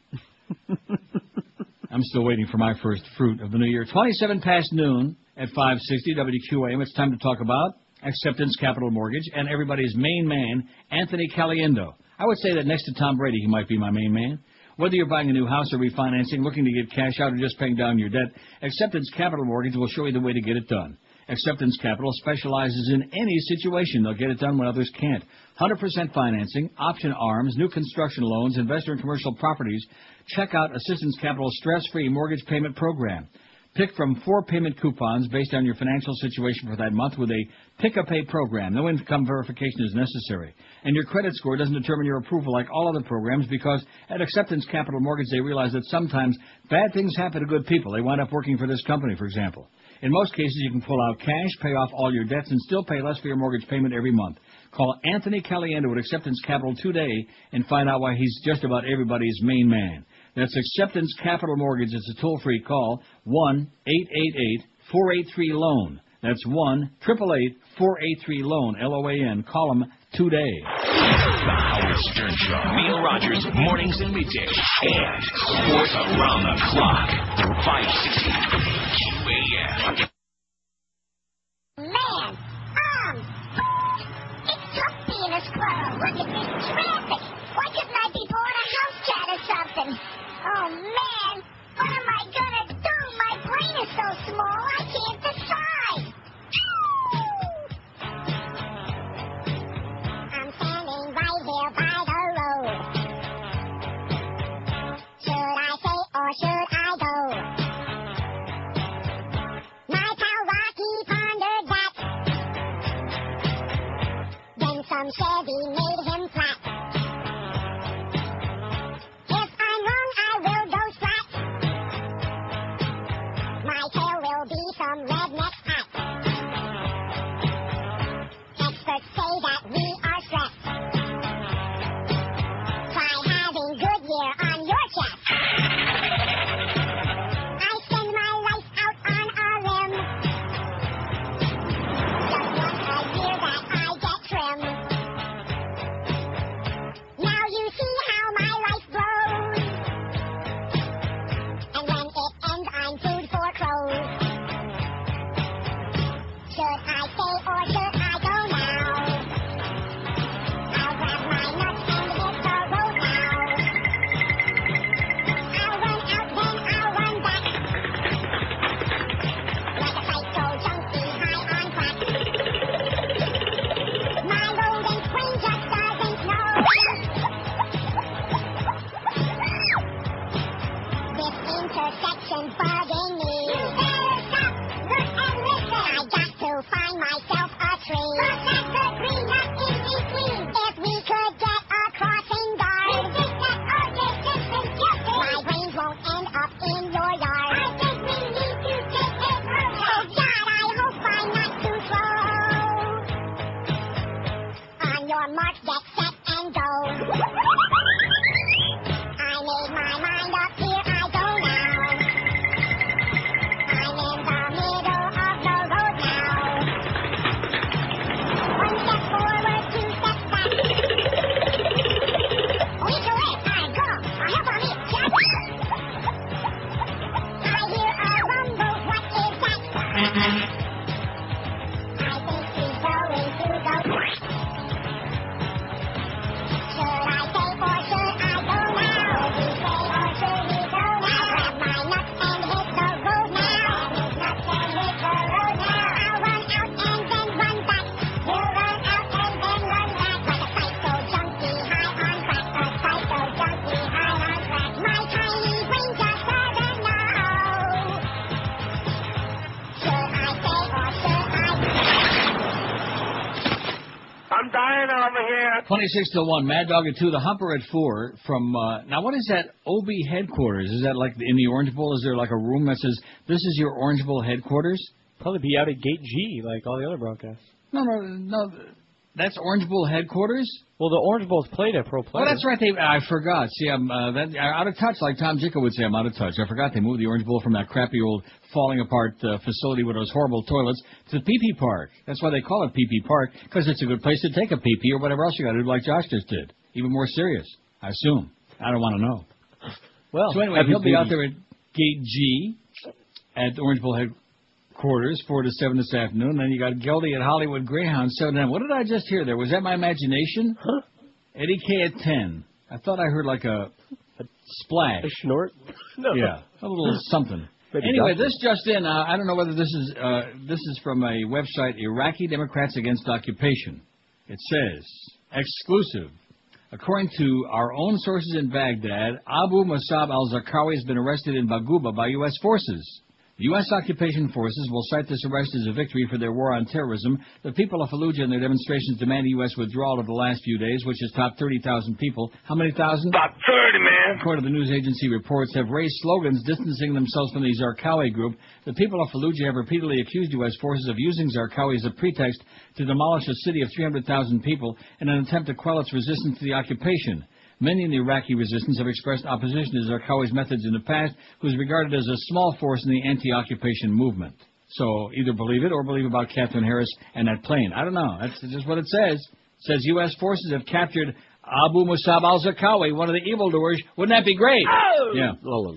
I'm still waiting for my first fruit of the new year. 27 past noon at 560 WQAM. It's time to talk about Acceptance Capital Mortgage and everybody's main man, Anthony Caliendo. I would say that next to Tom Brady, he might be my main man. Whether you're buying a new house or refinancing, looking to get cash out, or just paying down your debt, Acceptance Capital Mortgage will show you the way to get it done. Acceptance Capital specializes in any situation. They'll get it done when others can't. 100% financing, option arms, new construction loans, investor and commercial properties. Check out Assistance Capital's stress-free mortgage payment program. Pick from 4 payment coupons based on your financial situation for that month with a pick-a-pay program. No income verification is necessary. And your credit score doesn't determine your approval like all other programs, because at Acceptance Capital Mortgage they realize that sometimes bad things happen to good people. They wind up working for this company, for example. In most cases, you can pull out cash, pay off all your debts, and still pay less for your mortgage payment every month. Call Anthony Caliendo at Acceptance Capital today and find out why he's just about everybody's main man. That's Acceptance Capital Mortgage. It's a toll-free call, 1-888-483-LOAN. That's 1-888-483-LOAN, LOAN. Call them today. The Howard Stern Show. Neil Rogers, mornings and middays. And sports around the clock. 560 WQAM. Man, it's tough being a squirrel. Look at this traffic. Why couldn't I be born a house cat or something? Oh, man, what am I gonna do? My brain is so small, I can't decide. I'm standing right here by the road. Should I stay or should I go? My pal Rocky pondered that. Then some Chevy made him flat. If I'm wrong, I will go flat. My tail will be I'm dying over here. 26 to 1. Mad Dog at 2. The Humper at 4. From now, what is that OB headquarters? Is that like in the Orange Bowl? Is there like a room that says this is your Orange Bowl headquarters? Probably be out at Gate G like all the other broadcasts. No. That's Orange Bowl headquarters? Well, the Orange Bowl's played at Pro Players. Oh, that's right. I forgot. See, I'm out of touch, like Tom Jicko would say. I'm out of touch. I forgot they moved the Orange Bowl from that crappy old falling apart facility with those horrible toilets to the Pee-Pee Park. That's why they call it Pee-Pee Park, because it's a good place to take a pee-pee or whatever else you got to do, like Josh just did. Even more serious, I assume. I don't want to know. Well, so anyway, he'll be out there at Gate G at the Orange Bowl headquarters, 4 to 7 this afternoon. Then you got Geldy at Hollywood Greyhound, 7 to 9. What did I just hear there? Was that my imagination? Huh? Eddie K at 10. I thought I heard like a splash. A snort? No. Yeah, a little something. Anyway, this just in. I don't know whether this is from a website, Iraqi Democrats Against Occupation. It says, exclusive. According to our own sources in Baghdad, Abu Musab al-Zarqawi has been arrested in Baguba by U.S. forces. The U.S. occupation forces will cite this arrest as a victory for their war on terrorism. The people of Fallujah and their demonstrations demand a U.S. withdrawal of the last few days, which has topped 30,000 people. How many thousand? About 30, man. According to the news agency reports, have raised slogans distancing themselves from the Zarqawi group. The people of Fallujah have repeatedly accused U.S. forces of using Zarqawi as a pretext to demolish a city of 300,000 people in an attempt to quell its resistance to the occupation. Many in the Iraqi resistance have expressed opposition to Zarqawi's methods in the past, who is regarded as a small force in the anti-occupation movement. So either believe it or believe about Catherine Harris and that plane. I don't know. That's just what it says. It says U.S. forces have captured Abu Musab al-Zarqawi, one of the evildoers. Wouldn't that be great? Oh! Yeah.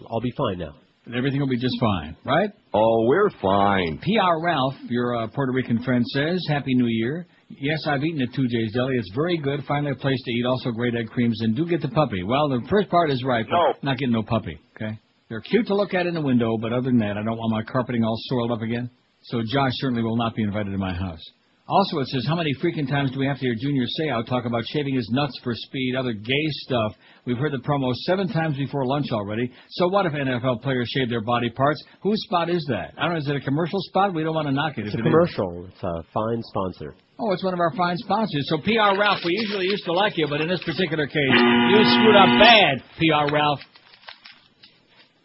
I'll be fine now. Everything will be just fine, right? Oh, we're fine. PR Ralph, your Puerto Rican friend, says, Happy New Year. Yes, I've eaten at 2J's Deli. It's very good. Finally a place to eat. Also great egg creams. And do get the puppy. Well, the first part is right, but not getting no puppy, okay? They're cute to look at in the window, but other than that, I don't want my carpeting all soiled up again. So Josh certainly will not be invited to my house. Also, it says, how many freaking times do we have to hear Junior Seau talk about shaving his nuts for speed, other gay stuff? We've heard the promo 7 times before lunch already. So what if NFL players shave their body parts? Whose spot is that? I don't know, is it a commercial spot? We don't want to knock it. It's a commercial. It's a fine sponsor. Oh, it's one of our fine sponsors. So PR Ralph, we usually used to like you, but in this particular case, you screwed up bad, PR Ralph.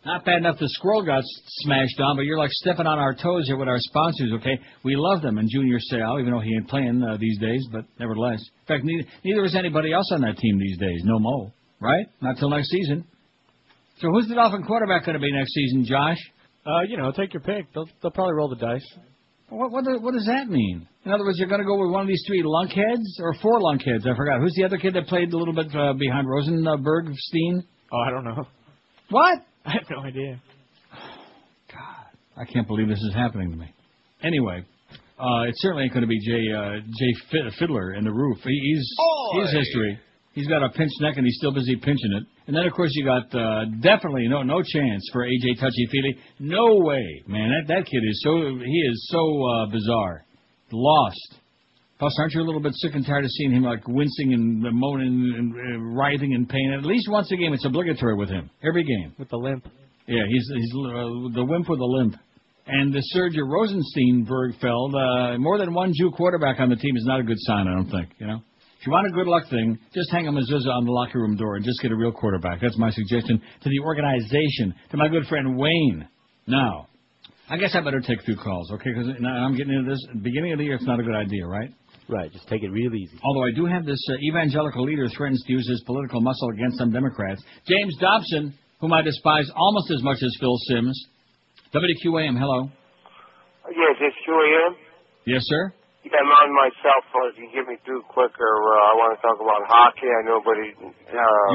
Not bad enough the squirrel got smashed on, but you're like stepping on our toes here with our sponsors, okay? We love them, and Junior Seau, even though he ain't playing these days, but nevertheless. In fact, neither is anybody else on that team these days. No mo, right? Not till next season. So who's the Dolphin quarterback going to be next season, Josh? Take your pick. They'll probably roll the dice. What does that mean? In other words, you're going to go with one of these 3 lunkheads? Or 4 lunkheads? I forgot. Who's the other kid that played a little bit behind Rosenbergstein? Oh, I don't know. What? I have no idea. God, I can't believe this is happening to me. Anyway, it certainly ain't going to be Jay Fiddler in the roof. He's history. He's got a pinched neck, and he's still busy pinching it. And then, of course, you got definitely no chance for A.J. Touchy-Feely. No way, man. That kid is so bizarre. Lost. Plus, aren't you a little bit sick and tired of seeing him, like, wincing and moaning and writhing in pain? At least once a game, it's obligatory with him. Every game. With the limp. Yeah, he's the wimp with the limp. And the Serge Rosensteinbergfeld, more than one Jew quarterback on the team is not a good sign, I don't think, you know? If you want a good luck thing, just hang a mezuzah on the locker room door and just get a real quarterback. That's my suggestion to the organization, to my good friend Wayne. Now, I guess I better take a few calls, okay? Because I'm getting into this. At the beginning of the year, it's not a good idea, right? Right, just take it real easy. Although I do have this evangelical leader threatens to use his political muscle against some Democrats. James Dobson, whom I despise almost as much as Phil Simms. WQAM, hello. Yes, it's QAM. Yes, sir. Yeah, I'm on my cell phone. If you can get me through quicker, I want to talk about hockey. I know, but you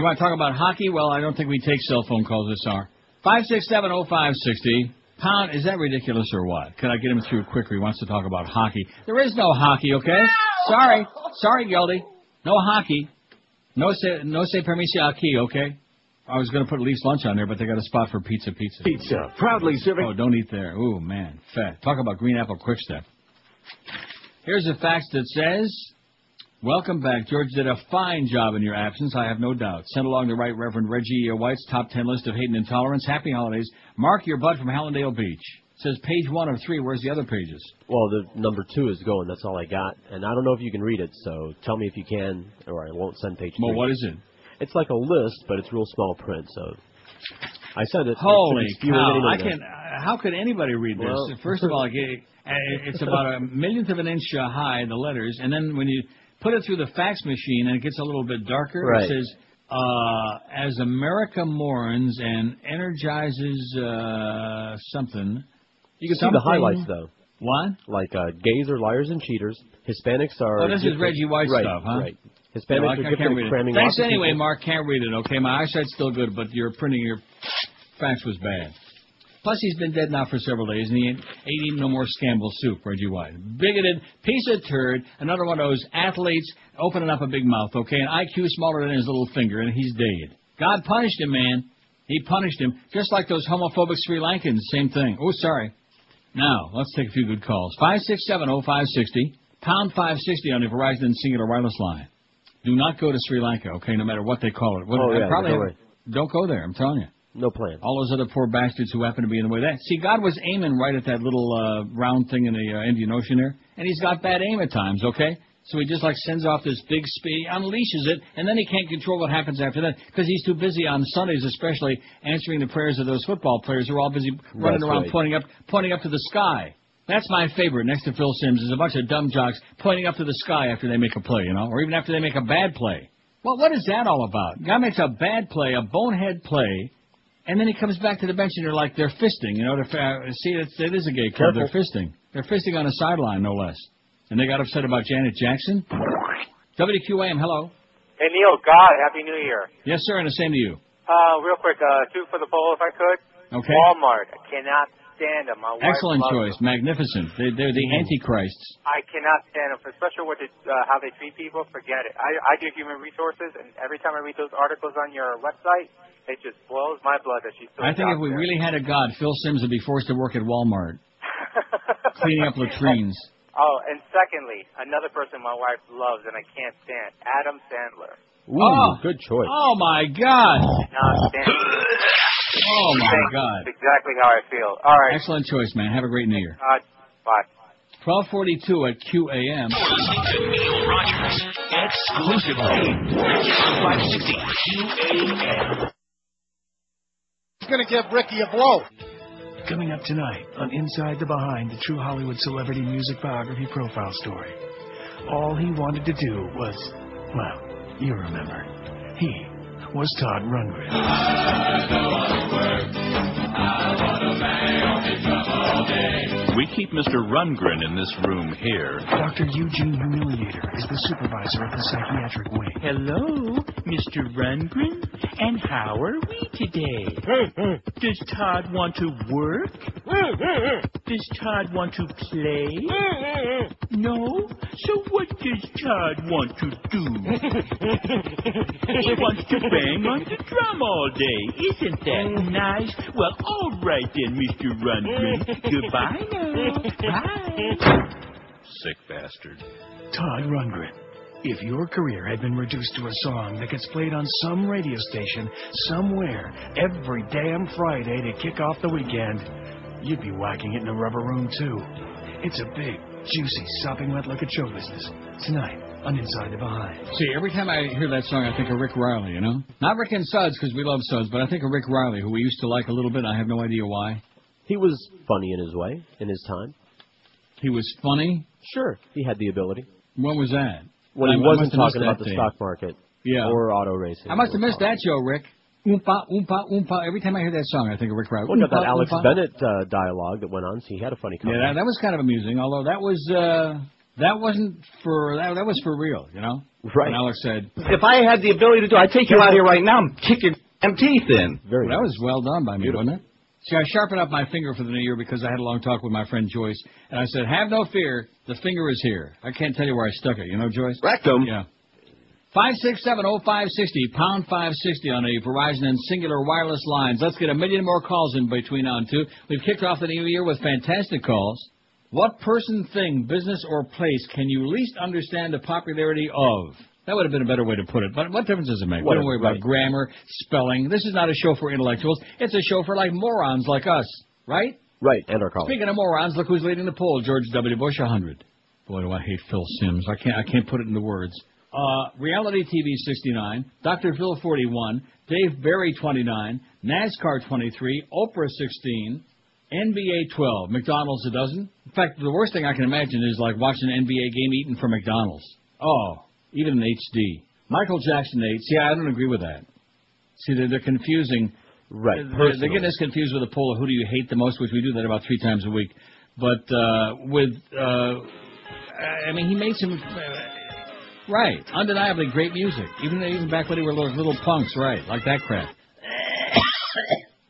want to talk about hockey? Well, I don't think we take cell phone calls this hour. 5670560. Pound, is that ridiculous or what? Can I get him through quicker? He wants to talk about hockey. There is no hockey, okay? Sorry, Gildy. No hockey. No se permite aquí, okay? I was going to put Leafs lunch on there, but they got a spot for pizza. Pizza, proudly serving. Oh, don't eat there. Ooh, man, fat. Talk about Green Apple Quick Step. Here's a fax that says, welcome back. George did a fine job in your absence, I have no doubt. Sent along the Right Reverend Reggie White's top 10 list of hate and intolerance. Happy holidays. Mark your butt from Hallandale Beach. Says page 1 of 3. Where's the other pages? Well, the number 2 is going. That's all I got. And I don't know if you can read it, so tell me if you can, or I won't send page 3. Well, what is it? It's like a list, but it's real small print, so I sent it. Holy cow. How could anybody read this? Well, first of all, it's about a millionth of an inch high, the letters, and then when you put it through the fax machine and it gets a little bit darker, right. It says, as America mourns and energizes something. You can see the highlights, though. What? Like gays are liars and cheaters. Hispanics are... Oh, this is Reggie White stuff, huh? Right. Hispanics are gifted at cramming. Thanks anyway, Mark. Can't read it, okay? My eyesight's still good, but your fax was bad. Plus, he's been dead now for several days, and he ain't eating no more Scamble soup, Reggie White. Bigoted, piece of turd, another one of those athletes opening up a big mouth, okay? An IQ smaller than his little finger, and he's dead. God punished him, man. He punished him, just like those homophobic Sri Lankans, same thing. Oh, sorry. Now, let's take a few good calls. 567-0560, pound 560 on the Verizon and Singular Wireless line. Do not go to Sri Lanka, okay, no matter what they call it. Don't go there, I'm telling you. No plan. All those other poor bastards who happen to be in the way of that. See, God was aiming right at that little round thing in the Indian Ocean there, and he's got bad aim at times, okay? So he just sends off this big speed, unleashes it, and then he can't control what happens after that because he's too busy on Sundays, especially answering the prayers of those football players who are all busy running around pointing up to the sky. That's my favorite next to Phil Simms is a bunch of dumb jocks pointing up to the sky after they make a play, or even after they make a bad play. Well, what is that all about? Guy makes a bad play, a bonehead play, and then he comes back to the bench and they're fisting, See, it is a gay club. They're fisting. They're fisting on the sideline, no less. And they got upset about Janet Jackson? WQAM, hello. Hey, Neil, God, Happy New Year. Yes, sir, and the same to you. Real quick, 2 for the poll, if I could. Okay. Walmart. I cannot stand them. My wife Excellent choice. Them. Magnificent. They're the antichrists. I cannot stand them, especially how they treat people. Forget it. I do human resources, and every time I read those articles on your website, it just boils my blood that she's still I think if we really had a God, Phil Simms would be forced to work at Walmart. Cleaning up latrines. Oh, and secondly, another person my wife loves and I can't stand, Adam Sandler. Ooh, good choice. Oh, my God. Oh, my God. That's exactly how I feel. All right. Excellent choice, man. Have a great New Year. Bye. 12:42 at QAM. You're listening to Neil Rogers exclusively. 560 QAM. It's going to give Ricky a blow. Coming up tonight on Inside the Behind, the True Hollywood Celebrity Music Biography Profile Story. All he wanted to do was, well, you remember. He was Todd Rundgren. We keep Mr. Rundgren in this room here. Dr. Eugene Humiliator is the supervisor of the psychiatric wing. Hello, Mr. Rundgren, and how are we today? Does Todd want to work? Does Todd want to play? No? So what does Todd want to do? He wants to bang on the drum all day. Isn't that nice? Well, all right then, Mr. Rundgren. Goodbye now. Bye. Sick bastard. Todd Rundgren. If your career had been reduced to a song that gets played on some radio station, somewhere, every damn Friday to kick off the weekend, you'd be whacking it in a rubber room, too. It's a big, juicy, sopping wet look at show business. Tonight on Inside the Behind. See, every time I hear that song, I think of Rick Riley, Not Rick and Suds, because we love Suds, but I think of Rick Riley, who we used to like a little bit. I have no idea why. He was funny in his way, in his time. He was funny? Sure. He had the ability. When was that? When he wasn't talking about the stock market or auto racing. I must have missed that show, Rick. Oompa, oompa, oompa. Every time I hear that song, I think of Rick Riley. Well, you got that Alex Bennett dialogue that went on, so he had a funny comment. Yeah, that was kind of amusing, although that was... That wasn't for that was for real, Right. And Alex said, "If I had the ability to do, I'd take you out here right now and kick your damn teeth in." That was well done by me, wasn't it? See, I sharpened up my finger for the new year because I had a long talk with my friend Joyce, and I said, have no fear, the finger is here. I can't tell you where I stuck it. You know, Joyce? Rectum. Yeah. 5670560, pound 560 on a Verizon and Singular wireless lines. Let's get 1 million more calls in between now and 2. We've kicked off the new year with fantastic calls. What person, thing, business, or place can you least understand the popularity of? That would have been a better way to put it. But what difference does it make? We don't worry about grammar, spelling. This is not a show for intellectuals. It's a show for, like, morons like us. Right? Right, and our callers. Speaking of morons, look who's leading the poll. George W. Bush, 100. Boy, do I hate Phil Simms. I can't put it into words. Reality TV, 69. Dr. Phil, 41. Dave Barry, 29. NASCAR, 23. Oprah, 16. NBA, 12. McDonald's, a dozen. In fact, the worst thing I can imagine is like watching an NBA game eaten from McDonald's. Oh, even in HD. Michael Jackson, 8. See, I don't agree with that. See, they're confusing. Right. They're getting us confused with a poll of who do you hate the most, which we do that about 3 times a week. But I mean, he made some... right. Undeniably great music. Even back when they were little punks, right. Like that crap.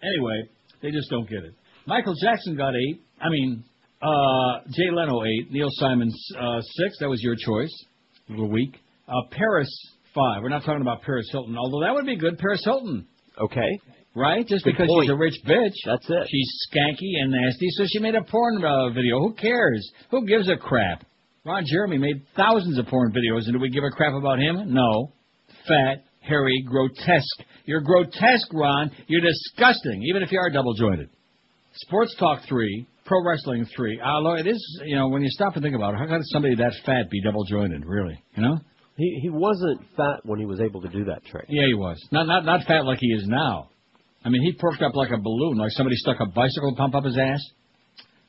Anyway, they just don't get it. Michael Jackson got 8. I mean, Jay Leno 8. Neil Simon 6. That was your choice. A little weak. Paris 5. We're not talking about Paris Hilton, although that would be good. Paris Hilton. Okay. Right? Just Good because point. she's a rich bitch. That's it. She's skanky and nasty, so she made a porn video. Who cares? Who gives a crap? Ron Jeremy made thousands of porn videos, and do we give a crap about him? No. Fat, hairy, grotesque. You're grotesque, Ron. You're disgusting, even if you are double-jointed. Sports Talk 3, Pro Wrestling 3. It is, when you stop and think about it, how can somebody that fat be double-jointed, really? You know? He wasn't fat when he was able to do that trick. Yeah, he was. Not fat like he is now. I mean, he perked up like a balloon, like somebody stuck a bicycle pump up his ass.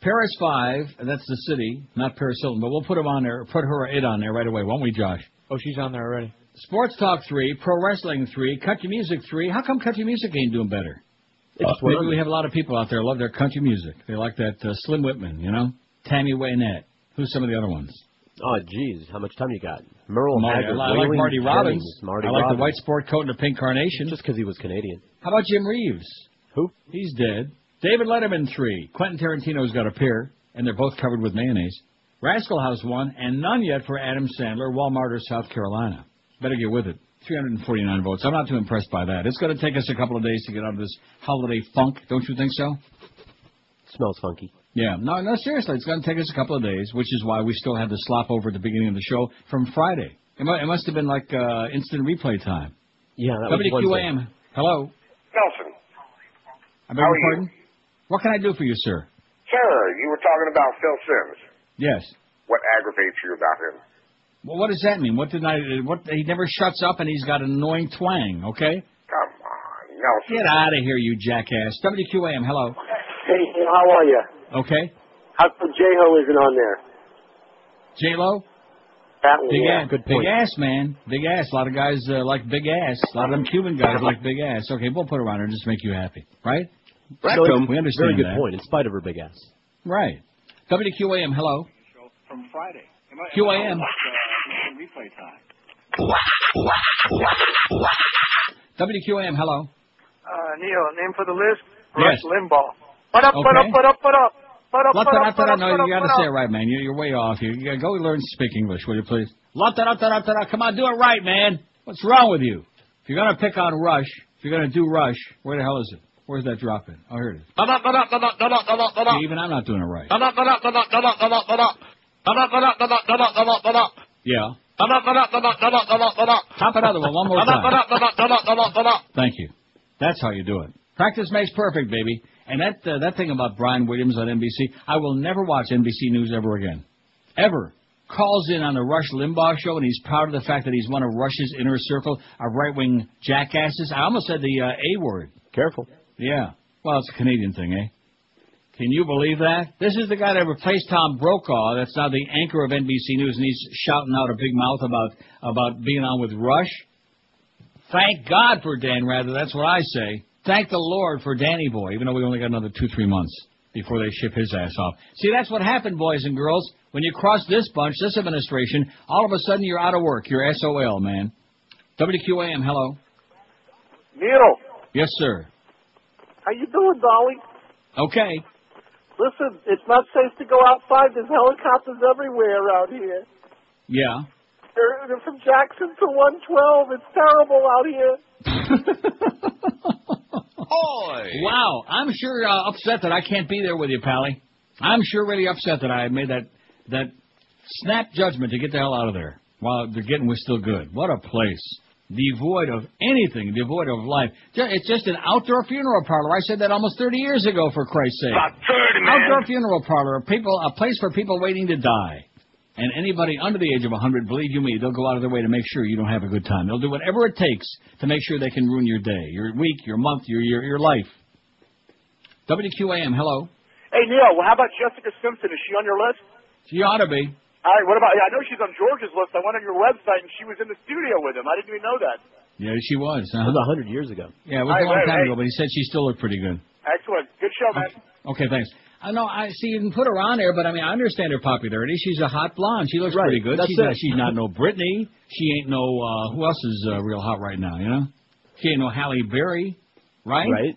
Paris 5, that's the city, not Paris Hilton, but we'll put him on there, put it on there right away, won't we, Josh? Oh, she's on there already. Sports Talk 3, Pro Wrestling 3, Country Music 3. How come Country Music ain't doing better? Maybe we have a lot of people out there who love their country music. They like that Slim Whitman, Tammy Wynette. Who's some of the other ones? Oh, geez, how much time you got? Merle Haggard. I like Marty Robbins. I like the white sport coat and the pink carnation. Just because he was Canadian. How about Jim Reeves? Who? He's dead. David Letterman 3. Quentin Tarantino's got a pair, and they're both covered with mayonnaise. Rascal House 1, and none yet for Adam Sandler, Walmart or South Carolina. Better get with it. 349 votes. I'm not too impressed by that. It's going to take us a couple of days to get out of this holiday funk. Don't you think so? Smells funky. Yeah. No, seriously. It's going to take us a couple of days, which is why we still had the slop over at the beginning of the show from Friday. It must have been like instant replay time. Yeah, that was WQAM. Hello. Nelson. I beg your pardon? What can I do for you, sir? Sir, you were talking about Phil Simms. Yes. What aggravates you about him? Well, what does that mean? He never shuts up and he's got an annoying twang, okay? Come on, Nelson. Get out of here, you jackass. WQAM, hello. Hey, how are you? Okay. How come J-Ho isn't on there? J-Lo? Big ass. Good point. Big ass, man. Big ass. A lot of guys like big ass. A lot of them Cuban guys like big ass. Okay, we'll put her on her just to make you happy, right? We understand Very good that. point, in spite of her big ass. Right. WQAM, hello. From Friday. QAM. Replay time. WQAM, hello. Neil, name for the list? Yes. Rush Limbaugh. Put up. No, you got to say it right, man. You're way off. You got to go learn to speak English, will you, please? Come on, do it right, man. What's wrong with you? If you're going to pick on Rush, if you're going to do Rush, where the hell is it? Where's that drop in? Oh, here it is. See, even I'm not doing it right. Yeah. Top another one more time. Thank you. That's how you do it. Practice makes perfect, baby. And that thing about Brian Williams on NBC, I will never watch NBC News ever again. Ever. Calls in on the Rush Limbaugh show, and he's proud of the fact that he's one of Rush's inner circle of right-wing jackasses. I almost said the A word. Careful. Yeah. Well, it's a Canadian thing, eh? Can you believe that? This is the guy that replaced Tom Brokaw. That's now the anchor of NBC News, and he's shouting out a big mouth about being on with Rush. Thank God for Dan Rather. That's what I say. Thank the Lord for Danny Boy, even though we only got another 2-3 months before they ship his ass off. See, that's what happened, boys and girls. When you cross this bunch, this administration, all of a sudden you're out of work. You're SOL, man. WQAM, hello. Neil. Yes, sir. How you doing, darling? Okay. Listen, it's not safe to go outside. There's helicopters everywhere around here. Yeah. They're from Jackson to 112. It's terrible out here. Wow, I'm sure upset that I can't be there with you, Pally. I'm sure really upset that I made that snap judgment to get the hell out of there while the getting was still good. What a place. Devoid of anything, devoid of life. It's just an outdoor funeral parlor. I said that almost 30 years ago, for Christ's sake. About 30, man. Outdoor funeral parlor, a place for people waiting to die. And anybody under the age of 100, believe you me, they'll go out of their way to make sure you don't have a good time. They'll do whatever it takes to make sure they can ruin your day, your week, your month, your life. WQAM, hello. Hey, Neil, well, how about Jessica Simpson? Is she on your list? She ought to be. All right, what about, I know she's on George's list. I went on your website, and she was in the studio with him. I didn't even know that. Yeah, she was. It was 100 years ago. Yeah, it was a long time ago, but he said she still looked pretty good. Excellent. Good show, man. Okay, thanks. I know. I see you can put her on there, but I mean, I understand her popularity. She's a hot blonde. She looks pretty good. She's not no Britney. She ain't no. Who else is real hot right now? You know, she ain't no Halle Berry, right? Right.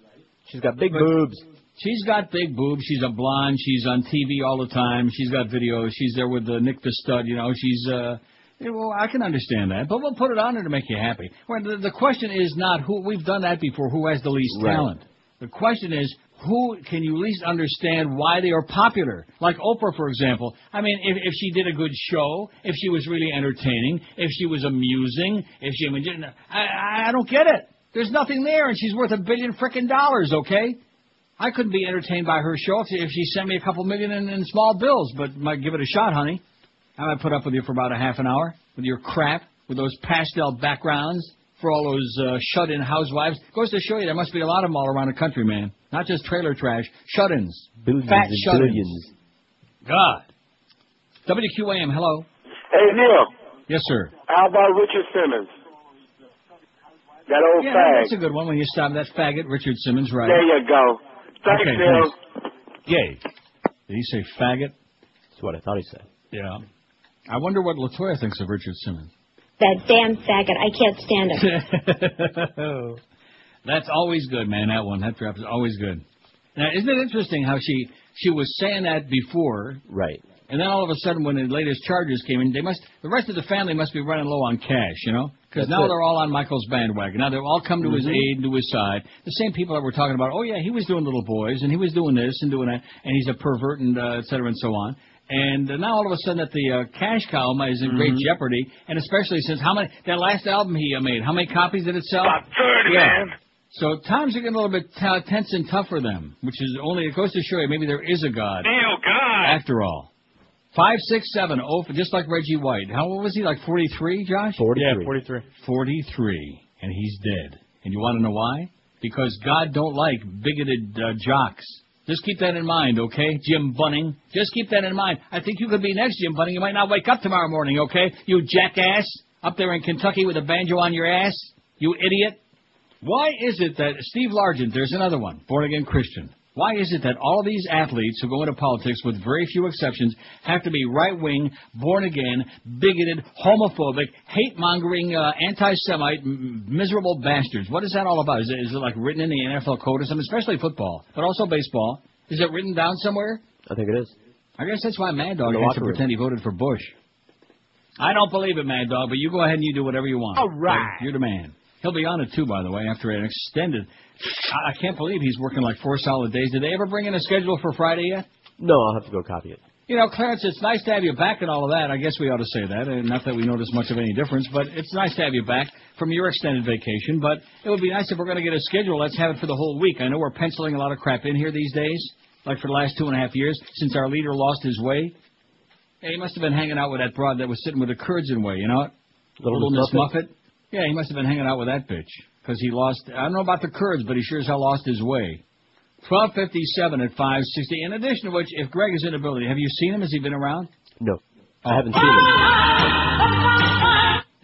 She's got big boobs. She's got big boobs. She's a blonde. She's on TV all the time. She's got videos. She's there with Nick the Stud. You know, she's. Well, I can understand that, but we'll put it on there to make you happy. Well, the question is not who. We've done that before. Who has the least talent? The question is, who can you least understand why they are popular? Like Oprah, for example. I mean, if she did a good show, if she was really entertaining, if she was amusing, I don't get it. There's nothing there, and she's worth $1 billion frickin' dollars, okay? I couldn't be entertained by her show if she sent me a couple million in small bills, but might give it a shot, honey. I might put up with you for about a half an hour with your crap, with those pastel backgrounds for all those shut-in housewives. Goes to show you there must be a lot of them all around the country, man. Not just trailer trash. Shut-ins. Billions Fat and shut-ins. billions. God. WQAM, hello. Hey, Neil. Yes, sir. How about Richard Simmons? That old fag. That's a good one when you stop that faggot, Richard Simmons, right? There you go. Thanks, Neil. Thanks. Yay. Did he say faggot? That's what I thought he said. Yeah. I wonder what LaToya thinks of Richard Simmons. That damn faggot. I can't stand him. That's always good, man, that one. That drop is always good. Now, isn't it interesting how she was saying that before? Right. And then all of a sudden, when the latest charges came in, the rest of the family must be running low on cash, you know? Because now they're all on Michael's bandwagon. Now they've all come to his aid and to his side. The same people that were talking about, oh, yeah, he was doing little boys, and he was doing this and doing that, and he's a pervert, and et cetera, and so on. And now all of a sudden that the cash cow is in great jeopardy, and especially since that last album he made, how many copies did it sell? About 30, man. So times are getting a little bit tense and tough for them, which is it goes to show you maybe there is a God. Neil, God. After all. 567-0, just like Reggie White. How old was he, like 43, Josh? 43. Yeah, 43. 43, and he's dead. And you want to know why? Because God don't like bigoted jocks. Just keep that in mind, okay, Jim Bunning? Just keep that in mind. I think you could be next, Jim Bunning. You might not wake up tomorrow morning, okay? You jackass up there in Kentucky with a banjo on your ass. You idiot. Why is it that Steve Largent, there's another one, born-again Christian. Why is it that all of these athletes who go into politics, with very few exceptions, have to be right-wing, born-again, bigoted, homophobic, hate-mongering, anti-Semite, miserable bastards? What is that all about? Is it like written in the NFL code or something, especially football, but also baseball? Is it written down somewhere? I think it is. I guess that's why Mad Dog has to pretend he voted for Bush. I don't believe it, Mad Dog, but you go ahead and you do whatever you want. All right. You're the man. He'll be on it, too, by the way, after an extended... I can't believe he's working like 4 solid days. Did they ever bring in a schedule for Friday yet? No, I'll have to go copy it. You know, Clarence, it's nice to have you back and all of that. I guess we ought to say that. And not that we notice much of any difference, but it's nice to have you back from your extended vacation. But it would be nice if we're going to get a schedule. Let's have it for the whole week. I know we're penciling a lot of crap in here these days, like for the last 2.5 years, since our leader lost his way. Yeah, he must have been hanging out with that broad that was sitting with the Kurds in way, you know? Little Miss Muffet. Yeah, he must have been hanging out with that bitch. Because he lost, I don't know about the Kurds, but he sure as hell lost his way. 12:57 at 560. In addition to which, if Greg is in the building, have you seen him? Has he been around? No. I haven't seen him.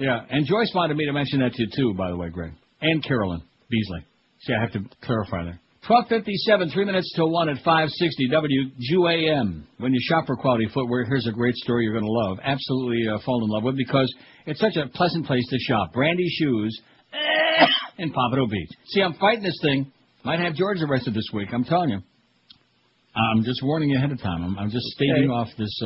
Yeah, and Joyce wanted me to mention that to you, too, by the way, Greg. And Carolyn Beasley. See, I have to clarify there. 12:57, 3 minutes till 1 at 560 WQAM. When you shop for quality footwear, here's a great story you're going to love. Absolutely fall in love with, because it's such a pleasant place to shop. Brandy Shoes in Pompano Beach. See, I'm fighting this thing. Might have George arrested this week, I'm telling you. I'm just warning you ahead of time. I'm just staving off this.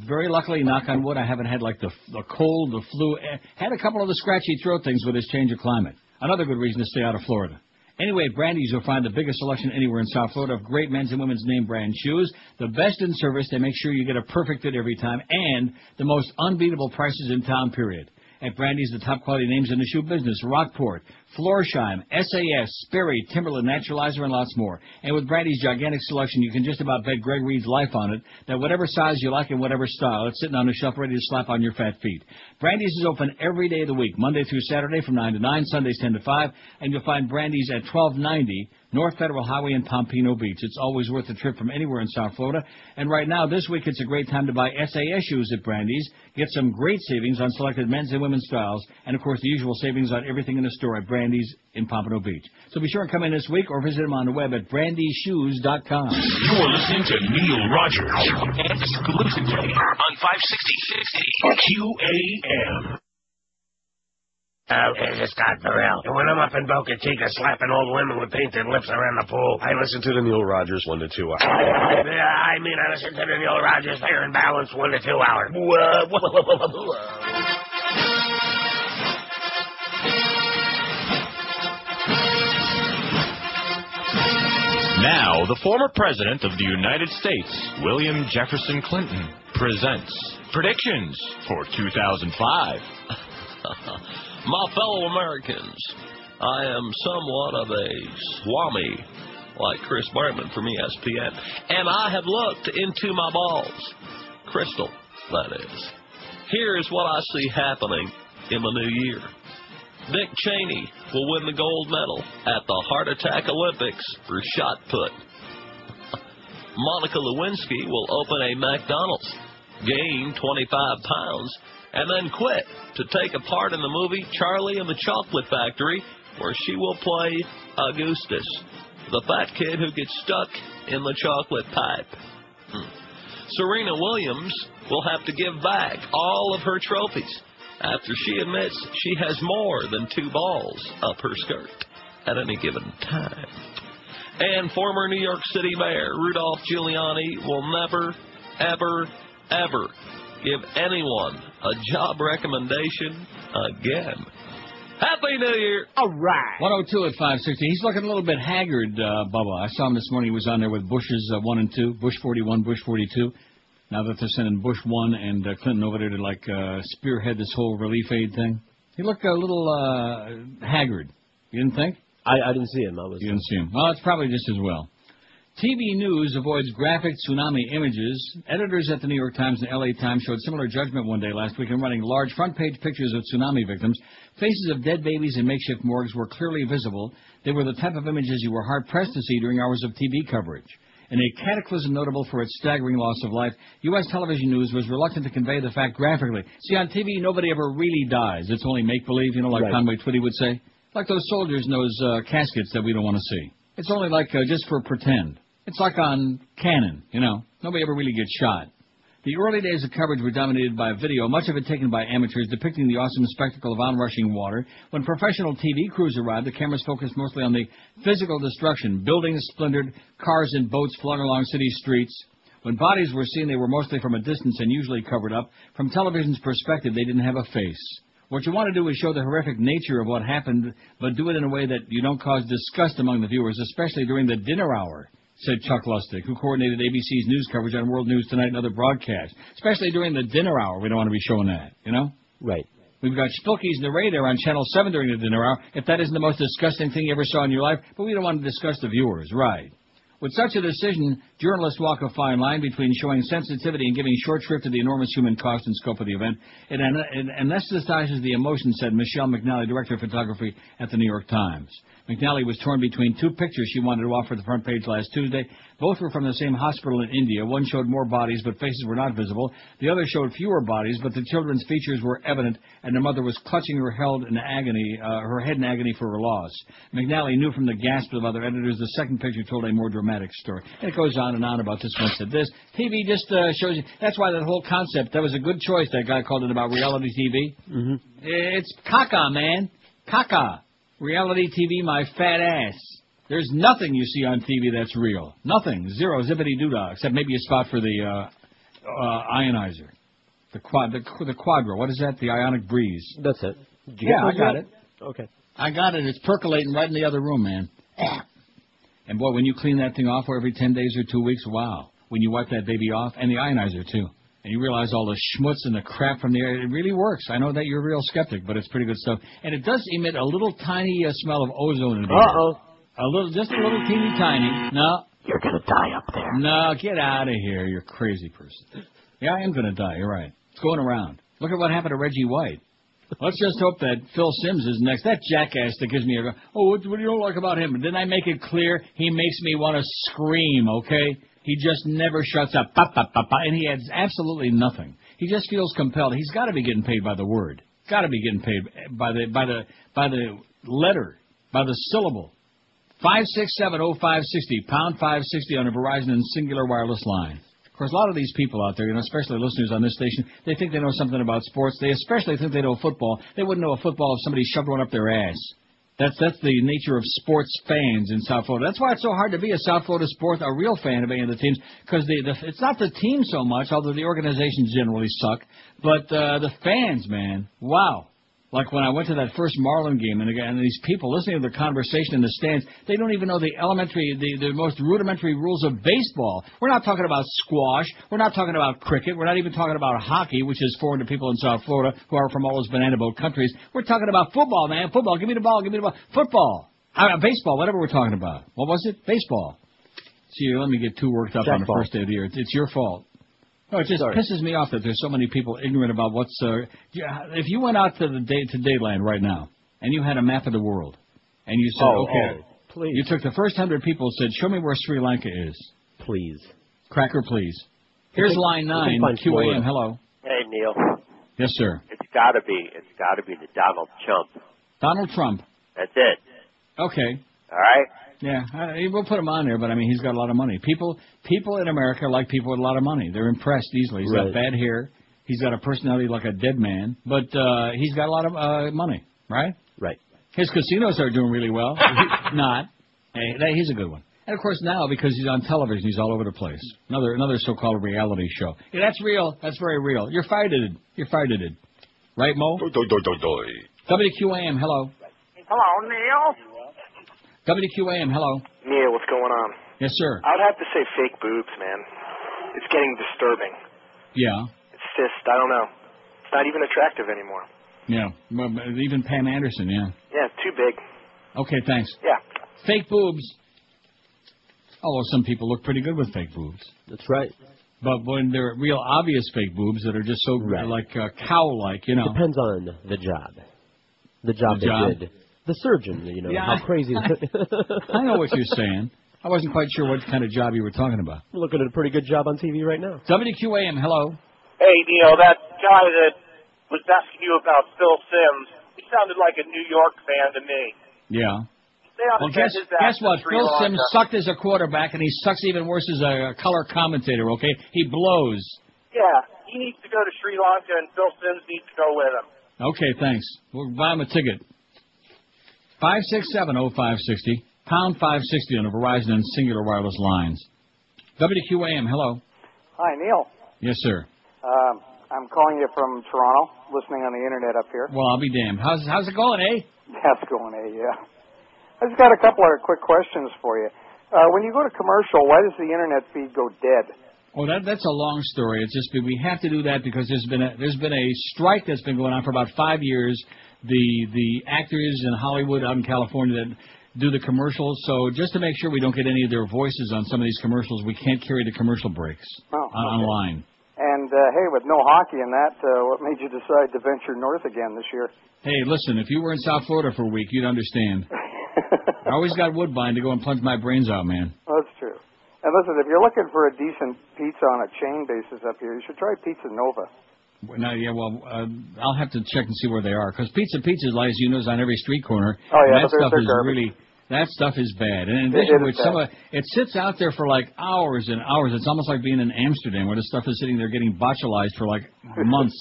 Very luckily, knock on wood, I haven't had like the cold, the flu. Had a couple of the scratchy throat things with this change of climate. Another good reason to stay out of Florida. Anyway, at Brandy's, you'll find the biggest selection anywhere in South Florida of great men's and women's name brand shoes. The best in service. They make sure you get a perfect fit every time. And the most unbeatable prices in town, period. At Brandy's, the top quality names in the shoe business: Rockport, Florsheim, SAS, Sperry, Timberland, Naturalizer, and lots more. And with Brandy's gigantic selection, you can just about bet Greg Reed's life on it that whatever size you like and whatever style, it's sitting on the shelf ready to slap on your fat feet. Brandy's is open every day of the week, Monday through Saturday from 9 to 9, Sundays 10 to 5, and you'll find Brandy's at 1290 North Federal Highway in Pompano Beach. It's always worth a trip from anywhere in South Florida. And right now, this week, it's a great time to buy SAS shoes at Brandy's. Get some great savings on selected men's and women's styles. And, of course, the usual savings on everything in the store at Brandy's in Pompano Beach. So be sure and come in this week or visit them on the web at brandyshoes.com. You're listening to Neil Rogers exclusively on 560 QAM. This is Scott Burrell. And when I'm up in Boca Chica slapping old women with painted lips around the pool, I listen to the Neil Rogers 1 to 2 hour. I listen to the Neil Rogers Fair and Balanced 1 to 2 hour. Now, the former president of the United States, William Jefferson Clinton, presents predictions for 2005. My fellow Americans, I am somewhat of a swami, like Chris Berman from ESPN, and I have looked into my balls. Crystal, that is. Here's what I see happening in the new year. Dick Cheney will win the gold medal at the Heart Attack Olympics for shot put. Monica Lewinsky will open a McDonald's, gain 25 pounds, and then quit to take a part in the movie Charlie and the Chocolate Factory, where she will play Augustus, the fat kid who gets stuck in the chocolate pipe. Serena Williams will have to give back all of her trophies after she admits she has more than 2 balls up her skirt at any given time. And former New York City Mayor Rudolph Giuliani will never, ever, ever give anyone a job recommendation again. Happy New Year! All right. 102 at 560. He's looking a little bit haggard, Bubba. I saw him this morning. He was on there with Bushes 1 and 2, Bush 41, Bush 42. Now that they're sending Bush 1 and Clinton over there to, spearhead this whole relief aid thing. He looked a little haggard. You didn't think? I didn't see him. You didn't see him. Well, it's probably just as well. TV News avoids graphic tsunami images. Editors at the New York Times and L.A. Times showed similar judgment one day last week in running large front-page pictures of tsunami victims. Faces of dead babies in makeshift morgues were clearly visible. They were the type of images you were hard-pressed to see during hours of TV coverage. In a cataclysm notable for its staggering loss of life, U.S. television news was reluctant to convey the fact graphically. See, on TV, nobody ever really dies. It's only make-believe, like right. Conway Twitty would say. Like those soldiers in those caskets that we don't want to see. It's only like just for pretend. It's like on Cannon, Nobody ever really gets shot. The early days of coverage were dominated by video, much of it taken by amateurs depicting the awesome spectacle of onrushing water. When professional TV crews arrived, the cameras focused mostly on the physical destruction, buildings splintered, cars and boats flung along city streets. When bodies were seen, they were mostly from a distance and usually covered up. From television's perspective, they didn't have a face. What you want to do is show the horrific nature of what happened, but do it in a way that you don't cause disgust among the viewers, especially during the dinner hour, said Chuck Lustig, who coordinated ABC's news coverage on World News Tonight and other broadcasts. Especially during the dinner hour, we don't want to be showing that, Right. We've got Spilky's Narrator on Channel 7 during the dinner hour, if that isn't the most disgusting thing you ever saw in your life, but we don't want to disgust the viewers, right. With such a decision, journalists walk a fine line between showing sensitivity and giving short shrift to the enormous human cost and scope of the event. It anesthetizes the emotion, said Michelle McNally, director of photography at the New York Times. McNally was torn between 2 pictures she wanted to offer the front page last Tuesday. Both were from the same hospital in India. One showed more bodies, but faces were not visible. The other showed fewer bodies, but the children's features were evident, and their mother was clutching her head in agony for her loss. McNally knew from the gasps of other editors the second picture told a more dramatic story. And it goes on and on about this one said this. TV just shows you. That's why that whole concept, that was a good choice. That guy called it about reality TV. Mm-hmm. It's caca, man. Caca. Reality TV, my fat ass. There's nothing you see on TV that's real. Nothing. Zero. Zippity-doo-dah. Except maybe a spot for the ionizer. The Quadro. What is that? The ionic breeze. That's it. Yeah, I got it. Okay. I got it. It's percolating right in the other room, man. And, boy, when you clean that thing off every 10 days or 2 weeks, wow. When you wipe that baby off, and the ionizer, too. And you realize all the schmutz and the crap from the air, it really works. I know that you're a real skeptic, but it's pretty good stuff. And it does emit a little tiny smell of ozone in the air. Uh-oh. Just a little teeny tiny. No. You're going to die up there. No, get out of here. You're a crazy person. Yeah, I am going to die. You're right. It's going around. Look at what happened to Reggie White. Let's just hope that Phil Simms is next. That jackass that gives me a... Oh, what do you don't like about him? Didn't I make it clear? He makes me want to scream, okay? He just never shuts up. And he adds absolutely nothing. He just feels compelled. He's got to be getting paid by the word. Got to be getting paid by the letter, by the syllable. 5670560, pound 560 on a Verizon and Singular wireless line. Of course, a lot of these people out there, especially listeners on this station, they think they know something about sports. They especially think they know football. They wouldn't know a football if somebody shoved one up their ass. That's the nature of sports fans in South Florida. That's why it's so hard to be a South Florida sports, a real fan of any of the teams, because it's not the team so much, although the organizations generally suck, but the fans, man, wow. Like when I went to that first Marlin game, and these people listening to the conversation in the stands, they don't even know the most rudimentary rules of baseball. We're not talking about squash. We're not talking about cricket. We're not even talking about hockey, which is foreign to people in South Florida who are from all those banana boat countries. We're talking about football, man. Football. Give me the ball. Give me the ball. Football. Baseball. Whatever we're talking about. What was it? Baseball. See, let me get too worked up on the first day of the year. It's your fault. Oh, it just pisses me off that there's so many people ignorant about what's... if you went out to Dayland right now, and you had a map of the world, and you said, please. You took the first 100 people and said, show me where Sri Lanka is. Please. Cracker, please. Here's line 9, QAM, hello. Hey, Neil. Yes, sir. It's got to be the Donald Trump. Donald Trump. That's it. Okay. All right? Yeah, we'll put him on there, but I mean, he's got a lot of money. People in America like people with a lot of money. They're impressed easily. He's got bad hair. He's got a personality like a dead man, but he's got a lot of money, right? Right. His casinos are doing really well. Not. Hey, he's a good one. And, of course, now, because he's on television, he's all over the place. Another so-called reality show. Yeah, that's real. That's very real. You're fired-ed. Right, Mo? WQAM, hello. Hello, Neil. WQAM, hello. Neil, what's going on? Yes, sir. I would have to say fake boobs, man. It's getting disturbing. Yeah. It's just, I don't know. It's not even attractive anymore. Yeah. Well, even Pam Anderson, yeah. Yeah, too big. Okay, thanks. Yeah. Fake boobs. Although some people look pretty good with fake boobs. That's right. But when they're real obvious fake boobs that are just so like cow-like, you know. Depends on the job. The job they did. The surgeon, how crazy. I know what you're saying. I wasn't quite sure what kind of job you were talking about. We're looking at a pretty good job on TV right now. WQAM, hello. Hey, Neil, that guy that was asking you about Phil Simms, he sounded like a New York fan to me. Yeah. Well, guess what? Phil Simms sucked as a quarterback, and he sucks even worse as a color commentator, okay? He blows. Yeah, he needs to go to Sri Lanka, and Phil Simms needs to go with him. Okay, thanks. We'll buy him a ticket. 5670560, pound 560 on the Verizon and Singular wireless lines. WQAM, hello. Hi, Neil. Yes, sir. I'm calling you from Toronto, listening on the internet up here. Well, I'll be damned. How's it going, eh? That's going, eh, yeah. I just got a couple of quick questions for you. When you go to commercial, why does the internet feed go dead? Oh, that's a long story. It's just we have to do that because there's been a strike that's been going on for about 5 years. The actors in Hollywood out in California that do the commercials. So just to make sure we don't get any of their voices on some of these commercials, we can't carry the commercial breaks online. And, hey, with no hockey in that, what made you decide to venture north again this year? Hey, listen, if you were in South Florida for a week, you'd understand. I always got Woodbine to go and plunge my brains out, man. That's true. And listen, if you're looking for a decent pizza on a chain basis up here, you should try Pizza Nova. No, yeah, well, I'll have to check and see where they are because Pizza, as you know, is on every street corner. Oh yeah, that stuff is that stuff is bad. And in addition to which, it sits out there for like hours and hours. It's almost like being in Amsterdam where the stuff is sitting there getting botulized for like months.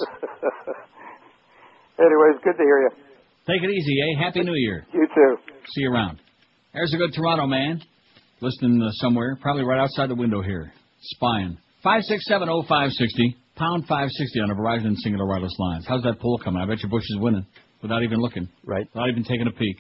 Anyways, good to hear you. Take it easy, eh? Happy New Year. You too. See you around. There's a good Toronto man listening somewhere, probably right outside the window here, spying. 5670560, pound 560 on a Verizon singular wireless lines. How's that poll coming? I bet your Bush is winning without even looking. Right. Without even taking a peek.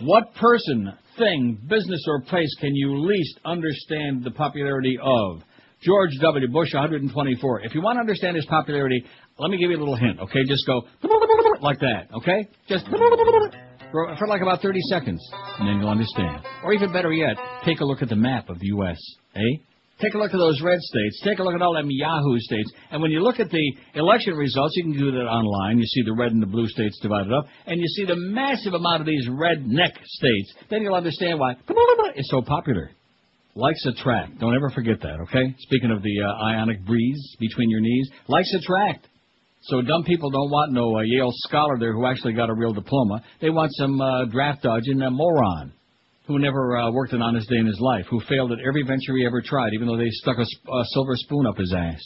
What person, thing, business, or place can you least understand the popularity of? George W. Bush, 124. If you want to understand his popularity, let me give you a little hint, okay? Just go like that, okay? Just for like about 30 seconds, and then you'll understand. Or even better yet, take a look at the map of the U.S., eh? Take a look at those red states. Take a look at all them Yahoo states. And when you look at the election results, you can do that online. You see the red and the blue states divided up, and you see the massive amount of these redneck states. Then you'll understand why it's so popular. Likes attract. Don't ever forget that, okay? Speaking of the ionic breeze between your knees, likes attract. So dumb people don't want no Yale scholar there who actually got a real diploma. They want some draft dodging moron who never worked an honest day in his life, who failed at every venture he ever tried, even though they stuck a silver spoon up his ass.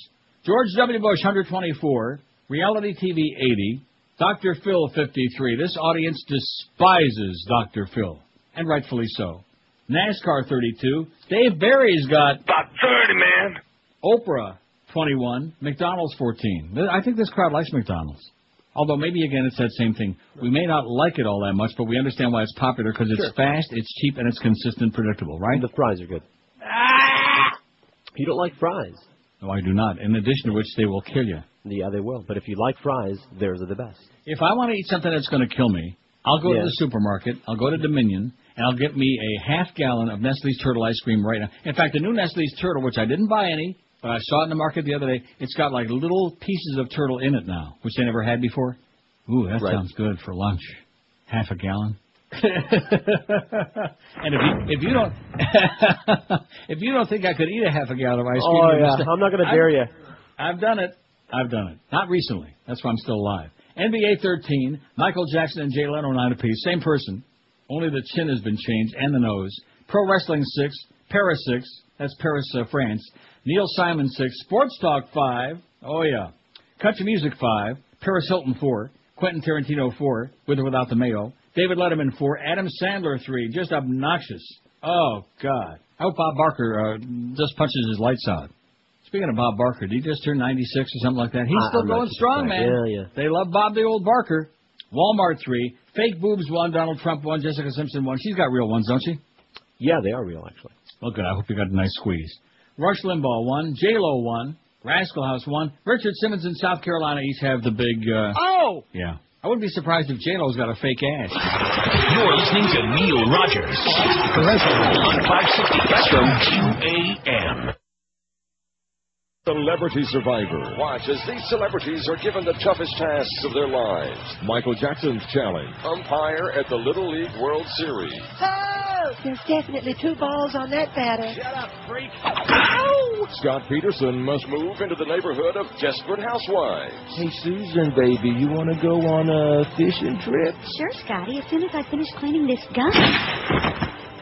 George W. Bush, 124. Reality TV, 80. Dr. Phil, 53. This audience despises Dr. Phil, and rightfully so. NASCAR, 32. Dave Barry's got... About 30, man. Oprah, 21. McDonald's, 14. I think this crowd likes McDonald's. Although maybe, again, it's that same thing. We may not like it all that much, but we understand why it's popular because it's fast, it's cheap, and it's consistent, predictable, right? And the fries are good. You don't like fries? No, I do not. In addition to which, they will kill you. Yeah, they will. But if you like fries, theirs are the best. If I want to eat something that's going to kill me, I'll go to the supermarket, I'll go to Dominion, and I'll get me a half-gallon of Nestle's Turtle ice cream right now. In fact, the new Nestle's Turtle, which I didn't buy any, but I saw it in the market the other day, it's got like little pieces of turtle in it now, which they never had before. Ooh, that sounds good for lunch. Half a gallon. And if you don't if you don't think I could eat a half a gallon of ice cream, I'm not going to dare you. I've done it. Not recently. That's why I'm still alive. NBA 13, Michael Jackson and Jay Leno 9 apiece. Same person. Only the chin has been changed and the nose. Pro Wrestling 6, Paris 6. That's Paris, France. Neil Simon 6, Sports Talk 5. Oh yeah. Country Music 5. Paris Hilton 4. Quentin Tarantino 4, with or without the mayo. David Letterman 4. Adam Sandler 3. Just obnoxious. Oh, God. I hope Bob Barker just punches his lights out. Speaking of Bob Barker, did he just turn 96 or something like that? He's still going strong, man. Yeah. They love Bob the old Barker. Walmart 3. Fake boobs 1. Donald Trump 1. Jessica Simpson 1. She's got real ones, don't she? Yeah, they are real, actually. Well, good. I hope you got a nice squeeze. Rush Limbaugh 1. J-Lo 1. Rascal House 1. Richard Simmons and South Carolina each have the big... Yeah. I wouldn't be surprised if J-Lo's got a fake ass. You're listening to Neil Rogers on 560 Spectrum QAM. Celebrity Survivor. Watch as these celebrities are given the toughest tasks of their lives. Michael Jackson's challenge. Umpire at the Little League World Series. Oh, there's definitely 2 balls on that batter. Shut up, freak. Ow! Scott Peterson must move into the neighborhood of desperate housewives. Hey, Susan, baby, you want to go on a fishing trip? Sure, Scotty, as soon as I finish cleaning this gun.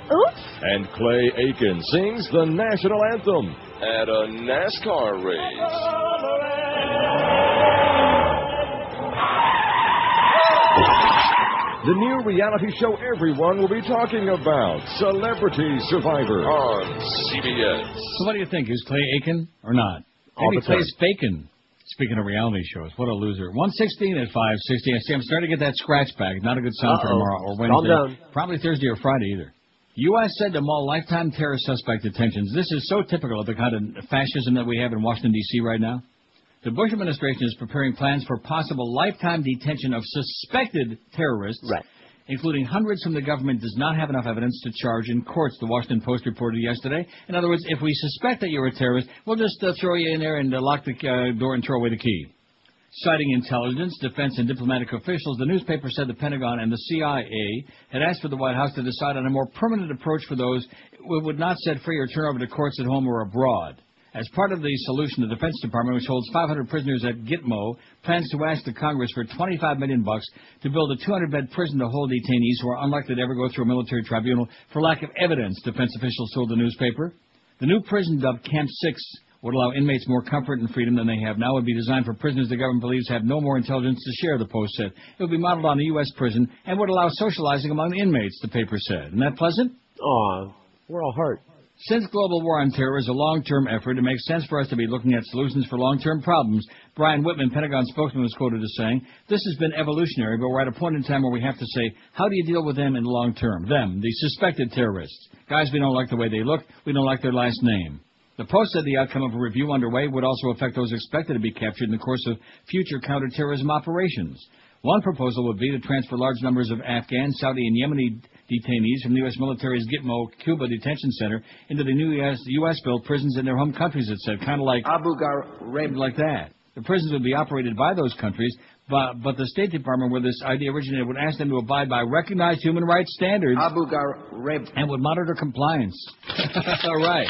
Oops. And Clay Aiken sings the national anthem at a NASCAR race. The new reality show everyone will be talking about, Celebrity Survivor, on CBS. So what do you think? Is Clay Aiken or not? Maybe Clay's faking. Speaking of reality shows, what a loser. 116 at 560. I see I'm starting to get that scratch back. Not a good sign for tomorrow or Wednesday. Probably Thursday or Friday either. U.S. said to maul lifetime terror suspect detentions. This is so typical of the kind of fascism that we have in Washington, D.C. right now. The Bush administration is preparing plans for possible lifetime detention of suspected terrorists, including hundreds whom the government does not have enough evidence to charge in courts, the Washington Post reported yesterday. In other words, if we suspect that you're a terrorist, we'll just throw you in there and lock the door and throw away the key. Citing intelligence, defense, and diplomatic officials, the newspaper said the Pentagon and the CIA had asked for the White House to decide on a more permanent approach for those who would not set free or turn over to courts at home or abroad. As part of the solution, the Defense Department, which holds 500 prisoners at Gitmo, plans to ask the Congress for $25 million to build a 200-bed prison to hold detainees who are unlikely to ever go through a military tribunal for lack of evidence, defense officials told the newspaper. The new prison, dubbed Camp 6, would allow inmates more comfort and freedom than they have now. It would be designed for prisoners the government believes have no more intelligence to share, the Post said. It would be modeled on a U.S. prison and would allow socializing among the inmates, the paper said. Isn't that pleasant? Aw, we're all hurt. Since global war on terror is a long-term effort, it makes sense for us to be looking at solutions for long-term problems. Brian Whitman, Pentagon spokesman, was quoted as saying, "This has been evolutionary, but we're at a point in time where we have to say, how do you deal with them in the long term? Them, the suspected terrorists. Guys, we don't like the way they look. We don't like their last name." The Post said the outcome of a review underway would also affect those expected to be captured in the course of future counterterrorism operations. One proposal would be to transfer large numbers of Afghan, Saudi, and Yemeni detainees from the U.S. military's Gitmo, Cuba detention center into the new U.S.-built prisons in their home countries, it said, kind of like Abu Ghraib, like that. The prisons would be operated by those countries, but the State Department, where this idea originated, would ask them to abide by recognized human rights standards Abu Ghraib, and would monitor compliance. All right.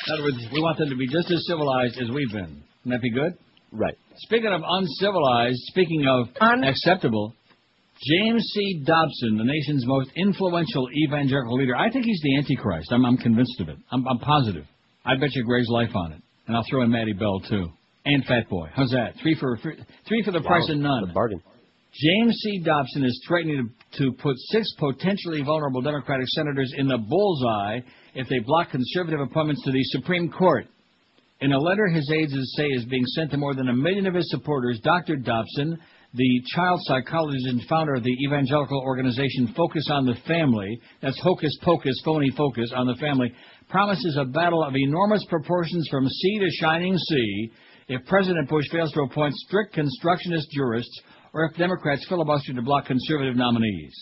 In other words, we want them to be just as civilized as we've been. Wouldn't that be good? Right. Speaking of uncivilized, speaking of unacceptable, James C. Dobson, the nation's most influential evangelical leader, I think he's the Antichrist. I'm convinced of it. I'm positive. I bet you Gray's life on it. And I'll throw in Matty Bell, too. And Fat Boy. How's that? Three for the price of none. A bargain. James C. Dobson is threatening to put 6 potentially vulnerable Democratic senators in the bullseye if they block conservative appointments to the Supreme Court. In a letter his aides say is being sent to more than 1 million of his supporters, Dr. Dobson, the child psychologist and founder of the evangelical organization Focus on the Family, that's hocus pocus, phony focus on the family, promises a battle of enormous proportions from sea to shining sea if President Bush fails to appoint strict constructionist jurists or if Democrats filibuster to block conservative nominees.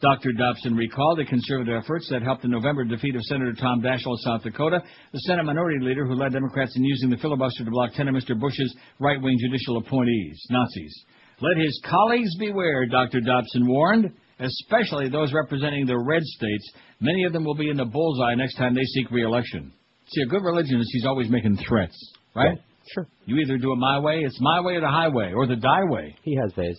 Dr. Dobson recalled the conservative efforts that helped the November defeat of Senator Tom Daschle of South Dakota, the Senate minority leader who led Democrats in using the filibuster to block 10 of Mr. Bush's right-wing judicial appointees, Nazis. Let his colleagues beware, Dr. Dobson warned, especially those representing the red states. Many of them will be in the bullseye next time they seek re-election. See, a good religionist, he's always making threats, right? Yeah, sure. You either do it my way, it's my way or the highway, or the die way. He has ways.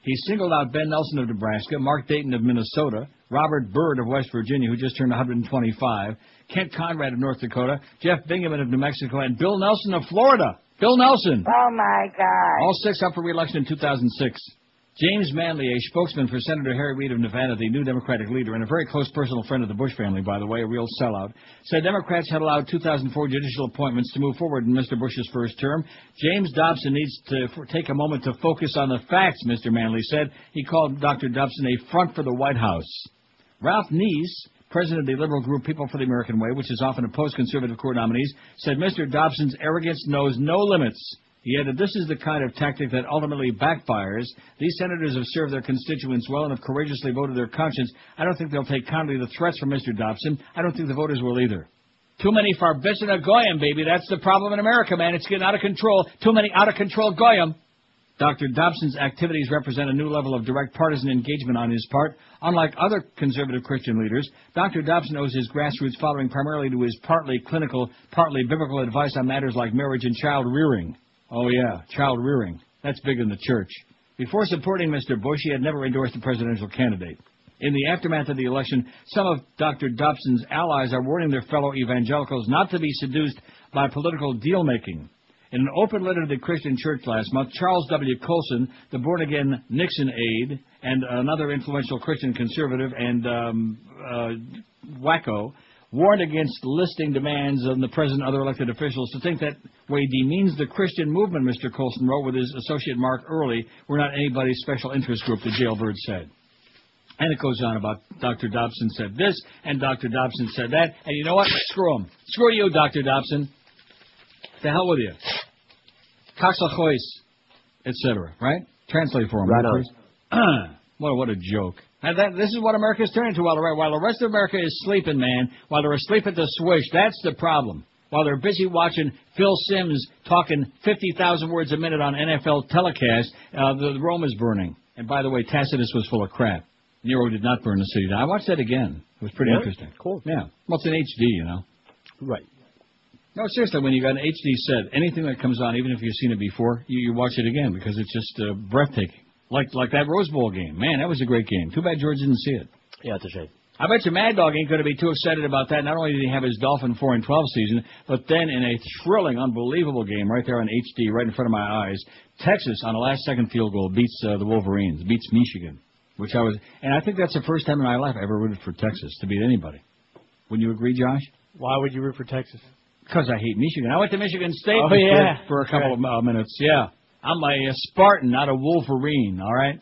He singled out Ben Nelson of Nebraska, Mark Dayton of Minnesota, Robert Byrd of West Virginia, who just turned 125, Kent Conrad of North Dakota, Jeff Bingaman of New Mexico, and Bill Nelson of Florida. Bill Nelson! Oh, my God. All 6 up for re-election in 2006. James Manley, a spokesman for Senator Harry Reid of Nevada, the new Democratic leader, and a very close personal friend of the Bush family, by the way, a real sellout, said Democrats had allowed 2004 judicial appointments to move forward in Mr. Bush's first term. James Dobson needs to take a moment to focus on the facts, Mr. Manley said. He called Dr. Dobson a front for the White House. Ralph Neese, president of the liberal group People for the American Way, which has often opposed conservative court nominees, said Mr. Dobson's arrogance knows no limits. He added, this is the kind of tactic that ultimately backfires. These senators have served their constituents well and have courageously voted their conscience. I don't think they'll take kindly the threats from Mr. Dobson. I don't think the voters will either. Too many Farbissina Goyim, baby. That's the problem in America, man. It's getting out of control. Too many out-of-control Goyim. Dr. Dobson's activities represent a new level of direct partisan engagement on his part. Unlike other conservative Christian leaders, Dr. Dobson owes his grassroots following primarily to his partly clinical, partly biblical advice on matters like marriage and child rearing. Oh, yeah, child rearing. That's big in the church. Before supporting Mr. Bush, he had never endorsed a presidential candidate. In the aftermath of the election, some of Dr. Dobson's allies are warning their fellow evangelicals not to be seduced by political deal-making. In an open letter to the Christian Church last month, Charles W. Colson, the born-again Nixon aide, and another influential Christian conservative and wacko, warned against listing demands on the president and other elected officials. To think that way demeans the Christian movement, Mr. Colson wrote with his associate Mark Early. We're not anybody's special interest group, the jailbird said. And it goes on about Dr. Dobson said this, and Dr. Dobson said that, and you know what? Screw him. Screw you, Dr. Dobson. To hell with you. Coxachois, etc. Right? Translate for him, right, please. What a joke. And this is what America's turning to while the rest of America is sleeping, man. While they're asleep at the switch. That's the problem. While they're busy watching Phil Simms talking 50,000 words a minute on NFL telecast, the Rome is burning. And by the way, Tacitus was full of crap. Nero did not burn the city down. I watched that again. It was pretty interesting. Cool. Yeah. Well, it's in HD, you know. Right. No, seriously, when you got an HD set, anything that comes on, even if you've seen it before, you watch it again because it's just breathtaking. Like that Rose Bowl game. Man, that was a great game. Too bad George didn't see it. Yeah, it's a shame. I bet you Mad Dog ain't going to be too excited about that. Not only did he have his Dolphin 4-12 season, but then in a thrilling, unbelievable game right there on HD, right in front of my eyes, Texas on a last-second field goal beats the Wolverines, beats Michigan, and I think that's the first time in my life I ever rooted for Texas to beat anybody. Wouldn't you agree, Josh? Why would you root for Texas? Because I hate Michigan. I went to Michigan State for a couple of minutes. Yeah. I'm a Spartan, not a Wolverine, all right?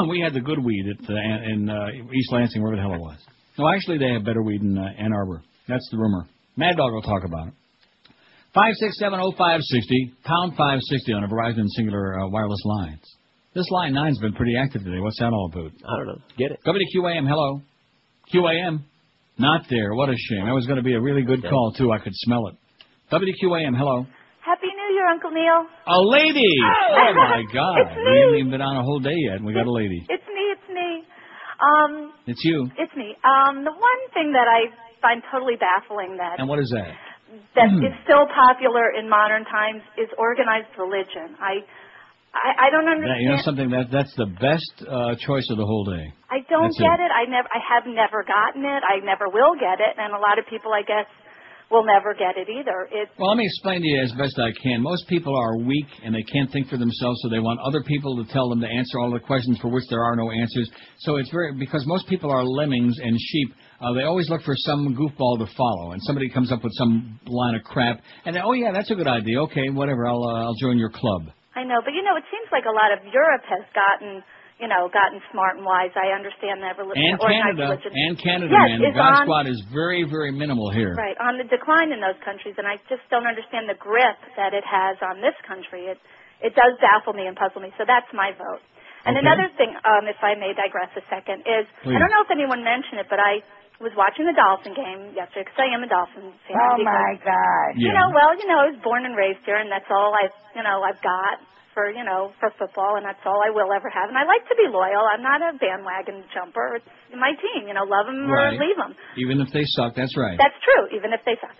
We had the good weed in East Lansing, wherever the hell it was. No, actually, they have better weed in Ann Arbor. That's the rumor. Mad Dog will talk about it. 5670560, pound 560 on a Verizon Singular wireless lines. This line 9's been pretty active today. What's that all about? I don't know. Get it. WQAM, hello. QAM, not there. What a shame. That was going to be a really good call, too. I could smell it. WQAM, hello. Happy New Year, Uncle Neil. A lady! Oh, my God. It's me. We haven't even been on a whole day yet, and we got a lady. It's me. It's you. It's me. The one thing that I find totally baffling that... And what is that? That is still popular in modern times is organized religion. I don't understand. You know something? That's the best choice of the whole day. I don't get it. I have never gotten it. I never will get it. And a lot of people, I guess, will never get it either. Well, let me explain to you as best I can. Most people are weak and they can't think for themselves, so they want other people to tell them to answer all the questions for which there are no answers. So it's because most people are lemmings and sheep. They always look for some goofball to follow, and somebody comes up with some line of crap, and then, oh yeah, that's a good idea. Okay, whatever, I'll join your club. I know, but it seems like a lot of Europe has gotten smart and wise. I understand that religion. And Canada, yes, man. The God Squad is very, very minimal here. Right, on the decline in those countries, and I just don't understand the grip that it has on this country. It does baffle me and puzzle me, so that's my vote. And another thing, if I may digress a second, is I don't know if anyone mentioned it, but I was watching the Dolphin game yesterday because I am a Dolphin fan. Oh my God! Yeah. I was born and raised here, and that's all I've got for football, and that's all I will ever have. And I like to be loyal. I'm not a bandwagon jumper. It's my team. Love them or leave them. Even if they suck, that's right. That's true. Even if they suck,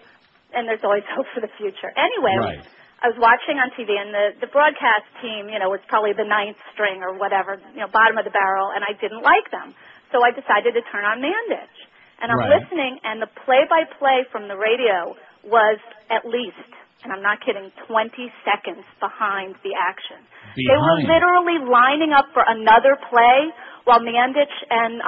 and there's always hope for the future. Anyway, I was watching on TV, and the broadcast team, was probably the 9th string or whatever, bottom of the barrel, and I didn't like them, so I decided to turn on Mandich. And I'm listening, and the play-by-play from the radio was at least, and I'm not kidding, 20 seconds behind the action. They were literally lining up for another play while Mandich and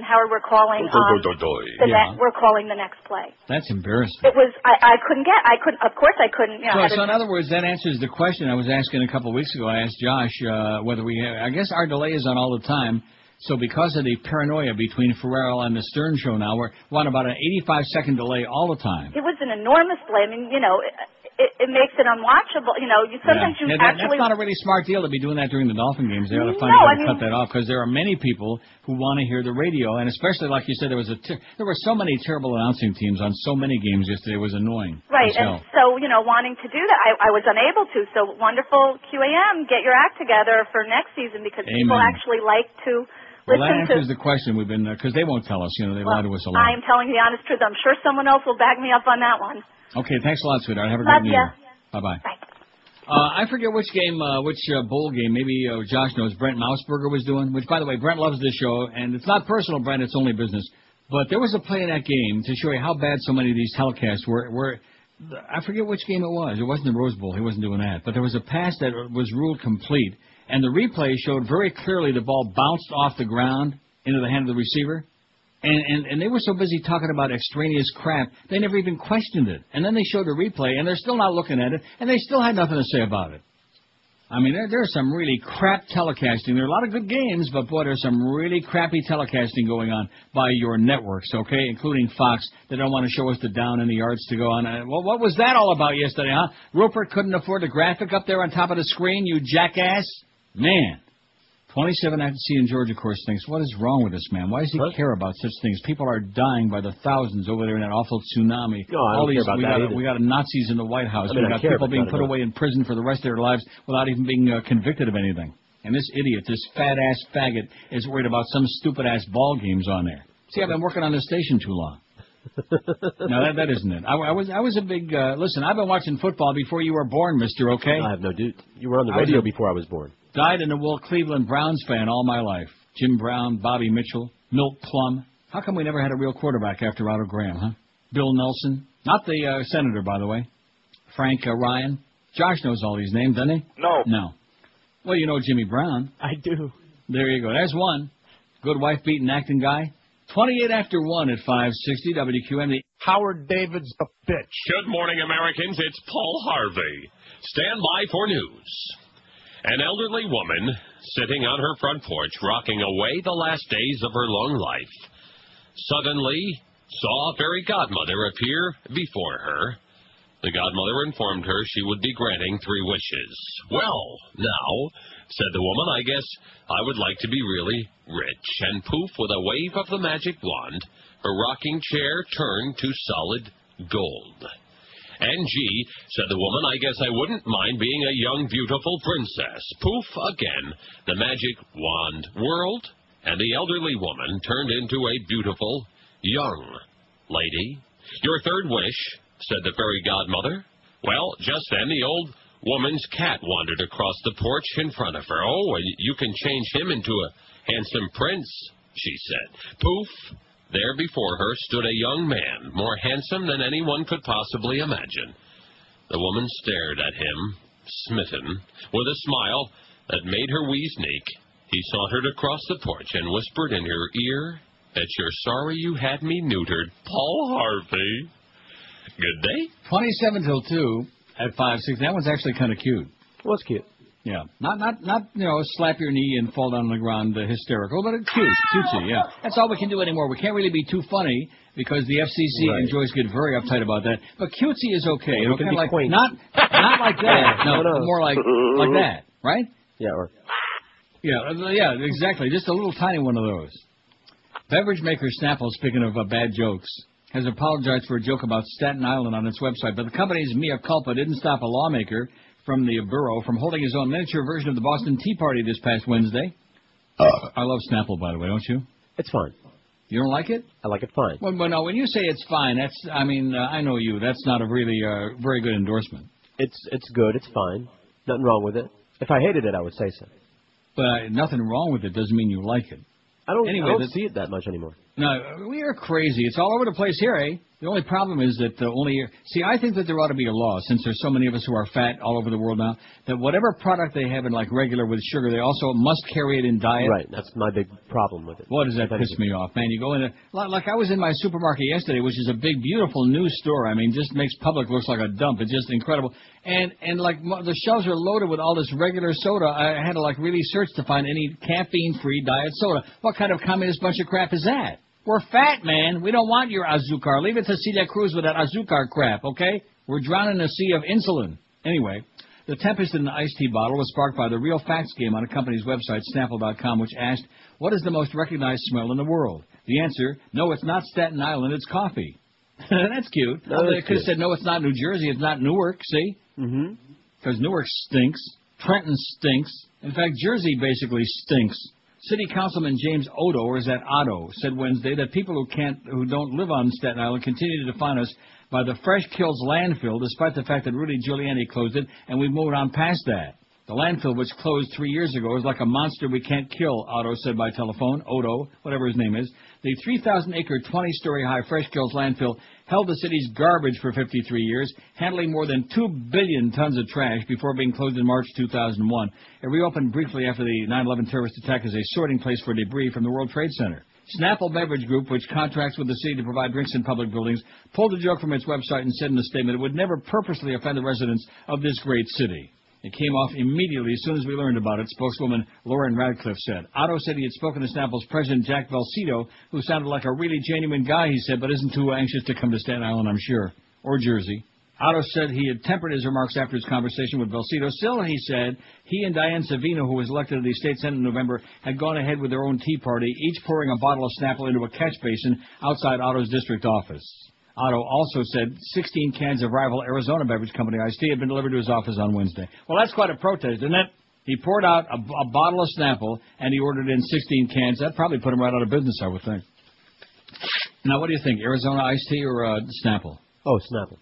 Howard were calling we're calling the next play. That's embarrassing. It was of course I couldn't. So in other words, that answers the question I was asking a couple of weeks ago. I asked Josh whether I guess our delay is on all the time. So because of the paranoia between Ferrell and the Stern Show now, we're on about an 85-second delay all the time. It was an enormous delay. I mean, it makes it unwatchable. Sometimes you actually... That's not a really smart deal to be doing that during the Dolphin games. They ought to find a way to cut that off because there are many people who want to hear the radio, and especially, like you said, there were so many terrible announcing teams on so many games yesterday. It was annoying. Right, and so, wanting to do that, I was unable to. So, wonderful QAM, get your act together for next season because people actually like to... Well, that answers the question we've been, because they won't tell us, they lie to us a lot. I am telling you the honest truth. I'm sure someone else will back me up on that one. Okay, thanks a lot, sweetheart. Have a great New Year. Bye-bye. Bye. I forget which game, which bowl game, maybe Josh knows, Brent Mausberger was doing, which, by the way, Brent loves this show, and it's not personal, Brent, it's only business. But there was a play in that game to show you how bad so many of these telecasts were. I forget which game it was. It wasn't the Rose Bowl. He wasn't doing that. But there was a pass that was ruled complete, and the replay showed very clearly the ball bounced off the ground into the hand of the receiver, and they were so busy talking about extraneous crap, they never even questioned it. And then they showed the replay, and they're still not looking at it, and they still had nothing to say about it. I mean, there's some really crap telecasting. There are a lot of good games, but, boy, there's some really crappy telecasting going on by your networks, okay, including Fox. They don't want to show us the down in the yards to go on. Well, what was that all about yesterday, huh? Rupert couldn't afford the graphic up there on top of the screen, you jackass? Man. 27 I see in Georgia, of course, thinks, what is wrong with this man? Why does he care about such things? People are dying by the thousands over there in that awful tsunami. No, I don't care about that either. We got Nazis in the White House. We got people being put away in prison for the rest of their lives without even being convicted of anything. And this idiot, this fat-ass faggot, is worried about some stupid-ass ball games on there. See, I've been working on this station too long. No, that isn't it. I was a big... listen, I've been watching football before you were born, mister, okay? I have no doubt. You were on the radio before I was born. Dyed-in-the-wool Cleveland Browns fan all my life. Jim Brown, Bobby Mitchell, Milt Plum. How come we never had a real quarterback after Otto Graham, huh? Bill Nelson. Not the senator, by the way. Frank Ryan. Josh knows all these names, doesn't he? No. No. Well, you know Jimmy Brown. I do. There you go. There's one. Good wife-beating acting guy. 28 after 1 at 560 WQM. Howard David's a bitch. Good morning, Americans. It's Paul Harvey. Stand by for news. An elderly woman sitting on her front porch rocking away the last days of her long life suddenly saw a fairy godmother appear before her. The godmother informed her she would be granting 3 wishes. Well, now, said the woman, I guess I would like to be really rich. And poof, with a wave of the magic wand, her rocking chair turned to solid gold. And gee, said the woman, I guess I wouldn't mind being a young, beautiful princess. Poof, again, the magic wand whirled, and the elderly woman turned into a beautiful, young lady. Your 3rd wish, said the fairy godmother. Well, just then the old woman's cat wandered across the porch in front of her. Oh, and you can change him into a handsome prince, she said. Poof, there before her stood a young man, more handsome than anyone could possibly imagine. The woman stared at him, smitten, with a smile that made her wee-sneak. He sauntered across the porch and whispered in her ear that you're sorry you had me neutered, Paul Harvey. Good day. 27 till 2 at 560. That one's actually kind of cute. Well, it's cute. Yeah. Not slap your knee and fall down on the ground hysterical, but it's cute. Cutesy, yeah. That's all we can do anymore. We can't really be too funny because the FCC and Joyce get very uptight about that. But cutesy is okay. Well, kind of like quaint. not like that. No, more like that, right? Yeah, or... Yeah, exactly. Just a little tiny one of those. Beverage maker Snapple, speaking of bad jokes, has apologized for a joke about Staten Island on its website, but the company's mea culpa didn't stop a lawmaker from the borough from holding his own miniature version of the Boston Tea Party this past Wednesday. I love Snapple, by the way, don't you? It's fine. You don't like it? I like it fine. Well, no, when you say it's fine, I know you. That's not a really very good endorsement. It's good. It's fine. Nothing wrong with it. If I hated it, I would say so. But nothing wrong with it doesn't mean you like it. I don't see it that much anymore. No, we are crazy. It's all over the place here, eh? The only problem is that I think that there ought to be a law, since there's so many of us who are fat all over the world now, that whatever product they have in like regular with sugar, they also must carry it in diet. Right, that's my big problem with it. Boy, does that piss me off, man. You go in like I was in my supermarket yesterday, which is a big, beautiful new store. I mean, just makes Publix looks like a dump. It's just incredible. And like the shelves are loaded with all this regular soda. I had to like really search to find any caffeine-free diet soda. What kind of communist bunch of crap is that? We're fat, man. We don't want your Azucar. Leave it to Celia Cruz with that Azucar crap, okay? We're drowning in a sea of insulin. Anyway, the tempest in the iced tea bottle was sparked by the Real Facts game on a company's website, Snapple.com, which asked, what is the most recognized smell in the world? The answer, no, it's not Staten Island, it's coffee. That's cute. No, they could have said, no, it's not New Jersey, it's not Newark, see? Mm-hmm. Because Newark stinks. Trenton stinks. In fact, Jersey basically stinks. City Councilman James Otto, or is that Otto, said Wednesday that people who don't live on Staten Island continue to define us by the Fresh Kills landfill, despite the fact that Rudy Giuliani closed it, and we've moved on past that. The landfill, which closed 3 years ago, is like a monster we can't kill, Otto said by telephone. Otto, whatever his name is. The 3,000-acre, 20-story high Fresh Kills landfill held the city's garbage for 53 years, handling more than 2 billion tons of trash before being closed in March 2001. It reopened briefly after the 9/11 terrorist attack as a sorting place for debris from the World Trade Center. Snapple Beverage Group, which contracts with the city to provide drinks in public buildings, pulled the joke from its website and said in a statement it would never purposely offend the residents of this great city. It came off immediately as soon as we learned about it, spokeswoman Lauren Radcliffe said. Otto said he had spoken to Snapple's president, Jack Velcito, who sounded like a really genuine guy, he said, but isn't too anxious to come to Staten Island, I'm sure, or Jersey. Otto said he had tempered his remarks after his conversation with Velcito. Still, he said, he and Diane Savino, who was elected to the state senate in November, had gone ahead with their own tea party, each pouring a bottle of Snapple into a catch basin outside Otto's district office. Otto also said 16 cans of rival Arizona beverage company iced tea had been delivered to his office on Wednesday. Well, that's quite a protest, isn't it? He poured out a bottle of Snapple, and he ordered in 16 cans. That probably put him right out of business, I would think. Now, what do you think, Arizona iced tea or Snapple? Oh, Snapple.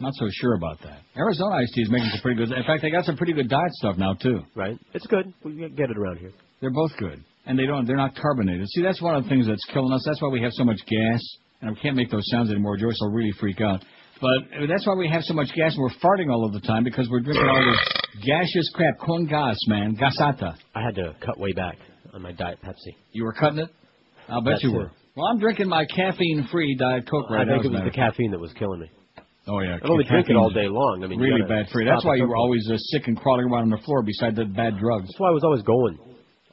Not so sure about that. Arizona iced tea is making some pretty good... In fact, they got some pretty good diet stuff now, too. Right. It's good. We get it around here. They're both good. And they're not carbonated. See, that's one of the things that's killing us. That's why we have so much gas. And we can't make those sounds anymore. Joyce will really freak out. But that's why we have so much gas and we're farting all of the time, because we're drinking all this gaseous crap. Con gas, man. Gasata. I had to cut way back on my Diet Pepsi. You were cutting it? I'll bet you were. Well, I'm drinking my caffeine-free Diet Coke right now. I think it was the caffeine that was killing me. Oh, yeah. I only drink it all day long. I mean, really bad for you. That's why you were always sick and crawling around on the floor beside the bad drugs. That's why I was always going,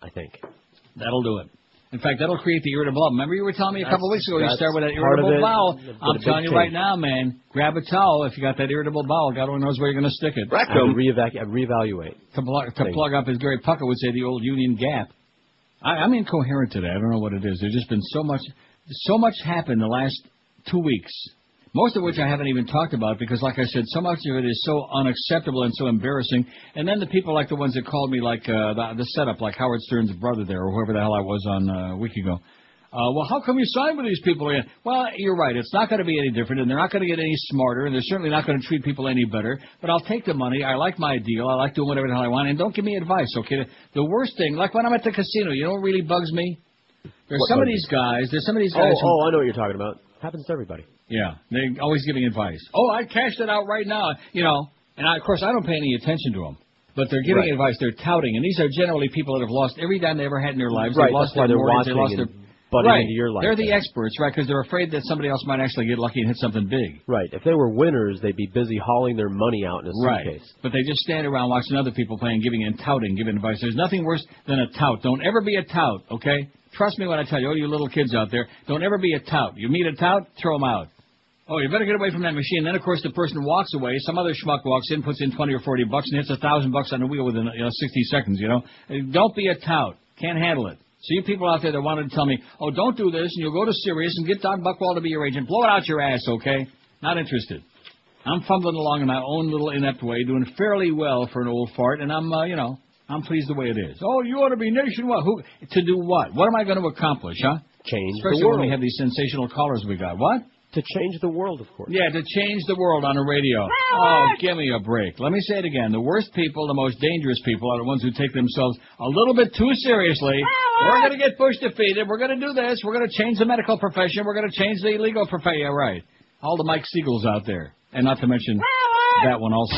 I think. That'll do it. In fact, that'll create the irritable bowel. Remember you were telling me a couple of weeks ago you start with that irritable bowel. I'm telling you right now, man, grab a towel if you got that irritable bowel. God only knows where you're going to stick it. Rectum. Reevaluate. To plug up, as Gary Puckett would say, the old Union Gap. I'm incoherent today. I don't know what it is. There's just been so much happened the last 2 weeks. Most of which I haven't even talked about because, like I said, so much of it is so unacceptable and so embarrassing. And then the people like the ones that called me, like the setup, like Howard Stern's brother there, or whoever the hell I was on a week ago. Well, how come you signed with these people again? Well, you're right. It's not going to be any different, and they're not going to get any smarter, and they're certainly not going to treat people any better. But I'll take the money. I like my deal. I like doing whatever the hell I want. And don't give me advice, okay? The worst thing, like when I'm at the casino, you know what really bugs me? There's some of these guys. Oh, I know what you're talking about. Happens to everybody. Yeah, they're always giving advice. Oh, I cashed it out right now, you know. And, of course, I don't pay any attention to them. But they're giving advice. They're touting. And these are generally people that have lost every dime they ever had in their lives. Right, they've lost that's why their they're mortgage. watching They lost butting into your life. They're the experts, right, because they're afraid that somebody else might actually get lucky and hit something big. Right. If they were winners, they'd be busy hauling their money out in a suitcase. Right. But they just stand around watching other people playing, giving and touting, giving advice. There's nothing worse than a tout. Don't ever be a tout, okay? Trust me when I tell you, you little kids out there, don't ever be a tout. You meet a tout, throw them out. Oh, you better get away from that machine. Then, of course, the person walks away. Some other schmuck walks in, puts in $20 or $40, and hits $1,000 on the wheel within 60 seconds, you know. Don't be a tout. Can't handle it. So you people out there that wanted to tell me, oh, don't do this, and you'll go to Sirius and get Don Buchwald to be your agent. Blow it out your ass, okay? Not interested. I'm fumbling along in my own little inept way, doing fairly well for an old fart, and I'm pleased the way it is. Oh, you ought to be nationwide. To do what? What am I going to accomplish, huh? Change Especially the world. when we have these sensational callers we got. What? To change the world, of course. Yeah, to change the world on the radio. Oh, give me a break. Let me say it again. The worst people, the most dangerous people are the ones who take themselves a little bit too seriously. We're going to get Bush defeated. We're going to do this. We're going to change the medical profession. We're going to change the legal profession. Yeah, right. All the Mike Siegels out there. And not to mention that one also.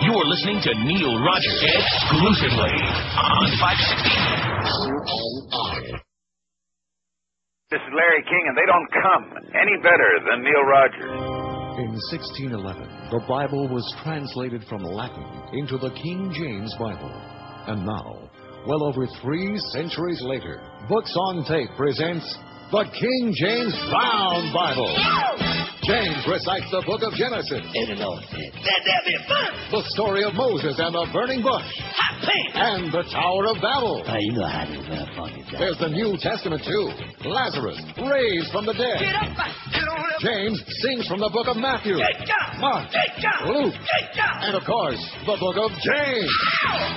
You're listening to Neil Rogers exclusively on 560. This is Larry King, and they don't come any better than Neil Rogers. In 1611, the Bible was translated from Latin into the King James Bible. And now, well over 3 centuries later, Books on Tape presents the King James Brown Bible. James recites the book of Genesis. That'll be fun. The story of Moses and the burning bush. Hot pants. And the Tower of Babel. You know how to run funky. There's the New Testament, too. Lazarus, raised from the dead. Get up, get on up. James sings from the book of Matthew. Mark, Luke, and, of course, the book of James.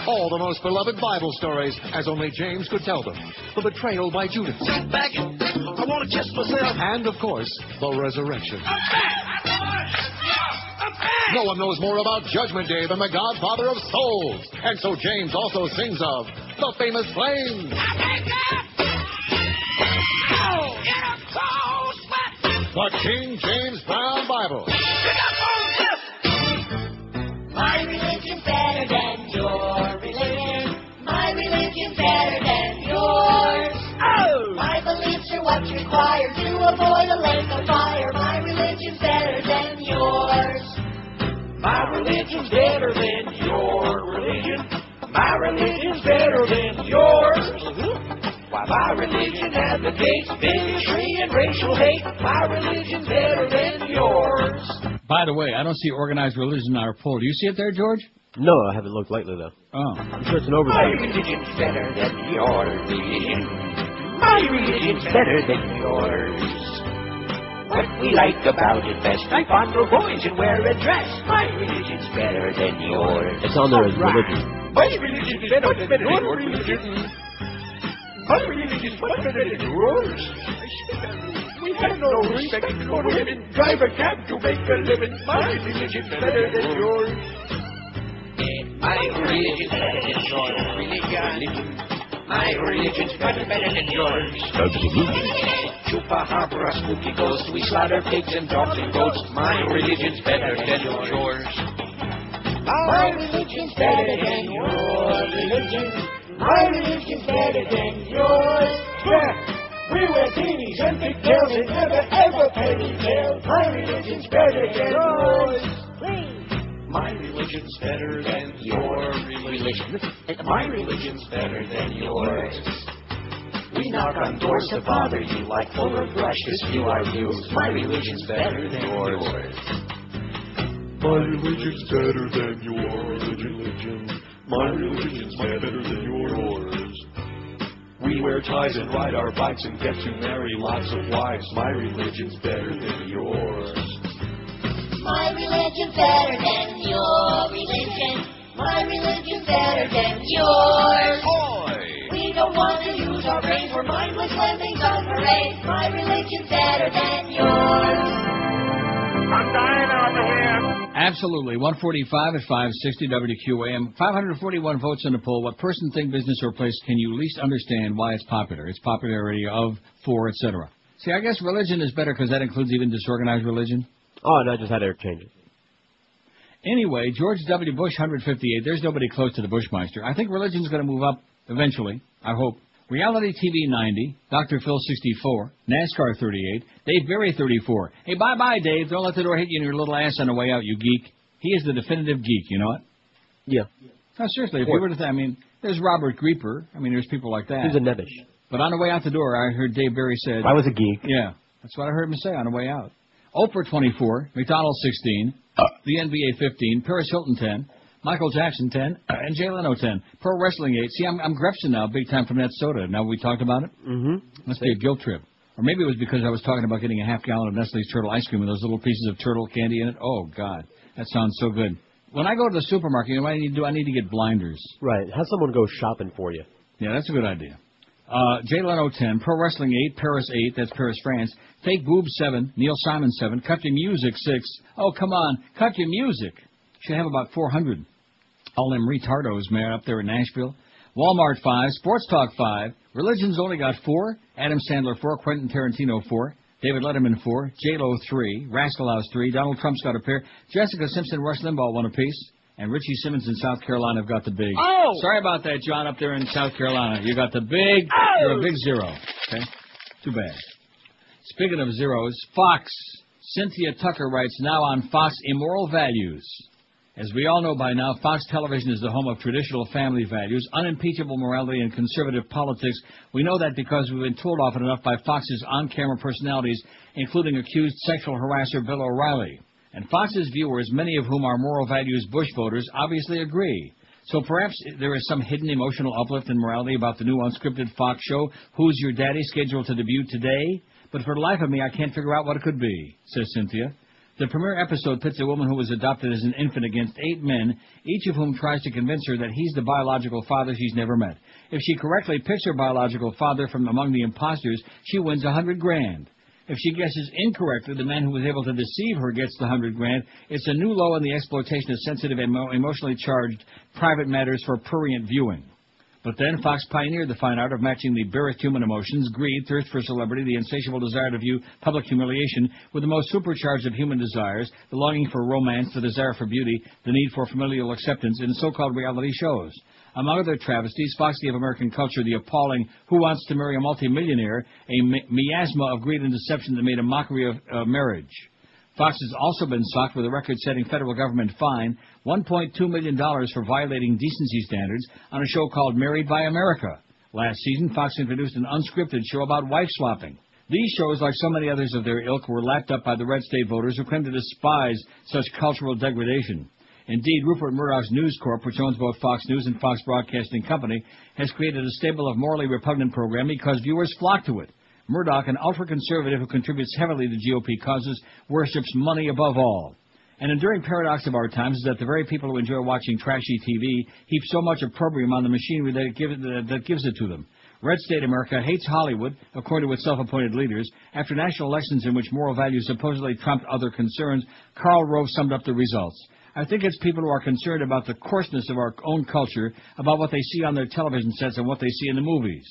All the most beloved Bible stories, as only James could tell them. The betrayal by Judas. Sit back. I want to kiss myself. And, of course, the resurrection. I'm back. No one knows more about Judgment Day than the Godfather of Souls. And so James also sings of the famous flames. The King James Brown Bible. My religion's better than your religion. My religion's better than yours. Oh! My beliefs are what's required to avoid a lake of fire. My religion's better than yours. My religion's better than your religion. My religion's better than yours. Why, my religion advocates bigotry and racial hate. My religion's better than yours. By the way, I don't see organized religion in our poll. Do you see it there, George? No, I haven't looked lately, though. Oh. I'm sure it's an oversight. My religion's better than your religion. My religion's better than yours. What we like about it best, I fondle boys and wear a dress. My religion's better than yours. It's on there as religion. My religion's better than your religion. My religion's much better than yours. We have no respect for women. Drive a cab to make a living. My religion's better than yours. My religion's better than your religion. My religion's much better than yours. Absolutely. Chupacabra, spooky ghosts. We slaughter pigs and dogs and goats. My religion's better than yours. My religion's better than your religion. My religion's better than yours. Yeah, we wear beanies and magic tales, it never ever fairy tales. My religion's better than yours. My religion's better than your religion. My religion's better than yours. We knock on doors to bother you like fuller brush, 'cause you are you. My religion's better than yours. My religion's better than your religion. My religion's better than yours. We wear ties and ride our bikes and get to marry lots of wives. My religion's better than yours. My religion's better than your religion. My religion's better than yours. We don't want to use our brains. We're mindless lemmings on parade. My religion's better than yours. I'm dying over here. Absolutely. 145 at 560 WQAM. 541 votes in the poll. What person, thing, business, or place can you least understand why it's popular? Its popularity of, for, etc. See, I guess religion is better because that includes even disorganized religion. Oh, no, I just had to change it. Anyway, George W. Bush, 158. There's nobody close to the Bushmeister. I think religion's going to move up eventually. I hope. Reality TV, 90. Dr. Phil, 64. NASCAR, 38. Dave Berry, 34. Hey, bye-bye, Dave. Don't let the door hit you in your little ass on the way out, you geek. He is the definitive geek, you know what? Yeah. No, seriously, if you were to I mean, there's Robert Grieper. I mean, there's people like that. He's a nebbish. But on the way out the door, I heard Dave Berry said... I was a geek. Yeah, that's what I heard him say on the way out. Oprah, 24. McDonald, 16. The NBA, 15. Paris Hilton, 10. Michael Jackson, 10. And Jay Leno, 10. Pro Wrestling, 8. See, I'm Grefson now, big time from that soda. Now we talked about it? Mm-hmm. Must be a guilt trip. Or maybe it was because I was talking about getting a half gallon of Nestle's turtle ice cream with those little pieces of turtle candy in it. Oh, God. That sounds so good. When I go to the supermarket, you know what I need to do? I need to get blinders. Right. Have someone go shopping for you. Yeah, that's a good idea. Jay Leno, 10. Pro Wrestling, 8. Paris, 8. That's Paris, France. Fake Boob, 7. Neil Simon, 7. Cut Your Music, 6. Oh, come on. Cut Your Music. Should have about 400. All them retardos, man, up there in Nashville. Walmart, 5. Sports Talk, 5. Religion's only got 4. Adam Sandler, 4. Quentin Tarantino, 4. David Letterman, 4. J-Lo, 3. Rascal House, 3. Donald Trump's got a pair. Jessica Simpson, Rush Limbaugh, 1 apiece. And Richie Simmons in South Carolina have got the big. Oh! Sorry about that, John, up there in South Carolina. You got the big. Oh! You're a big zero. Okay? Too bad. Speaking of zeros, Fox. Cynthia Tucker writes now on Fox Immoral Values. As we all know by now, Fox Television is the home of traditional family values, unimpeachable morality, and conservative politics. We know that because we've been told often enough by Fox's on-camera personalities, including accused sexual harasser Bill O'Reilly. And Fox's viewers, many of whom are moral values Bush voters, obviously agree. So perhaps there is some hidden emotional uplift in morality about the new unscripted Fox show, Who's Your Daddy, scheduled to debut today? But for the life of me, I can't figure out what it could be, says Cynthia. The premiere episode pits a woman who was adopted as an infant against 8 men, each of whom tries to convince her that he's the biological father she's never met. If she correctly picks her biological father from among the imposters, she wins $100,000. If she guesses incorrectly, the man who was able to deceive her gets the $100,000. It's a new low in the exploitation of sensitive and emotionally charged private matters for prurient viewing. But then Fox pioneered the fine art of matching the barest human emotions, greed, thirst for celebrity, the insatiable desire to view public humiliation, with the most supercharged of human desires, the longing for romance, the desire for beauty, the need for familial acceptance in so-called reality shows. Among other travesties, Fox gave American culture the appalling Who Wants to Marry a Multimillionaire, a miasma of greed and deception that made a mockery of marriage. Fox has also been socked with a record-setting federal government fine, $1.2 million for violating decency standards on a show called Married by America. Last season, Fox introduced an unscripted show about wife swapping. These shows, like so many others of their ilk, were lapped up by the red state voters who claim to despise such cultural degradation. Indeed, Rupert Murdoch's News Corp, which owns both Fox News and Fox Broadcasting Company, has created a stable of morally repugnant programming because viewers flock to it. Murdoch, an ultra-conservative who contributes heavily to GOP causes, worships money above all. An enduring paradox of our times is that the very people who enjoy watching trashy TV heap so much opprobrium on the machinery that gives it to them. Red State America hates Hollywood, according to its self-appointed leaders. After national elections in which moral values supposedly trumped other concerns, Karl Rove summed up the results. I think it's people who are concerned about the coarseness of our own culture, about what they see on their television sets and what they see in the movies.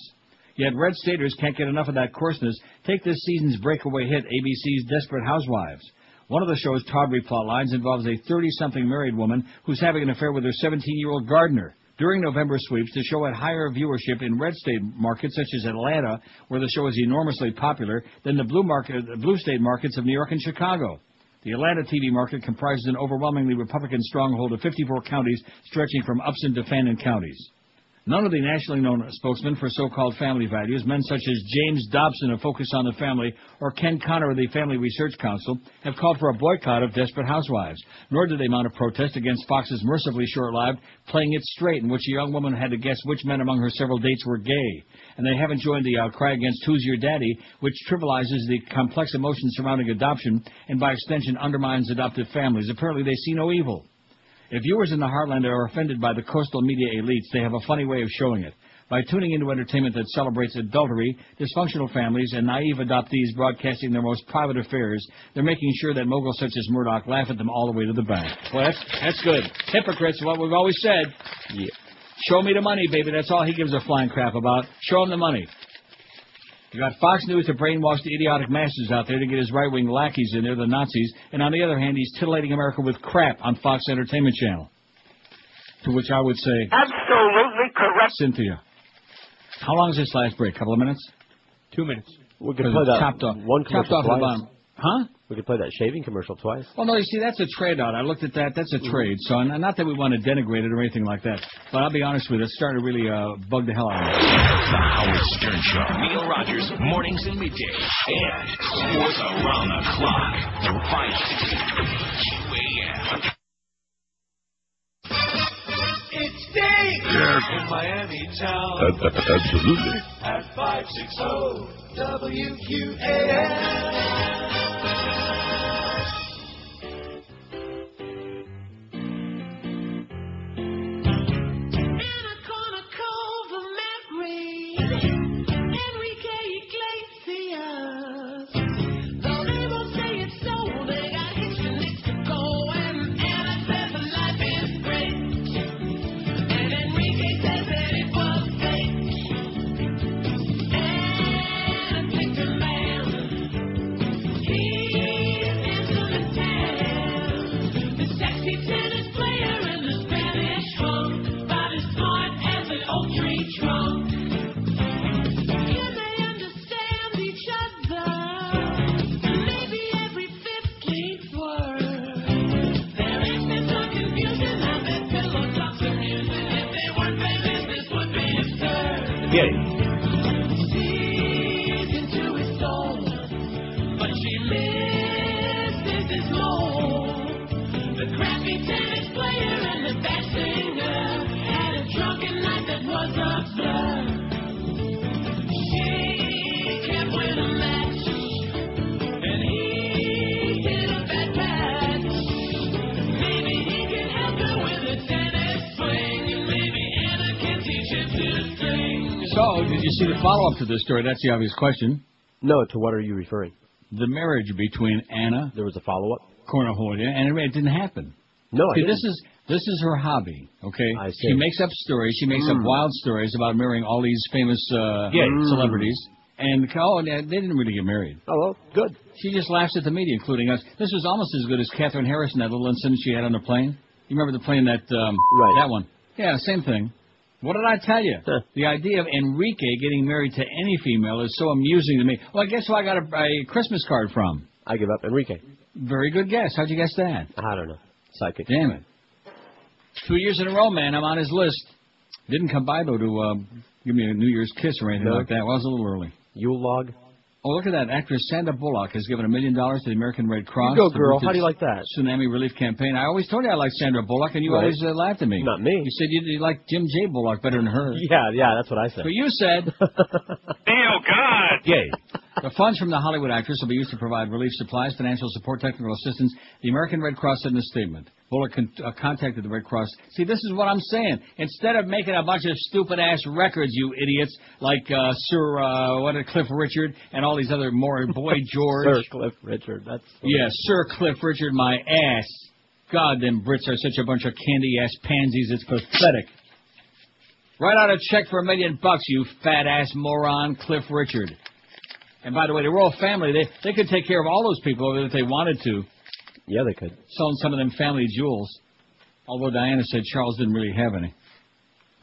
Yet red staters can't get enough of that coarseness. Take this season's breakaway hit, ABC's Desperate Housewives. One of the show's tawdry plot lines involves a 30-something married woman who's having an affair with her 17-year-old gardener. During November sweeps, the show had higher viewership in red state markets such as Atlanta, where the show is enormously popular, than the blue state markets of New York and Chicago. The Atlanta TV market comprises an overwhelmingly Republican stronghold of 54 counties stretching from Upson to Fannin counties. None of the nationally known spokesmen for so-called family values, men such as James Dobson of Focus on the Family or Ken Connor of the Family Research Council, have called for a boycott of Desperate Housewives, nor did they mount a protest against Fox's mercifully short-lived Playing It Straight, in which a young woman had to guess which men among her several dates were gay. And they haven't joined the outcry against Who's Your Daddy, which trivializes the complex emotions surrounding adoption and by extension undermines adoptive families. Apparently they see no evil. If viewers in the heartland are offended by the coastal media elites, they have a funny way of showing it. By tuning into entertainment that celebrates adultery, dysfunctional families, and naive adoptees broadcasting their most private affairs, they're making sure that moguls such as Murdoch laugh at them all the way to the bank. Well, that's good. Hypocrites, what we've always said. Yeah. Show me the money, baby. That's all he gives a flying crap about. Show him the money. You got Fox News to brainwash the idiotic masses out there to get his right-wing lackeys in there, the Nazis, and on the other hand, he's titillating America with crap on Fox Entertainment Channel. To which I would say, absolutely correct. Cynthia, how long is this last break? Couple of minutes? 2 minutes. We could play that one commercial chopped off the bottom. Huh? We could play that shaving commercial twice. Well, no, you see, that's a trade-out. I looked at that. That's a trade. So, not that we want to denigrate it or anything like that, but I'll be honest with you, it's starting to really bug the hell out of me. The Howard Stern Show. Neil Rogers, mornings and middays. And sports around the clock. The 560 QAM. It's Dave Yes. in Miami town. Absolutely. At 560 WQAM. Did you see the follow-up to this story? That's the obvious question. No, to what are you referring? The marriage between Anna. There was a follow-up? Cornaholia, and it didn't happen. No, see, this is her hobby, okay? I see. She makes up stories. She makes up wild stories about marrying all these famous celebrities. And they didn't really get married. Oh, well, good. She just laughs at the media, including us. This was almost as good as Catherine Harrison, that little incident she had on the plane. You remember the plane that that one? Yeah, same thing. What did I tell you? Huh. The idea of Enrique getting married to any female is so amusing to me. Well, guess who I got a Christmas card from? I give up. Enrique. Very good guess. How'd you guess that? I don't know. Psychic. Damn it. 2 years in a row, man. I'm on his list. Didn't come by, though, to give me a New Year's kiss or anything like that. Well, I was a little early. Yule log? Oh, look at that. Actress Sandra Bullock has given $1 million to the American Red Cross. You go, girl. How do you like that? Tsunami relief campaign. I always told you I liked Sandra Bullock, and you always laughed at me. Not me. You said you liked Jim J. Bullock better than her. Yeah, that's what I said. But you said... Neil, God! Yay. The funds from the Hollywood actress will be used to provide relief supplies, financial support, technical assistance. The American Red Cross said in a statement. Bullock contacted the Red Cross. See, this is what I'm saying. Instead of making a bunch of stupid-ass records, you idiots, like Cliff Richard and all these other more Boy George. Sir Cliff Richard, that's funny. Yeah, Sir Cliff Richard, my ass. God, them Brits are such a bunch of candy-ass pansies, it's pathetic. Write out a check for $1 million, you fat-ass moron, Cliff Richard. And by the way, the royal family, they could take care of all those people if they wanted to. Yeah, they could. Selling some of them family jewels. Although Diana said Charles didn't really have any.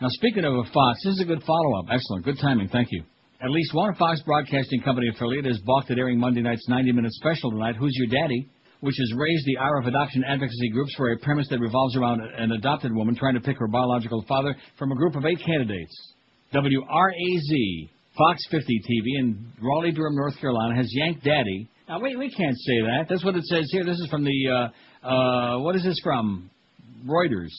Now, speaking of a Fox, this is a good follow-up. Excellent. Good timing. Thank you. At least one Fox Broadcasting Company affiliate has balked at airing Monday night's 90-minute special tonight, Who's Your Daddy?, which has raised the ire of adoption advocacy groups for a premise that revolves around an adopted woman trying to pick her biological father from a group of 8 candidates. WRAZ, Fox 50 TV in Raleigh-Durham, North Carolina, has yanked Daddy. Now, we can't say that. That's what it says here. This is from the, what is this from? Reuters.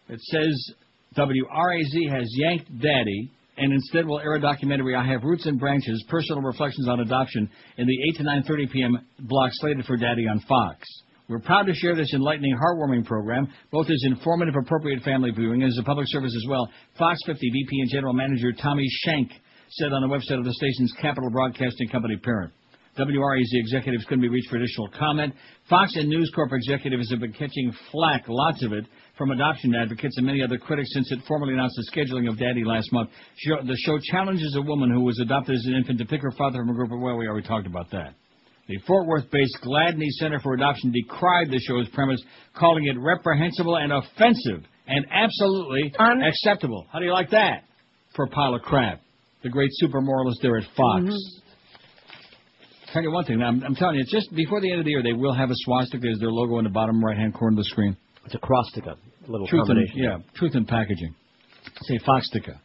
It says WRAZ has yanked Daddy and instead will air a documentary, I Have Roots and Branches, Personal Reflections on Adoption, in the 8 to 9:30 p.m. block slated for Daddy on Fox. We're proud to share this enlightening, heartwarming program, both as informative, appropriate family viewing and as a public service as well. Fox 50 VP and General Manager Tommy Shank said on the website of the station's Capital Broadcasting Company parent. WRAZ executives couldn't be reached for additional comment. Fox and News Corp executives have been catching flack, lots of it, from adoption advocates and many other critics since it formally announced the scheduling of Daddy last month. The show challenges a woman who was adopted as an infant to pick her father from a group of, well, we already talked about that. The Fort Worth-based Gladney Center for Adoption decried the show's premise, calling it reprehensible and offensive and absolutely unacceptable. How do you like that? For a pile of crap. The great super moralist there at Fox. Mm-hmm. Tell you one thing, I'm telling you, just before the end of the year, they will have a swastika as their logo in the bottom right-hand corner of the screen. It's a crostica, a little truth combination. Truth in packaging. Say Foxtica.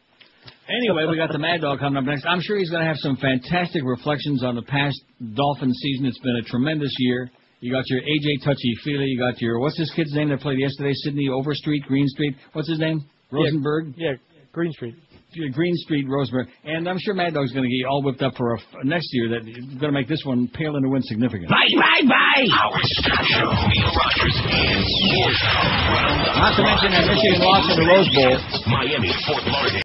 Anyway, we got the Mad Dog coming up next. I'm sure he's going to have some fantastic reflections on the past Dolphin season. It's been a tremendous year. You got your A.J. Touchy-Feely. You got your, what's this kid's name that played yesterday? Sidney Overstreet, Greenstreet. What's his name? Rosenberg? Yeah, Greenstreet. Greenstreet, Rosenberg. And I'm sure Mad Dog's going to get all whipped up for next year. That's going to make this one pale in the wind significant. Bye. Howard Stern Show, Neil Rogers, and sports around the Not to mention that Michigan lost in the Rose Bowl. Miami, Fort Lauderdale.